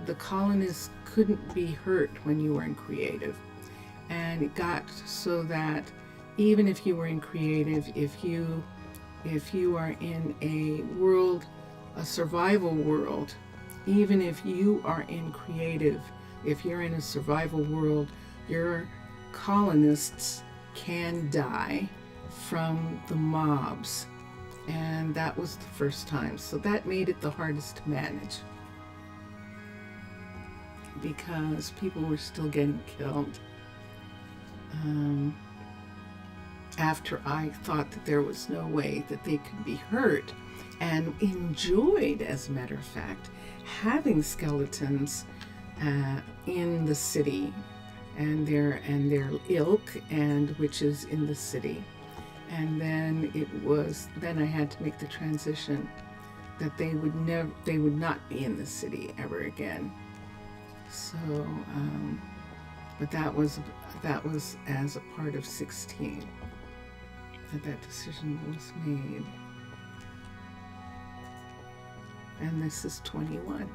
the colonists couldn't be hurt when you were in creative. And it got so that even if you were in creative, if you are in a survival world, even if you are in creative, if you're in a survival world, your colonists can die from the mobs. And that was the first time. So that made it the hardest to manage, because people were still getting killed. After I thought that there was no way that they could be hurt, and enjoyed, as a matter of fact, having skeletons in the city and their ilk, and which is in the city. And then I had to make the transition that they would not be in the city ever again. So, but that was as a part of 16 that decision was made. And this is 21.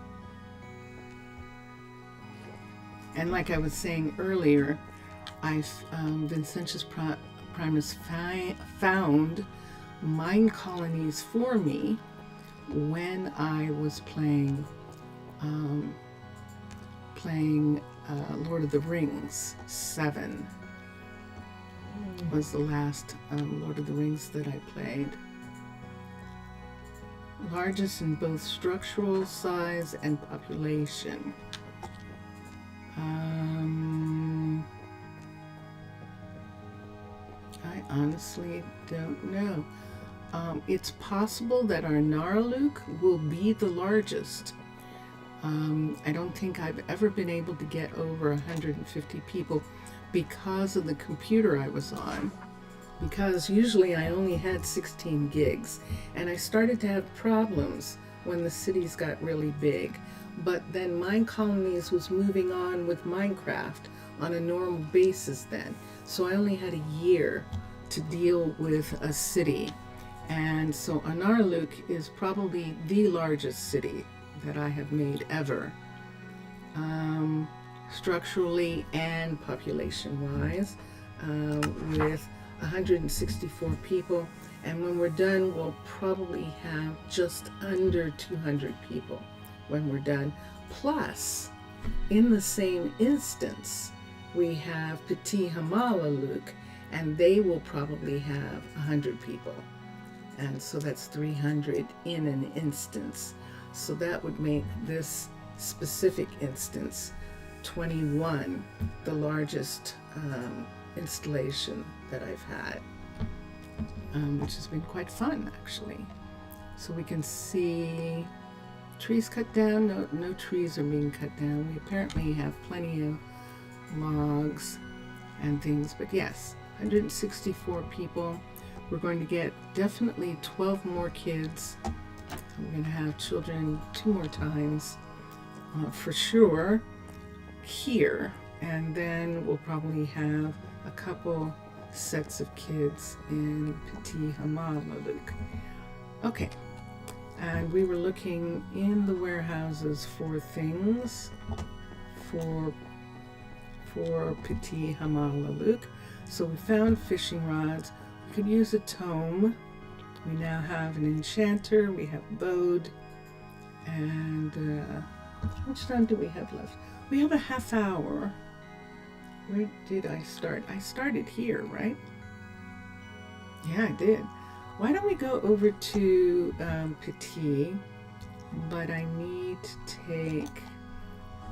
And like I was saying earlier, Vincentius Primus found Minecolonies for me when I was playing Lord of the Rings 7. Was the last Lord of the Rings that I played. Largest in both structural size and population. I honestly don't know. It's possible that Arnaaluk will be the largest. I don't think I've ever been able to get over 150 people because of the computer I was on. Because usually I only had 16 gigs, and I started to have problems when the cities got really big. But then Minecolonies was moving on with Minecraft on a normal basis then. So I only had a year to deal with a city. And so Arnaaluk is probably the largest city that I have made ever. Structurally and population-wise, with 164 people. And when we're done, we'll probably have just under 200 people when we're done. Plus, in the same instance, we have Pitti Hamaalakut, and they will probably have 100 people. And so that's 300 in an instance. So that would make this specific instance 21 the largest installation that I've had, which has been quite fun actually. So we can see trees cut down. No trees are being cut down. We apparently have plenty of logs and things, but yes, 164 people. We're going to get definitely 12 more kids. We're going to have children 2 more times for sure here, and then we'll probably have a couple sets of kids in Pitti Hamaalakut. Okay, and we were looking in the warehouses for things for Pitti Hamaalakut. So we found fishing rods. We could use a tome. We now have an enchanter. We have bowed. And how much time do we have left? We have a half hour. Where did I start? I started here, right? Yeah, I did. Why don't we go over to Pitti? But I need to take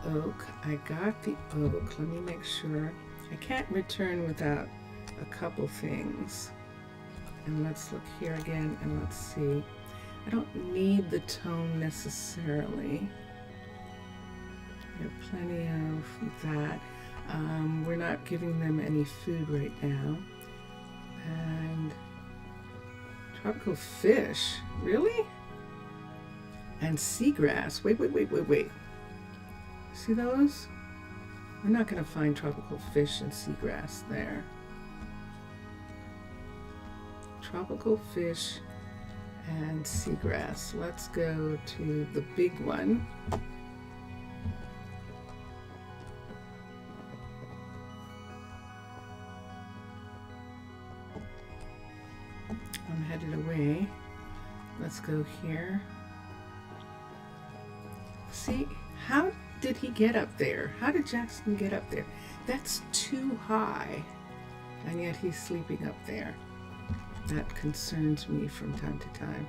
oak. I got the oak. Let me make sure. I can't return without a couple things. And let's look here again and let's see. I don't need the tone necessarily. We have plenty of that. We're not giving them any food right now. And tropical fish, really? And seagrass. Wait. See those? We're not going to find tropical fish and seagrass there. Tropical fish and seagrass. Let's go to the big one. I'm headed away. Let's go here. See, how did he get up there? How did Jackson get up there? That's too high. And yet he's sleeping up there. That concerns me from time to time.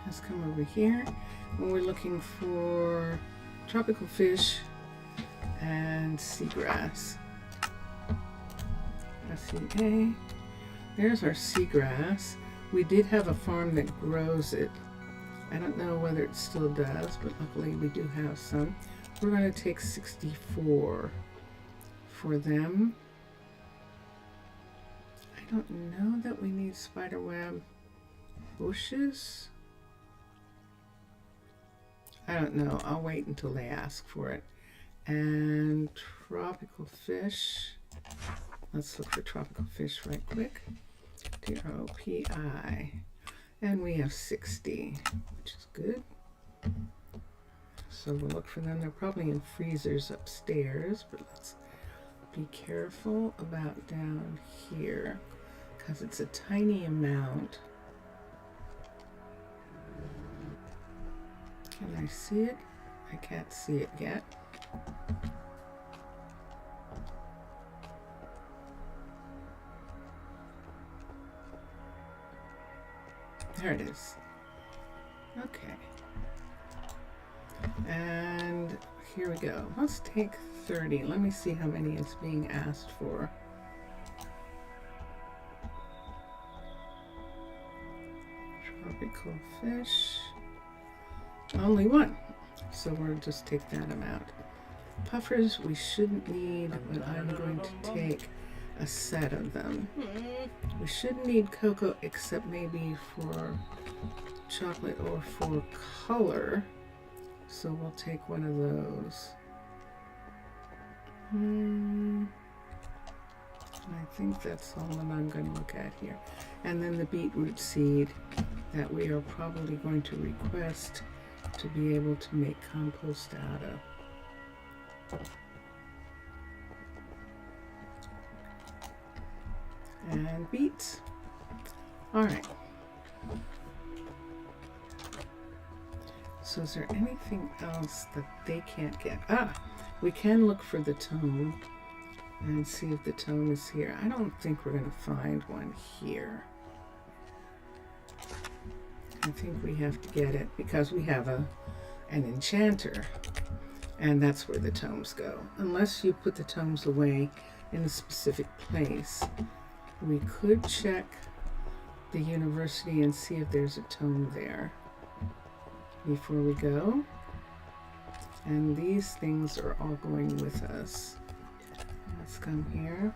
Let's come over here. And we're looking for tropical fish and seagrass. SEA. There's our seagrass. We did have a farm that grows it. I don't know whether it still does, but luckily we do have some. We're going to take 64 for them. I don't know that we need spiderweb bushes. I don't know. I'll wait until they ask for it. And tropical fish. Let's look for tropical fish right quick. TROPI. And we have 60, which is good. So we'll look for them. They're probably in freezers upstairs, but let's be careful about down here because it's a tiny amount. Can I see it? I can't see it yet. There it is. Okay. And here we go. Let's take 30. Let me see how many is being asked for. Tropical fish. Only one. So we'll just take that amount. Puffers we shouldn't need, but I'm going to take a set of them. We shouldn't need cocoa except maybe for chocolate or for color. So we'll take one of those. I think that's all that I'm going to look at here. And then the beetroot seed that we are probably going to request to be able to make compost out of. And beets. All right. So is there anything else that they can't get? We can look for the tome and see if the tome is here. I don't think we're going to find one here. I think we have to get it because we have an enchanter, and that's where the tomes go. Unless you put the tomes away in a specific place. We could check the university and see if there's a tome there before we go. And these things are all going with us. Let's come here.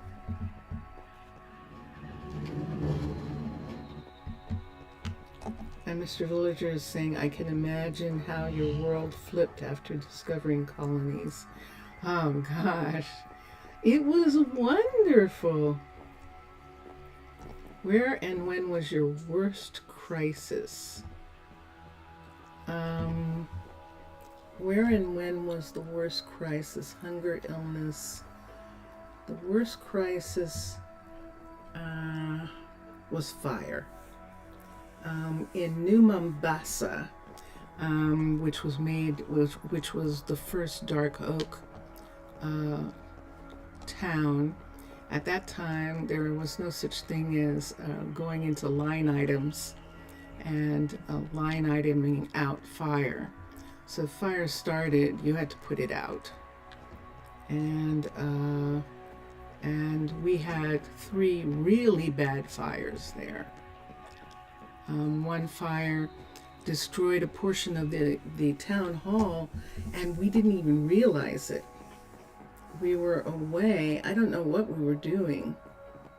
And Mr. Villager is saying, I can imagine how your world flipped after discovering colonies. Oh gosh, it was wonderful. Where and when was your worst crisis? Where and when was the worst crisis? Hunger, illness. The worst crisis was fire. In New Mombasa, which was the first dark oak town. At that time, there was no such thing as going into line items and line iteming out fire. So if fire started, you had to put it out. And we had 3 really bad fires there. One fire destroyed a portion of the town hall, and we didn't even realize it. We were away. I don't know what we were doing,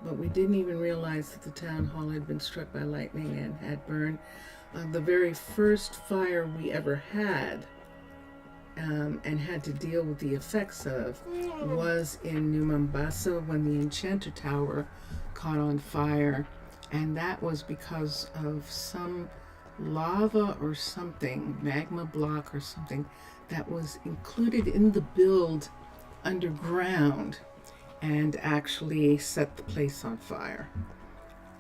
but we didn't even realize that the town hall had been struck by lightning and had burned. The very first fire we ever had and had to deal with the effects of was in New Mombasa when the Enchanter Tower caught on fire. And that was because of some lava or something, magma block or something, that was included in the build underground and actually set the place on fire.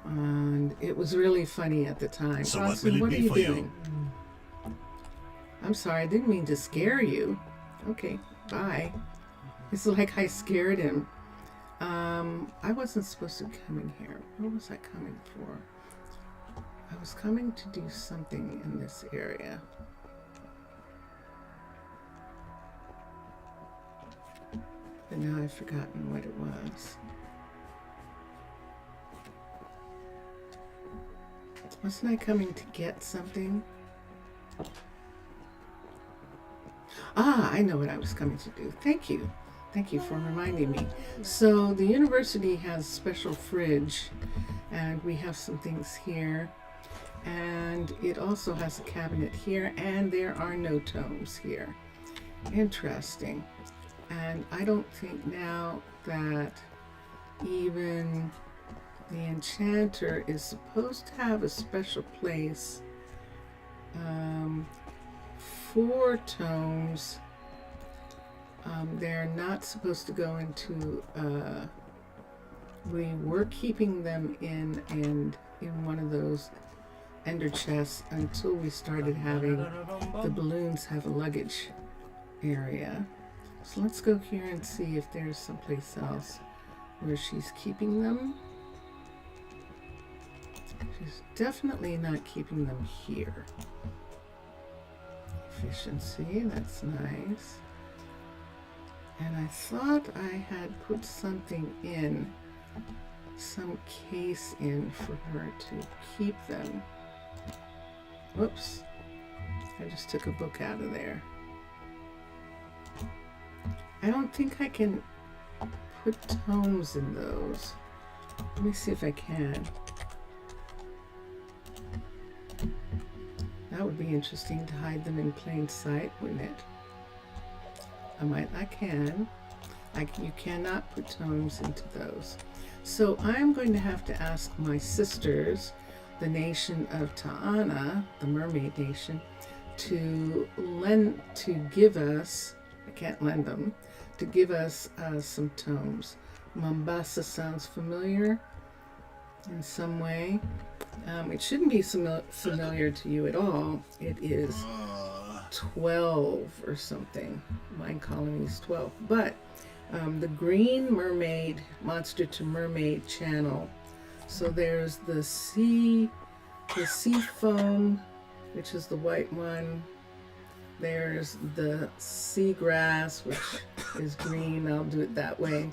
And it was really funny at the time. So Bronson, what will it be for you? I'm sorry, I didn't mean to scare you. Okay, bye. It's like I scared him. I wasn't supposed to be coming here. What was I coming for? I was coming to do something in this area. But now I've forgotten what it was. Wasn't I coming to get something? Ah, I know what I was coming to do. Thank you. Thank you for reminding me. So the university has a special fridge, and we have some things here. And it also has a cabinet here, and there are no tomes here. Interesting. And I don't think now that even the enchanter is supposed to have a special place for tomes. They're not supposed to go into, we were keeping them in one of those ender chests until we started having the balloons have a luggage area. So let's go here and see if there's someplace else where she's keeping them. She's definitely not keeping them here. Efficiency, that's nice. And I thought I had put something in, some case in for her to keep them. Whoops, I just took a book out of there. I don't think I can put tomes in those. Let me see if I can. That would be interesting to hide them in plain sight, wouldn't it? I can. You cannot put tomes into those. So I'm going to have to ask my sisters, the nation of Ta'ana, the mermaid nation, to give us, I can't lend them, to give us some tomes. Mombasa sounds familiar in some way. It shouldn't be familiar to you at all. It is 12 or something. Minecolonies 12. But the Green Mermaid, Monster to Mermaid channel. So there's the sea foam, which is the white one. There's the seagrass, which is green. I'll do it that way.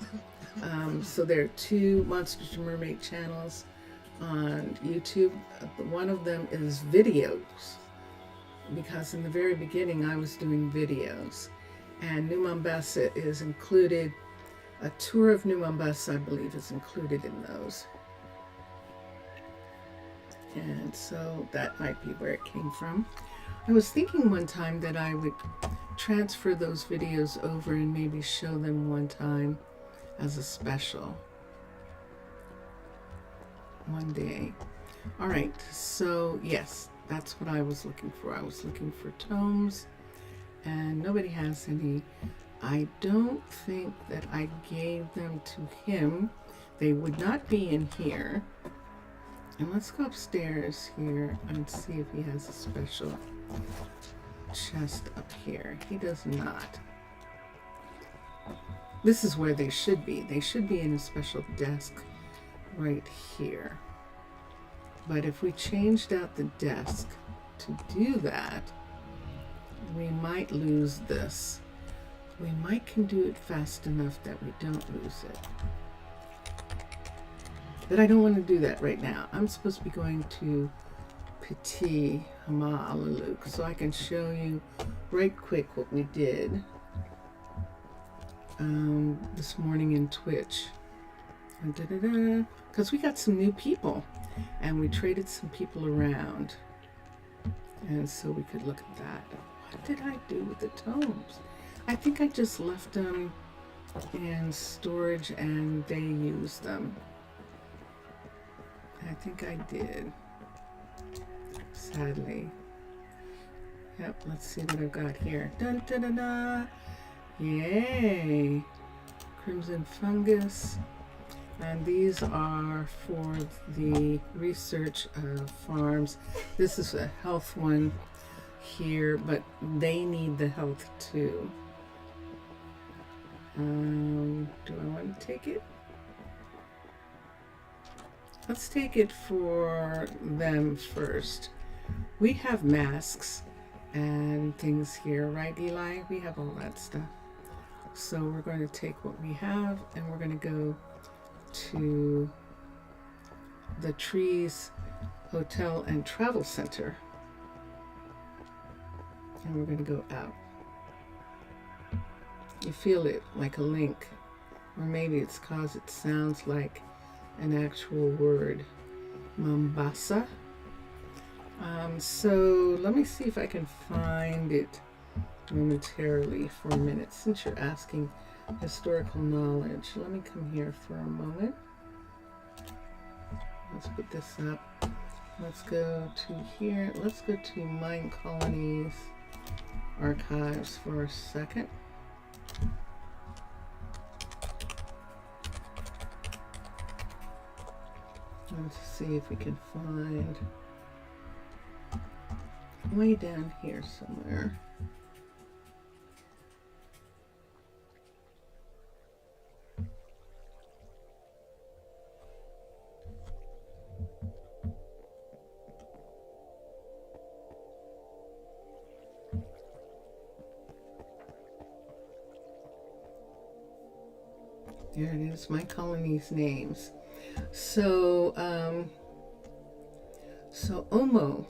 So there are two Monster to Mermaid channels on YouTube. One of them is videos, because in the very beginning I was doing videos, and New Mombasa is included. A tour of New Mombasa, I believe, is included in those. And so that might be where it came from. I was thinking one time that I would transfer those videos over and maybe show them one time as a special. One day. All right, so yes, that's what I was looking for. I was looking for tomes, and nobody has any. I don't think that I gave them to him. They would not be in here. And let's go upstairs here and see if he has a special chest up here. He does not. This is where they should be. They should be in a special desk right here. But if we changed out the desk to do that, we might lose this. We might can do it fast enough that we don't lose it. But I don't want to do that right now. I'm supposed to be going to Pitti Hamaalakut, so I can show you right quick what we did this morning in Twitch. Because we got some new people, and we traded some people around, and so we could look at that. What did I do with the tomes? I think I just left them in storage and they used them. I think I did, sadly. Yep, let's see what I've got here. Dun, dun, dun, dun. Yay! Crimson fungus. And these are for the research farms. This is a health one here, but they need the health too. Do I want to take it? Let's take it for them first. We have masks and things here, right, Eli? We have all that stuff. So we're going to take what we have and we're going to go to the Trees Hotel and Travel Center. And we're going to go out. You feel it like a link, or maybe it's because it sounds like an actual word, Mombasa. So let me see if I can find it momentarily for a minute. Since you're asking historical knowledge, let me come here for a moment. Let's put this up. Let's go to here. Let's go to Minecolonies archives for a second. Let's see if we can find way down here somewhere. There it is, Minecolonies names. So Omo,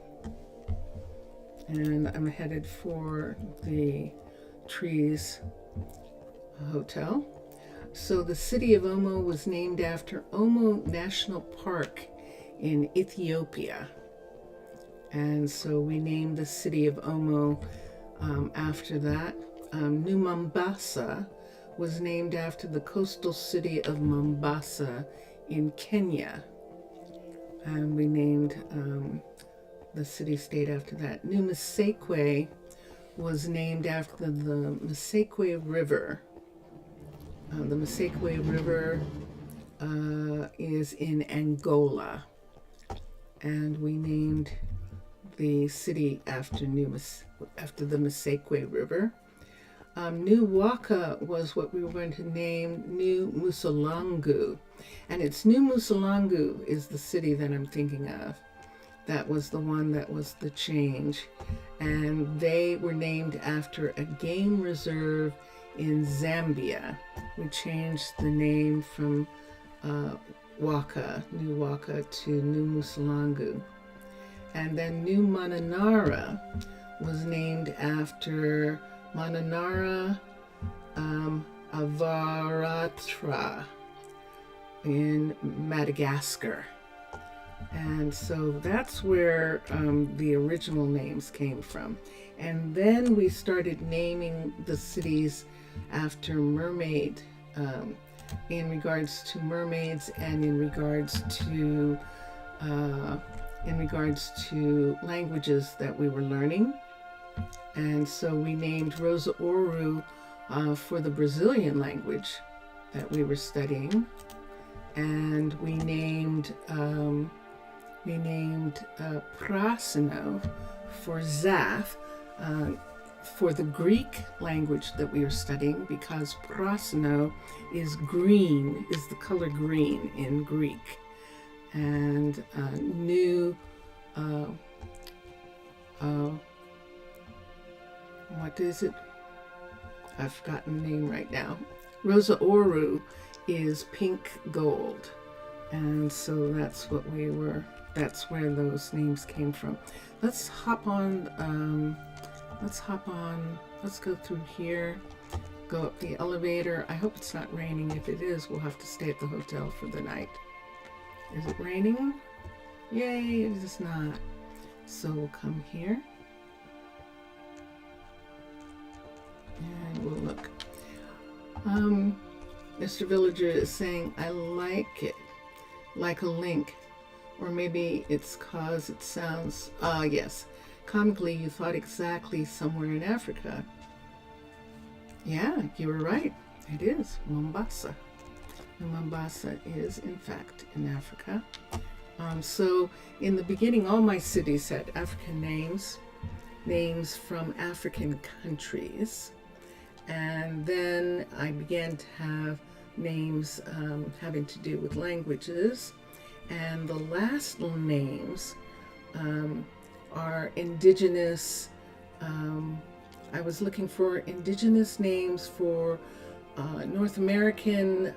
and I'm headed for the Trees Hotel. So the city of Omo was named after Omo National Park in Ethiopia. And so we named the city of Omo after that. New Mombasa was named after the coastal city of Mombasa in Kenya. And we named the city-state after that. New Misequoia was named after the Misequoia River. The Misequoia River is in Angola. And we named the city after the Misequoia River. New Waka was what we were going to name New Musalangu. And it's New Musalangu is the city that I'm thinking of. That was the one that was the change. And they were named after a game reserve in Zambia. We changed the name from Waka, New Waka, to New Musalangu. And then New Mananara was named after Mananara Avaratra in Madagascar. And so that's where the original names came from. And then we started naming the cities after mermaid, in regards to mermaids and in regards to languages that we were learning. And so we named Rosa Ouro for the Brazilian language that we were studying. And we named Prasino for Zaf, for the Greek language that we were studying, because Prasino is green, is the color green in Greek. And what is it? I've forgotten the name right now. Rosa Ouro is pink gold. And so that's what that's where those names came from. Let's go through here, go up the elevator. I hope it's not raining. If it is, we'll have to stay at the hotel for the night. Is it raining? Yay, it is not. So we'll come here. And we'll look. Mr. Villager is saying, I like it, like a link. Or maybe it's cause it sounds, yes. Comically, you thought exactly somewhere in Africa. Yeah, you were right. It is Mombasa. And Mombasa is, in fact, in Africa. So in the beginning, all my cities had African names from African countries. And then I began to have names having to do with languages. And the last names are indigenous. I was looking for indigenous names for North American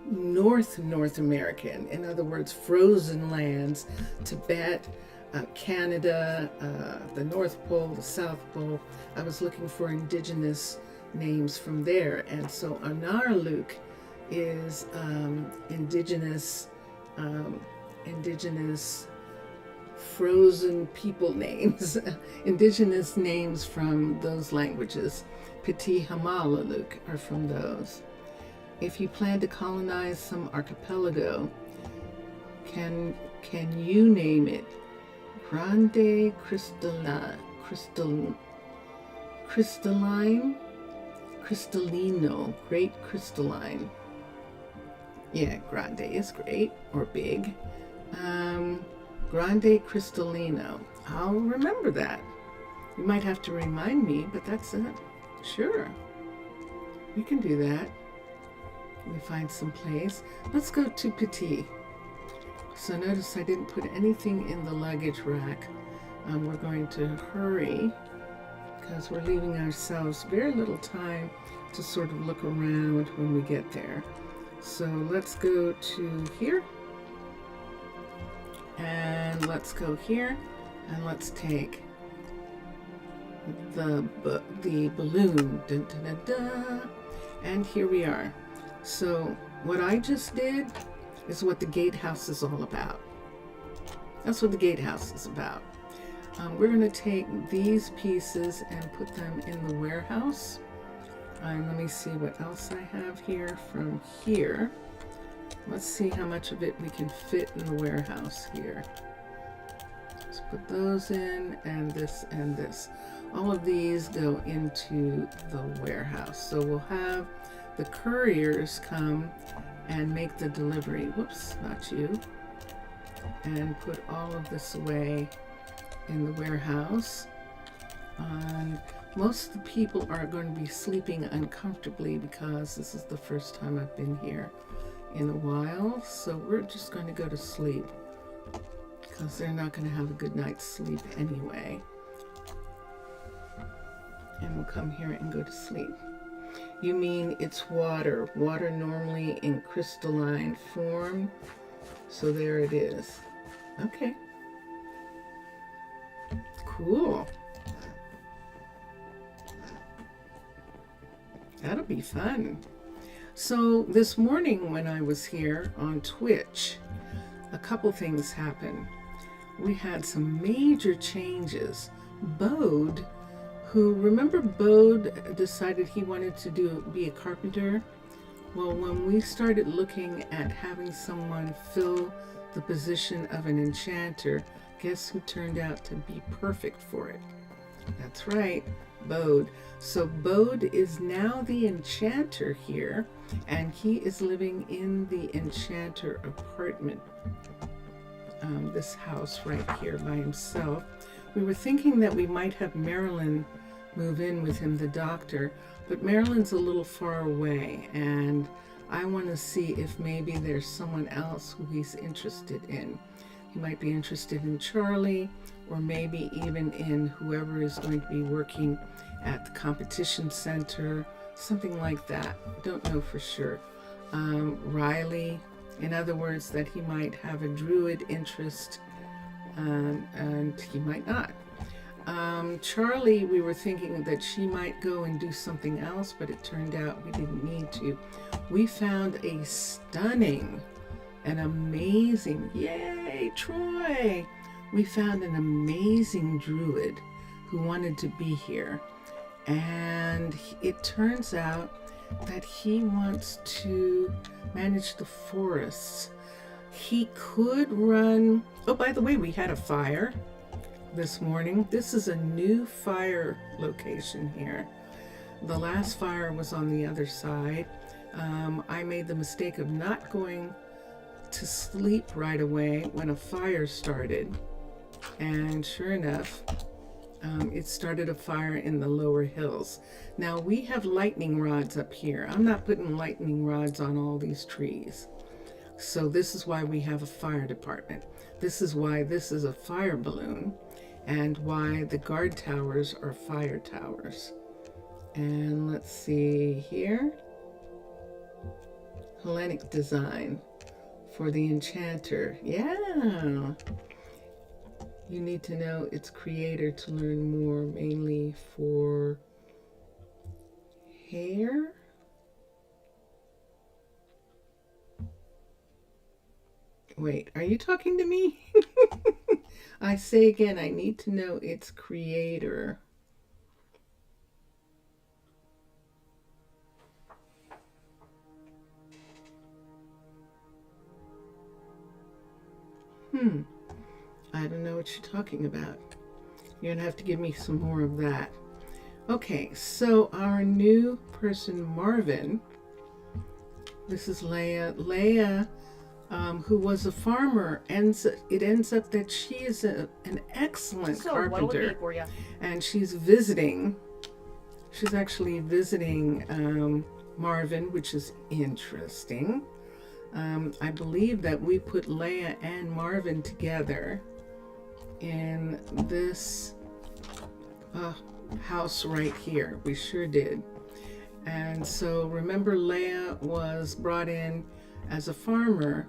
North American, in other words, frozen lands, Tibet, Canada, the North Pole, the South Pole. I was looking for indigenous names from there, and so Arnaaluk is indigenous frozen people names, indigenous names from those languages. Pitti Hamaalakut are from those. If you plan to colonize some archipelago, can you name it Grande Cristallino, Great Crystalline. Yeah, Grande is great, or big. Grande Cristallino. I'll remember that. You might have to remind me, but that's it. Sure. We can do that. We find some place. Let's go to Pitti. So notice I didn't put anything in the luggage rack. We're going to hurry because we're leaving ourselves very little time to sort of look around when we get there. So let's go to here. And let's go here. And let's take the balloon. Dun, dun, dun, dun. And here we are. So what I just did is what the gatehouse is all about. That's what the gatehouse is about. We're going to take these pieces and put them in the warehouse. And let me see what else I have here from here. Let's see how much of it we can fit in the warehouse here. Let's put those in, and this and this. All of these go into the warehouse. So we'll have the couriers come and make the delivery. Whoops, not you. And put all of this away in the warehouse. And most of the people are going to be sleeping uncomfortably because this is the first time I've been here in a while. So we're just going to go to sleep because they're not going to have a good night's sleep anyway. And we'll come here and go to sleep. You mean it's water. Water normally in crystalline form. So there it is. Okay. Cool. That'll be fun. So this morning when I was here on Twitch, a couple things happened. We had some major changes. Bode, remember Bode decided he wanted to be a carpenter? Well, when we started looking at having someone fill the position of an enchanter, guess who turned out to be perfect for it? That's right, Bode. So Bode is now the enchanter here, and he is living in the enchanter apartment, this house right here by himself. We were thinking that we might have Marilyn move in with him, the doctor, but Marilyn's a little far away, and I want to see if maybe there's someone else who he's interested in. He might be interested in Charlie, or maybe even in whoever is going to be working at the competition center, something like that. Don't know for sure. Riley, in other words, that he might have a druid interest, and he might not. Charlie, we were thinking that she might go and do something else, but it turned out we didn't need to. We found a stunning, an amazing, yay, Troy! We found an amazing druid who wanted to be here. And it turns out that he wants to manage the forests. He could run... Oh, by the way, we had a fire this morning. This is a new fire location here. The last fire was on the other side. I made the mistake of not going to sleep right away when a fire started. And sure enough, it started a fire in the lower hills. Now we have lightning rods up here. I'm not putting lightning rods on all these trees. So this is why we have a fire department. This is why this is a fire balloon, and why the guard towers are fire towers. And let's see here. Hellenic design for the enchanter. Yeah. You need to know its creator to learn more, mainly for hair. Wait, are you talking to me? I say again, I need to know its creator. I don't know what you're talking about. You're going to have to give me some more of that. Okay, so our new person, Marvin, this is Leia. Leia, who was a farmer, it ends up that she is an excellent So, what'll it carpenter. be for you? And she's actually visiting Marvin, which is interesting. I believe that we put Leia and Marvin together in this house right here. We sure did. And so remember, Leia was brought in as a farmer,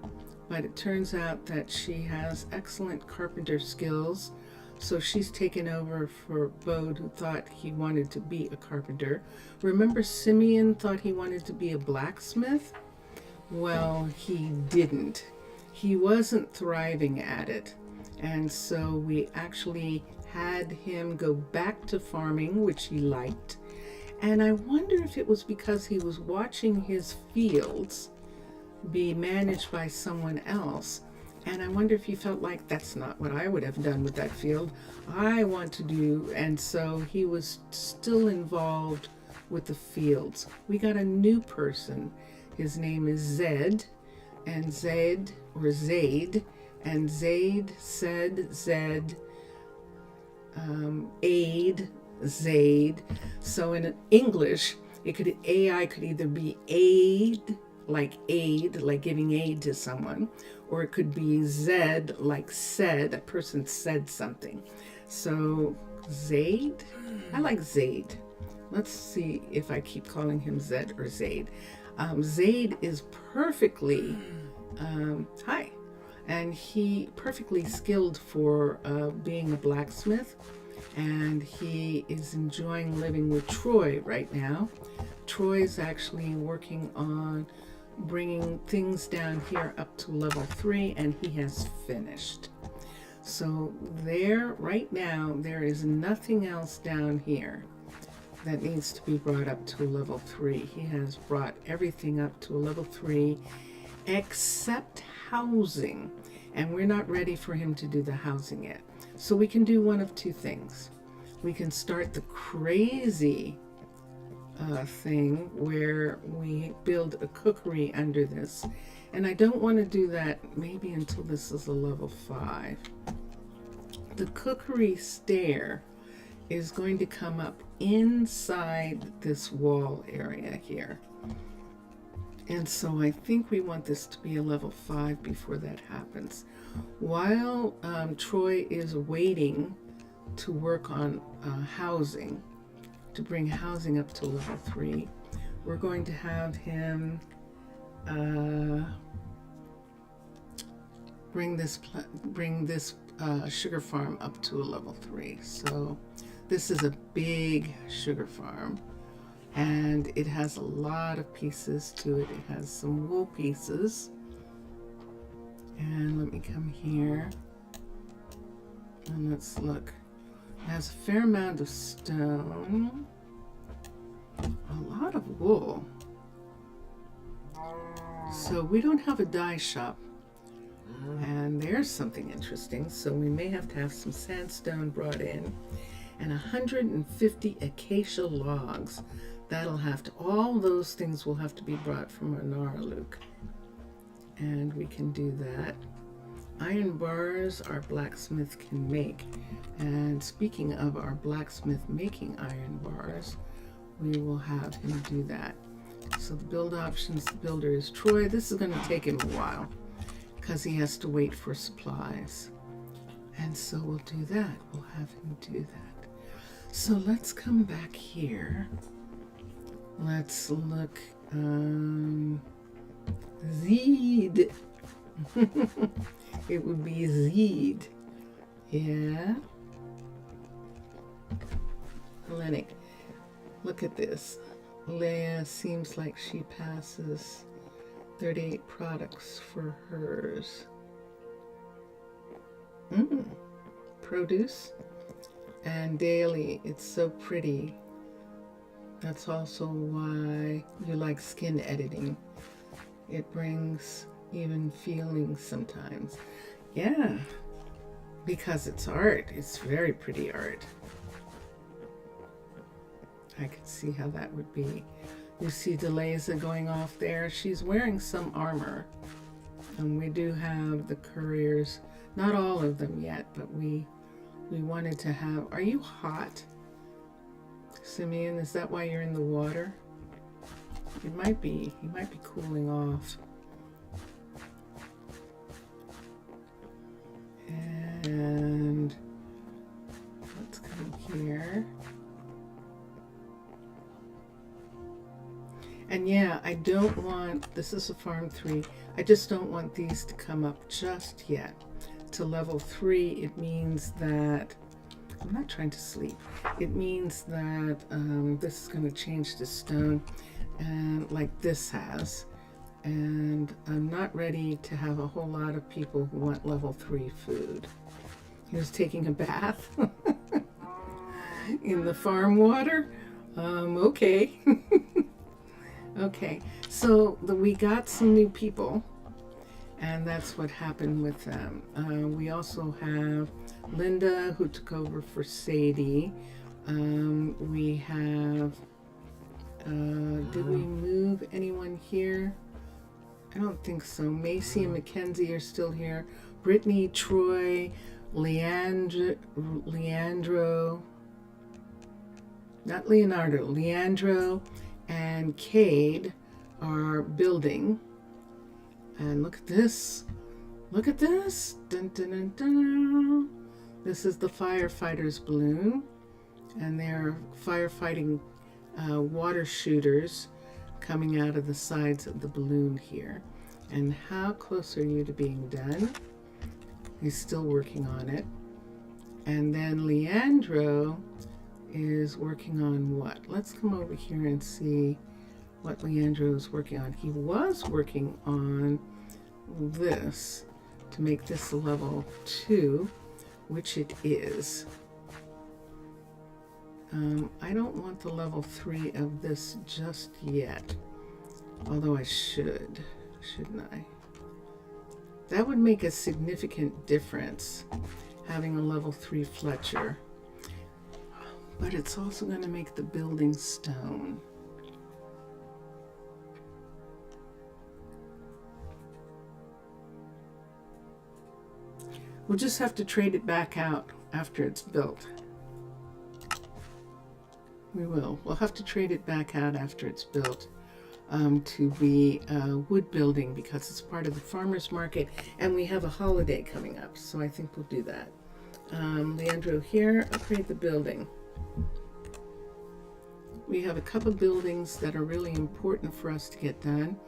but it turns out that she has excellent carpenter skills. So she's taken over for Bode, who thought he wanted to be a carpenter. Remember, Simeon thought he wanted to be a blacksmith? Well, he didn't. He wasn't thriving at it. And so we actually had him go back to farming, which he liked. And I wonder if it was because he was watching his fields be managed by someone else. And I wonder if he felt like, that's not what I would have done with that field. I want to do. And so he was still involved with the fields. We got a new person. His name is Zed, and Zaid, and Zaid, said, Zed, aid, Zaid. So in English, AI could either be aid, like giving aid to someone, or it could be Zed, like said, a person said something. So Zaid, I like Zaid. Let's see if I keep calling him Zed or Zaid. Zaid is perfectly, and he perfectly skilled for being a blacksmith, and he is enjoying living with Troy right now. Troy is actually working on bringing things down here up to level 3, and he has finished. So there, right now, there is nothing else down here that needs to be brought up to a level 3. He has brought everything up to a level 3 except housing, and we're not ready for him to do the housing yet. So we can do one of two things. We can start the crazy thing where we build a cookery under this, and I don't want to do that maybe until this is a level 5. The cookery stair is going to come up inside this wall area here. And so I think we want this to be a level 5 before that happens. While Troy is waiting to work on housing, to bring housing up to level 3, we're going to have him bring this sugar farm up to a level 3. So this is a big sugar farm, and it has a lot of pieces to it. It has some wool pieces. And let me come here and let's look. It has a fair amount of stone, a lot of wool. So we don't have a dye shop. And there's something interesting. So we may have to have some sandstone brought in, and 150 acacia logs. All those things will have to be brought from Arnaaluk. And we can do that. Iron bars our blacksmith can make. And speaking of our blacksmith making iron bars, we will have him do that. So the build options, the builder is Troy. This is going to take him a while because he has to wait for supplies. And so we'll do that. We'll have him do that. So let's come back here. Let's look. Zeed. It would be Zeed. Yeah. Hellenic. Look at this. Leia seems like she passes 38 products for hers. Produce and daily. It's so pretty. That's also why you like skin editing. It brings even feelings sometimes. Yeah, because it's art. It's very pretty art. I could see how that would be. You see Deleza going off there. She's wearing some armor. And we do have the couriers. Not all of them yet, but we wanted to have... Are you hot, Simeon? Is that why you're in the water? It might be. You might be cooling off. And let's come here. And yeah, I don't want, this is a farm 3, I just don't want these to come up just yet. To level 3, it means that, I'm not trying to sleep, it means that this is going to change to stone, and like this has. And I'm not ready to have a whole lot of people who want level 3 food. He was taking a bath in the farm water. Okay. Okay, so we got some new people, and that's what happened with them. We also have Linda, who took over for Sadie. We have, did we move anyone here? I don't think so. Macy and Mackenzie are still here. Brittany, Troy, Leandro, and Cade are building. And look at this. Look at this. Dun, dun, dun, dun. This is the firefighters balloon. And they're firefighting water shooters coming out of the sides of the balloon here. And how close are you to being done? He's still working on it. And then Leandro is working on what? Let's come over here and see what Leandro is working on. He was working on this to make this a level 2, which it is. I don't want the level 3 of this just yet, although I should, shouldn't I? That would make a significant difference, having a level 3 Fletcher. But it's also going to make the building stone. We'll just have to trade it back out after it's built. We will. We'll have to trade it back out after it's built to be wood building, because it's part of the farmer's market and we have a holiday coming up. So I think we'll do that. Leandro here, upgrade the building. We have a couple buildings that are really important for us to get done.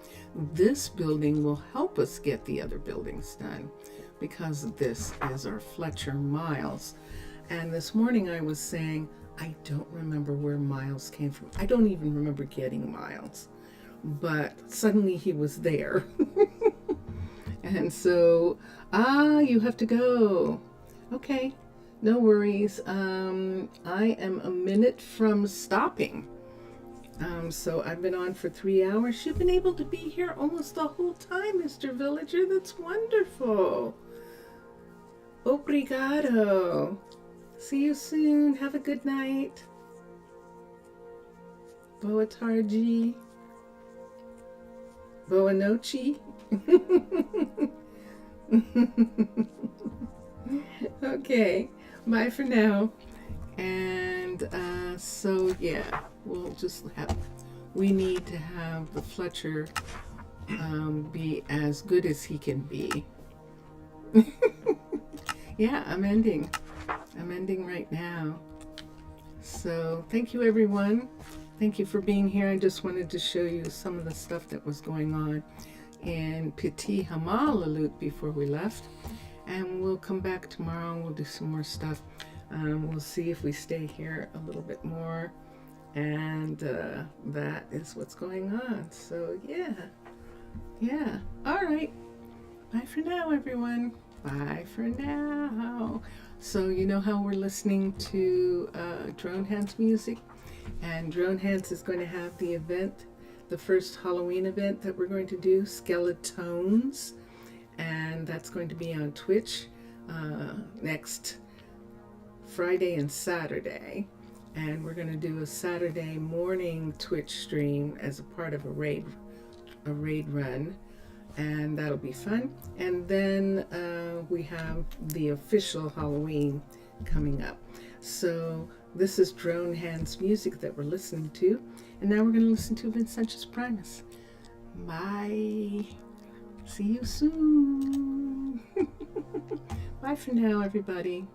This building will help us get the other buildings done, because this is our Fletcher Miles. And this morning I was saying, I don't remember where Miles came from. I don't even remember getting Miles, but suddenly he was there. And so, you have to go. Okay. No worries. I am a minute from stopping. So I've been on for 3 hours. You've been able to be here almost the whole time, Mr. Villager. That's wonderful. Obrigado. See you soon. Have a good night. Boa tarde. Boa noche. Okay. Bye for now. And so yeah, we'll just have, we need to have the Fletcher be as good as he can be. Yeah, I'm ending right now. So thank you, everyone. Thank you for being here. I just wanted to show you some of the stuff that was going on. in Pitti Hamaalakut before we left. And we'll come back tomorrow and we'll do some more stuff. We'll see if we stay here a little bit more. And that is what's going on. So yeah. All right. Bye for now, everyone. Bye for now. So you know how we're listening to Drone Hands music? And Drone Hands is going to have the event, the first Halloween event that we're going to do, Skeletones. And that's going to be on Twitch next Friday and Saturday. And we're going to do a Saturday morning Twitch stream as a part of a raid run. And that'll be fun. And then we have the official Halloween coming up. So this is Drone Hands music that we're listening to. And now we're going to listen to Vincentius Primus. Bye. See you soon. Bye for now, everybody.